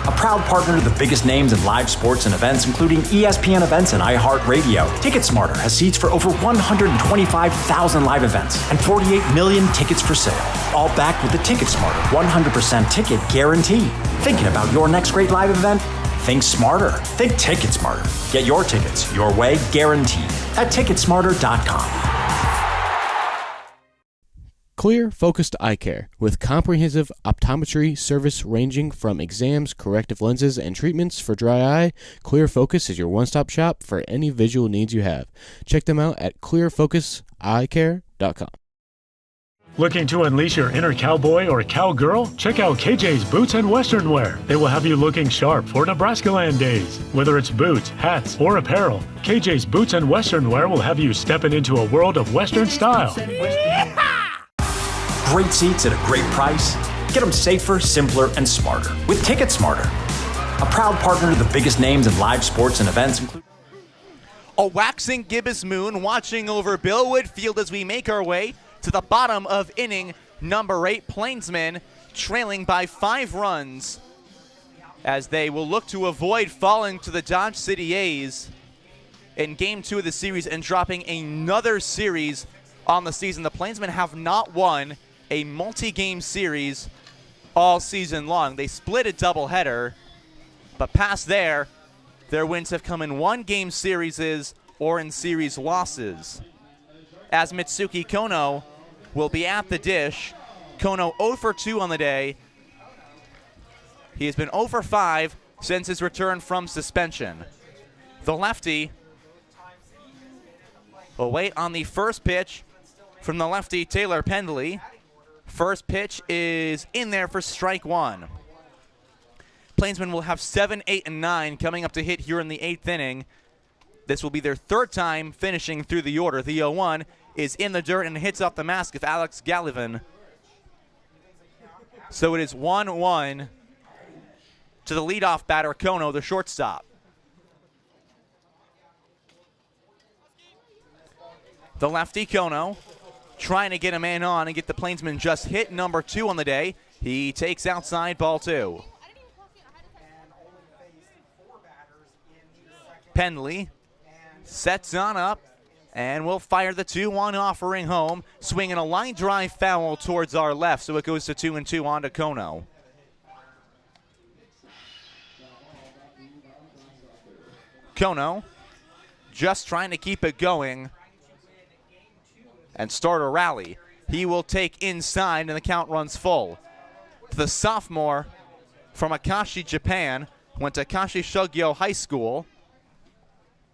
a proud partner to the biggest names in live sports and events, including ESPN events and iHeartRadio. TicketSmarter has seats for over 125,000 live events and 48 million tickets for sale, all backed with the TicketSmarter 100% ticket guarantee. Thinking about your next great live event? Think smarter. Think TicketSmarter. Get your tickets your way, guaranteed, at TicketSmarter.com. Clear Focused Eye Care, with comprehensive optometry service ranging from exams, corrective lenses, and treatments for dry eye. Clear Focus is your one-stop shop for any visual needs you have. Check them out at clearfocuseyecare.com. Looking to unleash your inner cowboy or cowgirl? Check out KJ's Boots and Western Wear. They will have you looking sharp for Nebraska Land days. Whether it's boots, hats, or apparel, KJ's Boots and Western Wear will have you stepping into a world of Western style. Great seats at a great price. Get them safer, simpler, and smarter with TicketSmarter, a proud partner to the biggest names in live sports and events, including A waxing gibbous moon watching over Billwood Field as we make our way to the bottom of inning number 8. Plainsmen trailing by 5 runs as they will look to avoid falling to the Dodge City A's in Game 2 of the series and dropping another series on the season. The Plainsmen have not won a multi-game series all season long. They split a doubleheader, but past there, their wins have come in one-game series or in series losses. As Mitsuki Kono will be at the dish. Kono 0 for 2 on the day. He has been 0 for 5 since his return from suspension. The lefty will wait on the first pitch from the lefty Taylor Pendley. First pitch is in there for strike 1. Plainsmen will have 7, 8, and 9 coming up to hit here in the 8th inning. This will be their 3rd time finishing through the order. The 0-1 is in the dirt and hits off the mask of Alex Gallivan. So it is 1-1 to the leadoff batter, Kono, the shortstop. The lefty, Kono, trying to get a man on and get the Plainsmen just hit number 2 on the day. He takes outside, ball 2. Pendley sets on up and will fire the 2-1 offering home, swinging a line drive foul towards our left, so it goes to 2-2 on to Kono. Kono just trying to keep it going and start a rally. He will take inside, and the count runs full. The sophomore from Akashi, Japan, went to Akashi Shogyo High School,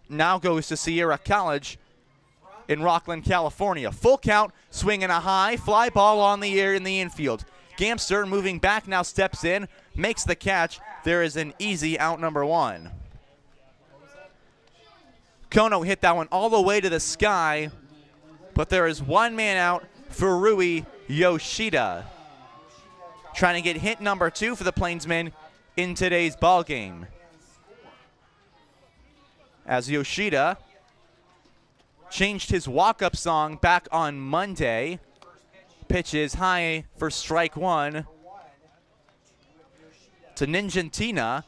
now goes to Sierra College in Rockland, California. Full count, swinging a high, fly ball on the air in the infield. Gamster moving back, now steps in, makes the catch. There is an easy out, number 1. Kono hit that one all the way to the sky, but there is one man out for Rui Yoshida, trying to get hit number 2 for the Plainsmen in today's ball game. As Yoshida changed his walk-up song back on Monday. Pitch is high for strike 1 to Ninjantina,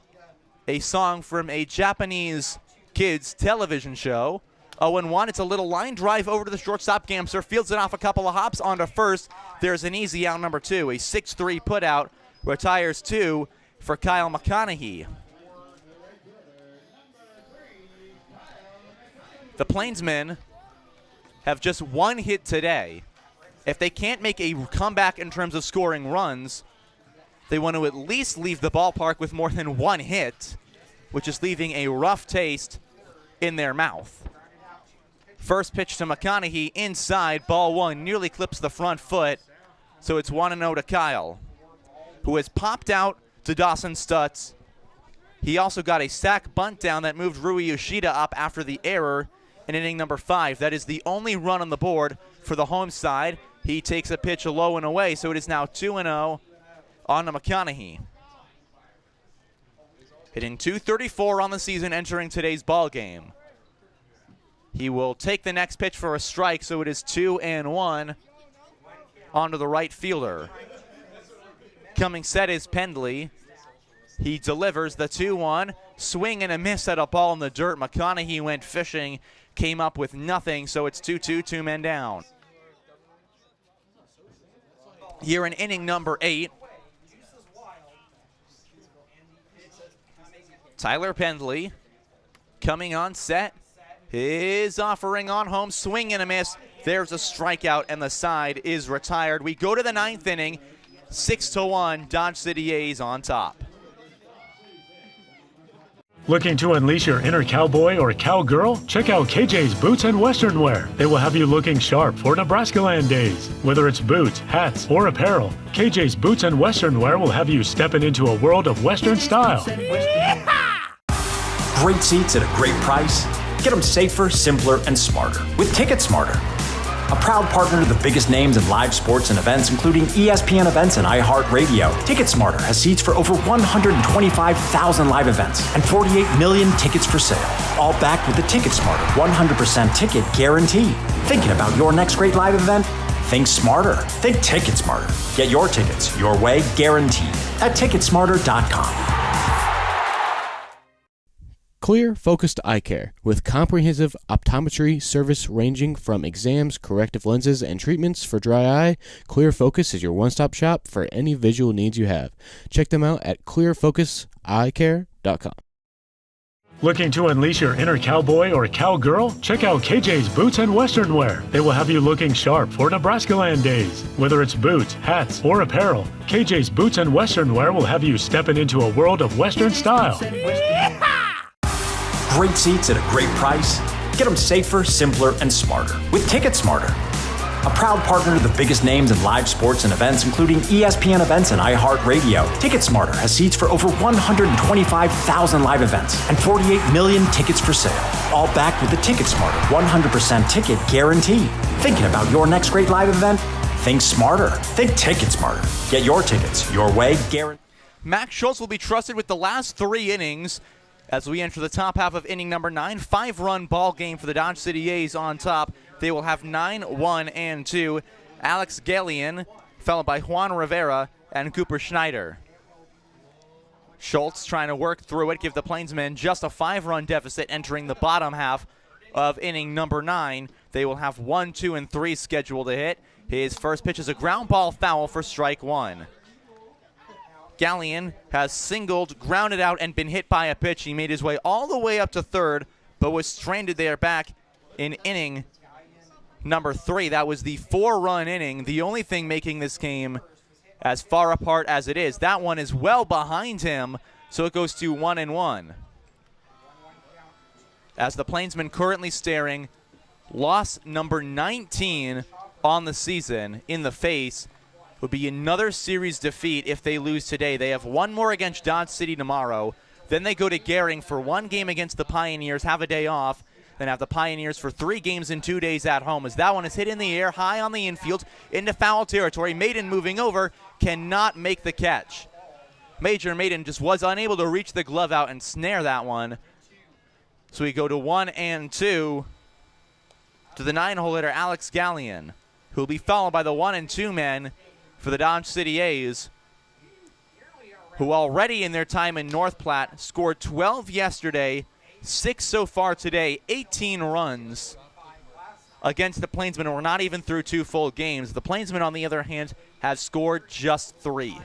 a song from a Japanese kids television show. 0-1, it's a little line drive over to the shortstop. Gamster fields it off a couple of hops onto first. There's an easy out, number 2. A 6-3 putout, retires 2 for Kyle McConaughey. The Plainsmen have just 1 hit today. If they can't make a comeback in terms of scoring runs, they want to at least leave the ballpark with more than 1 hit, which is leaving a rough taste in their mouth. First pitch to McConaughey inside, ball 1, nearly clips the front foot, so it's 1-0 to Kyle, who has popped out to Dawson Stutz. He also got a sac bunt down that moved Rui Yoshida up after the error in inning number 5. That is the only run on the board for the home side. He takes a pitch low and away, so it is now 2-0 on to McConaughey. Hitting .234 on the season entering today's ball game. He will take the next pitch for a strike, so it is 2-1 onto the right fielder. Coming set is Pendley. He delivers the 2-1. Swing and a miss at a ball in the dirt. McConaughey went fishing, came up with nothing, so it's 2-2, 2 men down. Here in inning number 8. Tyler Pendley coming on set. His offering on home, swing and a miss. There's a strikeout, and the side is retired. We go to the 9th inning, 6-1, Dodge City A's on top. Looking to unleash your inner cowboy or cowgirl? Check out KJ's Boots and Western Wear. They will have you looking sharp for Nebraska Land days. Whether it's boots, hats, or apparel, KJ's Boots and Western Wear will have you stepping into a world of Western style. Great seats at a great price. Get them safer, simpler, and smarter with Ticket Smarter. A proud partner to the biggest names in live sports and events, including ESPN events and iHeart Radio. TicketSmarter has seats for over 125,000 live events and 48 million tickets for sale. All backed with the TicketSmarter 100% ticket guarantee. Thinking about your next great live event? Think smarter. Think TicketSmarter. Get your tickets your way, guaranteed, at TicketSmarter.com. Clear, focused eye care with comprehensive optometry service ranging from exams, corrective lenses, and treatments for dry eye. Clear Focus is your one-stop shop for any visual needs you have. Check them out at clearfocuseyecare.com. Looking to unleash your inner cowboy or cowgirl? Check out KJ's Boots and Western Wear. They will have you looking sharp for Nebraska Land days. Whether it's boots, hats, or apparel, KJ's Boots and Western Wear will have you stepping into a world of Western style. Great seats at a great price. Get them safer, simpler, and smarter with Ticket Smarter. A proud partner to the biggest names in live sports and events, including ESPN events and iHeart Radio. Ticket Smarter has seats for over 125,000 live events and 48 million tickets for sale. All backed with the Ticket Smarter 100% ticket guarantee. Thinking about your next great live event? Think smarter. Think Ticket Smarter. Get your tickets your way, guaranteed. Max Schultz will be trusted with the last 3 innings. As we enter the top half of inning number 9, 5-run ball game for the Dodge City A's on top. They will have 9, 1, and 2. Alex Gallion, followed by Juan Rivera and Cooper Schneider. Schultz trying to work through it, give the Plainsmen just a 5-run deficit entering the bottom half of inning number 9. They will have 1, 2, and 3 scheduled to hit. His first pitch is a ground ball foul for strike 1. Gallion has singled, grounded out, and been hit by a pitch. He made his way all the way up to third, but was stranded there back in inning number 3. That was the 4-run inning. The only thing making this game as far apart as it is. That one is well behind him, so it goes to 1-1. As the Plainsmen currently staring loss number 19 on the season in the face. Would be another series defeat if they lose today. They have one more against Dodge City tomorrow. Then they go to Gering for 1 game against the Pioneers, have a day off, then have the Pioneers for 3 games in 2 days at home. As that one is hit in the air, high on the infield, into foul territory. Maiden moving over, cannot make the catch. Major Maiden just was unable to reach the glove out and snare that one. So we go to 1 and 2 to the 9-hole hitter, Alex Gallion, who will be followed by the 1 and 2 men for the Dodge City A's, who already in their time in North Platte scored 12 yesterday, 6 so far today, 18 runs against the Plainsmen. We're not even through 2 full games. The Plainsmen, on the other hand, have scored just 3.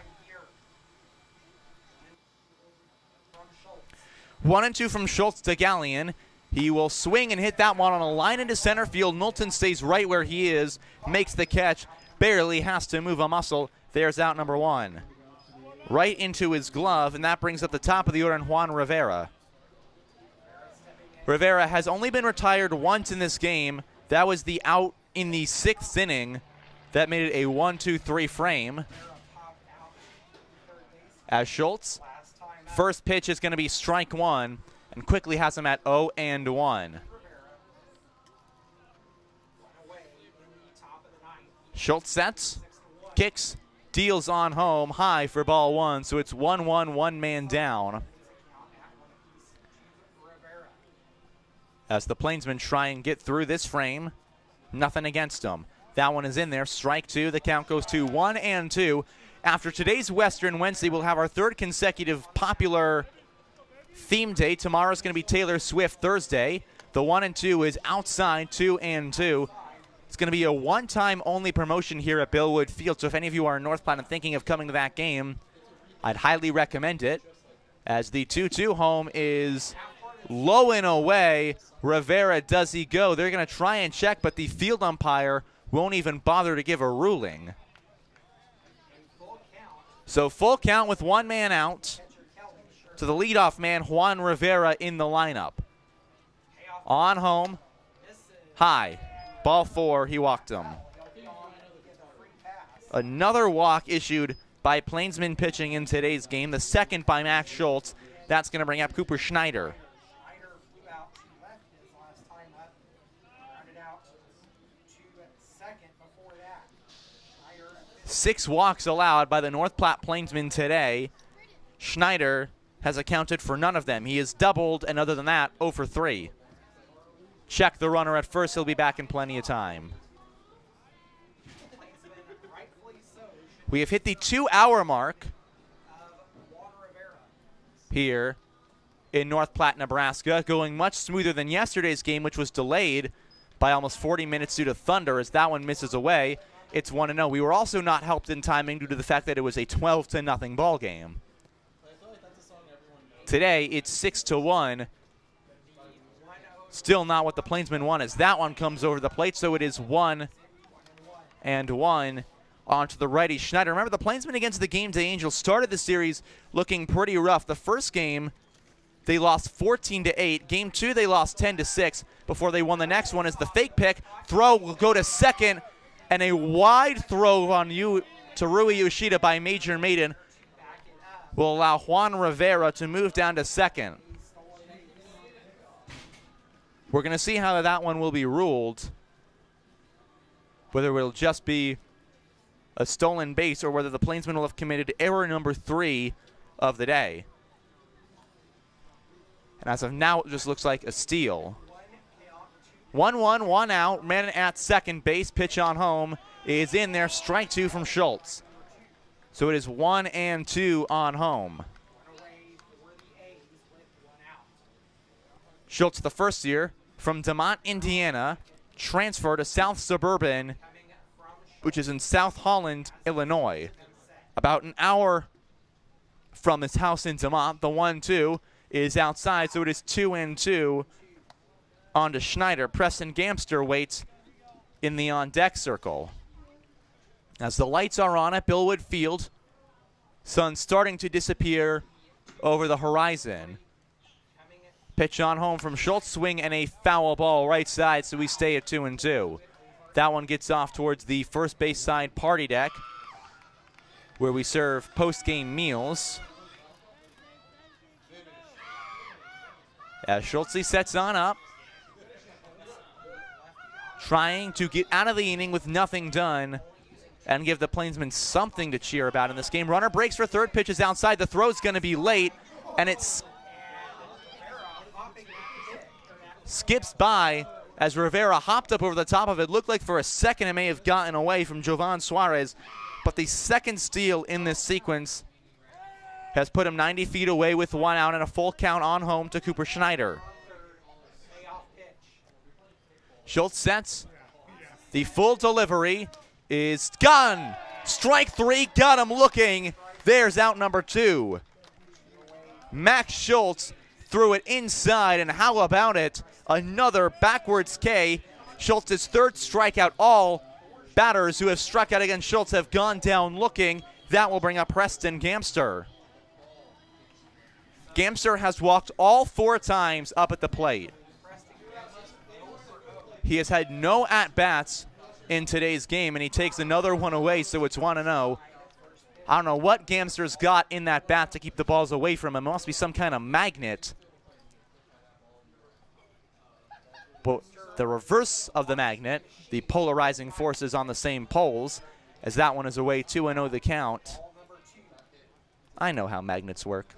1 and 2 from Schultz to Gallion. He will swing and hit that one on a line into center field. Knowlton stays right where he is, makes the catch. Barely has to move a muscle. There's out number 1. Right into his glove, and that brings up the top of the order in Juan Rivera. Rivera has only been retired once in this game. That was the out in the 6th inning. That made it a 1-2-3 frame. As Schultz, first pitch is going to be strike 1, and quickly has him at 0-1. Schultz sets, kicks, deals on home, high for ball 1, so it's 1-1, 1 man down. As the Plainsmen try and get through this frame, nothing against them. That one is in there, strike 2, the count goes to 1 and 2. After today's Western Wednesday, we'll have our third consecutive popular theme day. Tomorrow's going to be Taylor Swift Thursday. The 1 and 2 is Outside 2 and 2. It's going to be a one-time only promotion here at Billwood Field. So if any of you are in North Platte and thinking of coming to that game, I'd highly recommend it. As the 2-2 home is low and away. Rivera, does he go? They're going to try and check, but the field umpire won't even bother to give a ruling. So full count with one man out to the leadoff man, Juan Rivera, in the lineup. On home, high. Ball 4, he walked him. Another walk issued by Plainsmen pitching in today's game, the second by Max Schultz. That's going to bring up Cooper Schneider. 6 walks allowed by the North Platte Plainsmen today. Schneider has accounted for none of them. He has doubled, and other than that, 0 for 3. Check the runner at first. He'll be back in plenty of time. We have hit the 2-hour mark here in North Platte, Nebraska, going much smoother than yesterday's game, which was delayed by almost 40 minutes due to thunder, as that one misses away. It's 1-0. We were also not helped in timing due to the fact that it was a 12-0 ball game. Today, it's 6-1. Still not what the Plainsmen want, as that one comes over the plate, so it is 1-1 onto the righty Schneider. Remember, the Plainsmen against the Game Day Angels started the series looking pretty rough. The first game, they lost 14-8. Game 2, they lost 10-6 before they won the next one as the fake pick. Throw will go to second, and a wide throw on to Rui Yoshida by Major Maiden will allow Juan Rivera to move down to second. We're going to see how that one will be ruled, whether it will just be a stolen base or whether the Plainsmen will have committed error number 3 of the day. And as of now, it just looks like a steal. 1-1, 1 out, man at second base, pitch on home is in there, strike 2 from Schultz. So it is 1-2 on home. Schultz, the first year from DeMont, Indiana, transferred to South Suburban, which is in South Holland, Illinois. About an hour from his house in DeMont. The 1-2 is outside, so it is 2-2 on to Schneider. Preston Gamster waits in the on-deck circle. As the lights are on at Billwood Field, sun starting to disappear over the horizon. Pitch on home from Schultz, swing and a foul ball right side, so we stay at 2-2. That one gets off towards the first base side party deck, where we serve post-game meals. As Schultz sets on up, trying to get out of the inning with nothing done and give the Plainsmen something to cheer about in this game. Runner breaks for third, pitch is outside. The throw's going to be late, and it's skips by as Rivera hopped up over the top of it. Looked like for a second it may have gotten away from Jovan Suarez, but the second steal in this sequence has put him 90 feet away with 1 out and a full count on home to Cooper Schneider. Schultz sets. The full delivery is gone. Strike 3, got him looking. There's out number 2. Max Schultz threw it inside, and how about it? Another backwards K. Schultz's third strikeout. All batters who have struck out against Schultz have gone down looking. That will bring up Preston Gamster. Gamster has walked all 4 times up at the plate. He has had no at-bats in today's game, and he takes another one away, so it's 1-0. I don't know what Gamster's got in that bat to keep the balls away from him. It must be some kind of magnet. But the reverse of the magnet, the polarizing forces on the same poles, as that one is away, 2-0 the count. I know how magnets work.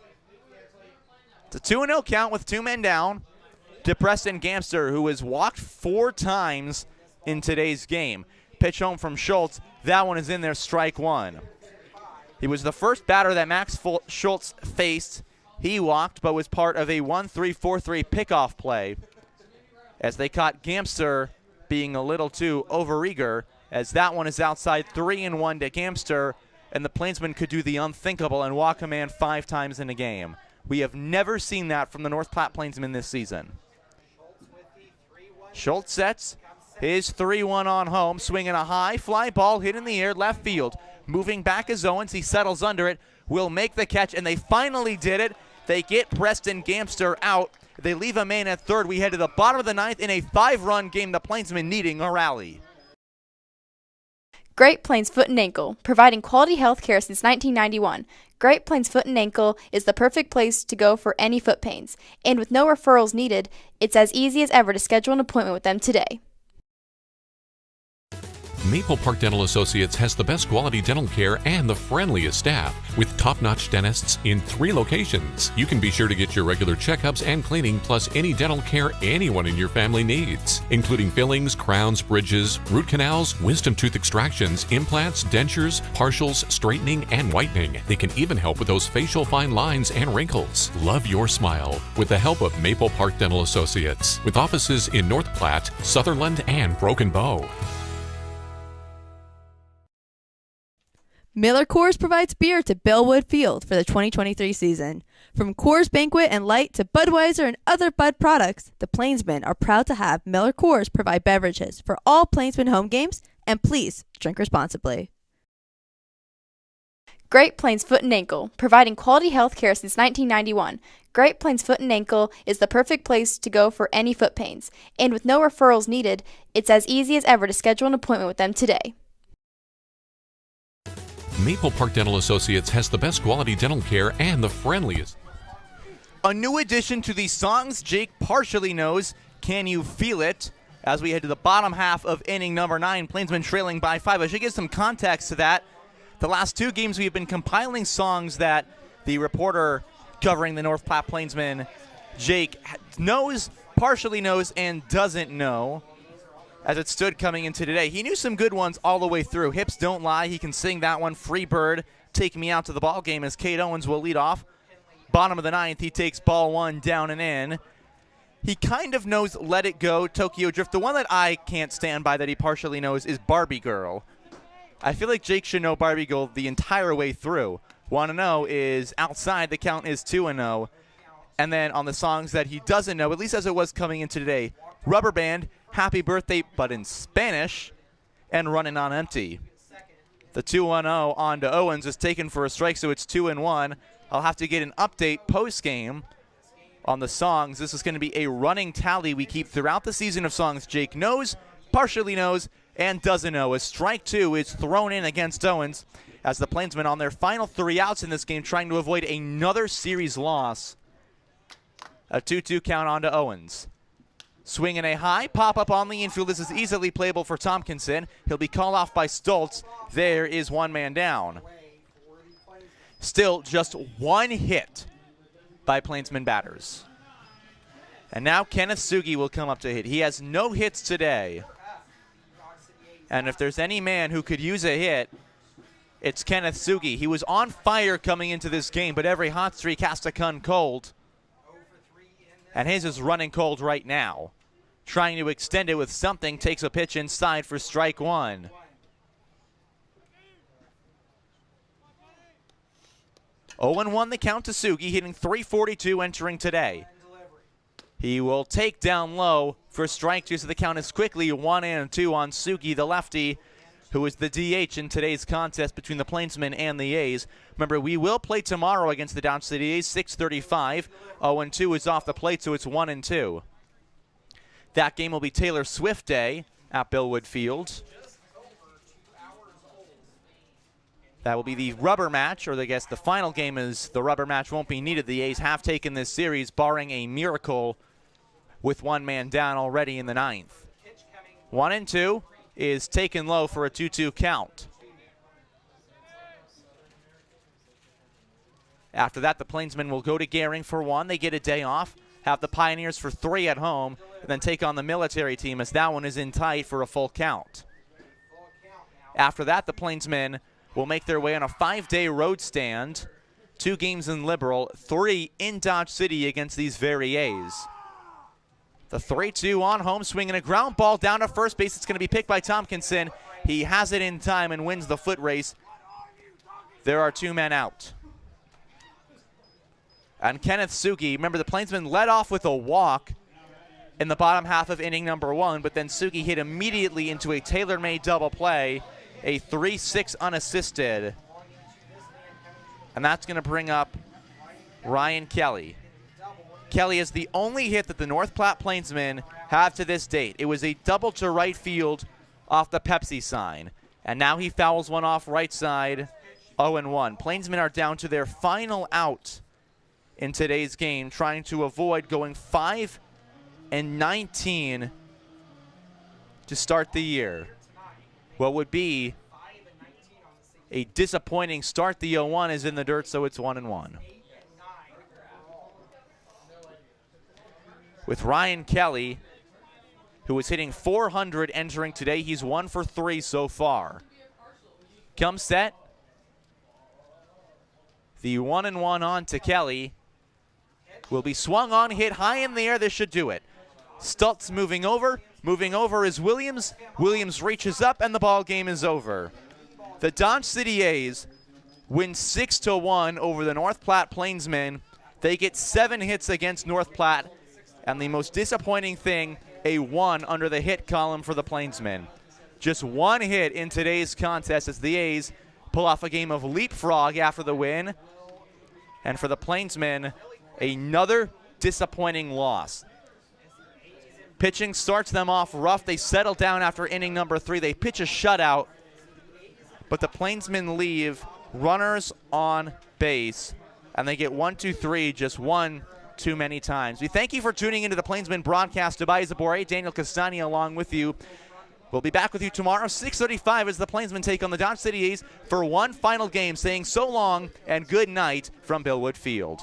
It's a 2-0 count with 2 men down to Preston Gamster, who has walked 4 times in today's game. Pitch home from Schultz. That one is in there, strike 1. He was the first batter that Max Schultz faced. He walked, but was part of a 1-3-4-3 pickoff play as they caught Gamster being a little too overeager, as that one is outside 3-1 to Gamster, and the Plainsmen could do the unthinkable and walk a man 5 times in a game. We have never seen that from the North Platte Plainsmen this season. Schultz sets his 3-1 on home, swinging a high fly ball hit in the air left field. Moving back is Owens. He settles under it, will make the catch, and they finally did it. They get Preston Gamster out. They leave a man at third. We head to the bottom of the ninth in a 5-run game, the Plainsmen needing a rally. Great Plains Foot and Ankle, providing quality health care since 1991. Great Plains Foot and Ankle is the perfect place to go for any foot pains. And with no referrals needed, it's as easy as ever to schedule an appointment with them today. Maple Park Dental Associates has the best quality dental care and the friendliest staff. With top-notch dentists in 3 locations, you can be sure to get your regular checkups and cleaning, plus any dental care anyone in your family needs, including fillings, crowns, bridges, root canals, wisdom tooth extractions, implants, dentures, partials, straightening, and whitening. They can even help with those facial fine lines and wrinkles. Love your smile with the help of Maple Park Dental Associates, with offices in North Platte, Sutherland, and Broken Bow. Miller Coors provides beer to Bellwood Field for the 2023 season. From Coors Banquet and Light to Budweiser and other Bud products, the Plainsmen are proud to have Miller Coors provide beverages for all Plainsmen home games, and please drink responsibly. Great Plains Foot and Ankle, providing quality health care since 1991. Great Plains Foot and Ankle is the perfect place to go for any foot pains. And with no referrals needed, it's as easy as ever to schedule an appointment with them today. Maple Park Dental Associates has the best quality dental care and the friendliest. A new addition to the songs Jake partially knows, Can You Feel It? As we head to the bottom half of inning number 9, Plainsmen trailing by 5. I should give some context to that. The last 2 games we've been compiling songs that the reporter covering the North Platte Plainsmen, Jake, knows, partially knows, and doesn't know. As it stood coming into today, he knew some good ones all the way through. Hips Don't Lie, he can sing that one. Free Bird, Take Me Out to the Ball Game, as Kate Owens will lead off. Bottom of the 9th, he takes ball 1 down and in. He kind of knows Let It Go, Tokyo Drift. The one that I can't stand by that he partially knows is Barbie Girl. I feel like Jake should know Barbie Girl the entire way through. 1-0 is Outside, the count is 2-0. And then on the songs that he doesn't know, at least as it was coming into today, Rubber Band, Happy Birthday, but in Spanish, and Running on Empty. The 2-1-0 on to Owens is taken for a strike, so it's 2-1. I'll have to get an update post-game on the songs. This is going to be a running tally we keep throughout the season of songs Jake knows, partially knows, and doesn't know. A strike 2 is thrown in against Owens as the Plainsmen on their final 3 outs in this game trying to avoid another series loss. A 2-2 count on to Owens. Swinging a high pop-up on the infield. This is easily playable for Tompkinson. He'll be called off by Stoltz. There is 1 man down. Still just 1 hit by Plainsman batters. And now Kenneth Sugi will come up to hit. He has no hits today. And if there's any man who could use a hit, it's Kenneth Sugi. He was on fire coming into this game, but every hot streak has to come cold. And his is running cold right now. Trying to extend it with something, takes a pitch inside for strike 1. Oh, 0-1 the count to Sugi, hitting .342 entering today. He will take down low for strike 2, so the count is quickly 1-2 on Sugi, the lefty, who is the DH in today's contest between the Plainsmen and the A's. Remember, we will play tomorrow against the Dodge City A's, 6:35. 0-2 is off the plate, so it's 1-2. That game will be Taylor Swift Day at Bellwood Field. That will be the rubber match, or I guess the final game is the rubber match won't be needed. The A's have taken this series, barring a miracle with 1 man down already in the 9th. 1-2 is taken low for a 2-2 count. After that, the Plainsmen will go to Gehring for 1. They get a day off, have the Pioneers for 3 at home, and then take on the military team as that one is in tight for a full count. After that, the Plainsmen will make their way on a 5-day road stand. 2 games in Liberal, 3 in Dodge City against these very A's. The 3-2 on home, swinging a ground ball down to first base. It's going to be picked by Tompkinson. He has it in time and wins the foot race. There are 2 men out. And Kenneth Sugi, remember the Plainsmen led off with a walk in the bottom half of inning number 1, but then Sugi hit immediately into a tailor-made double play, a 3-6 unassisted. And that's going to bring up Ryan Kelly. Kelly is the only hit that the North Platte Plainsmen have to this date. It was a double to right field off the Pepsi sign. And now he fouls one off right side, 0-1. Plainsmen are down to their final out in today's game, trying to avoid going 5-19 to start the year. What would be a disappointing start. The 0-1 is in the dirt, so it's 1-1. With Ryan Kelly, who is hitting .400 entering today, he's 1 for 3 so far. Come set. The 1-1 on to Kelly will be swung on, hit high in the air. This should do it. Stutz moving over. Moving over is Williams. Williams reaches up, and the ball game is over. The Dodge City A's win 6-1 over the North Platte Plainsmen. They get 7 hits against North Platte, and the most disappointing thing, a 1 under the hit column for the Plainsmen. Just 1 hit in today's contest as the A's pull off a game of leapfrog after the win. And for the Plainsmen, another disappointing loss. Pitching starts them off rough. They settle down after inning number 3. They pitch a shutout, but the Plainsmen leave runners on base, and they get 1, 2, 3, just 1 too many times. We thank you for tuning into the Plainsmen broadcast. Tobias Zabore, Daniel Castagna along with you. We'll be back with you tomorrow, 6:35, as the Plainsmen take on the Dodge City A's for one final game, saying so long and good night from Billwood Field.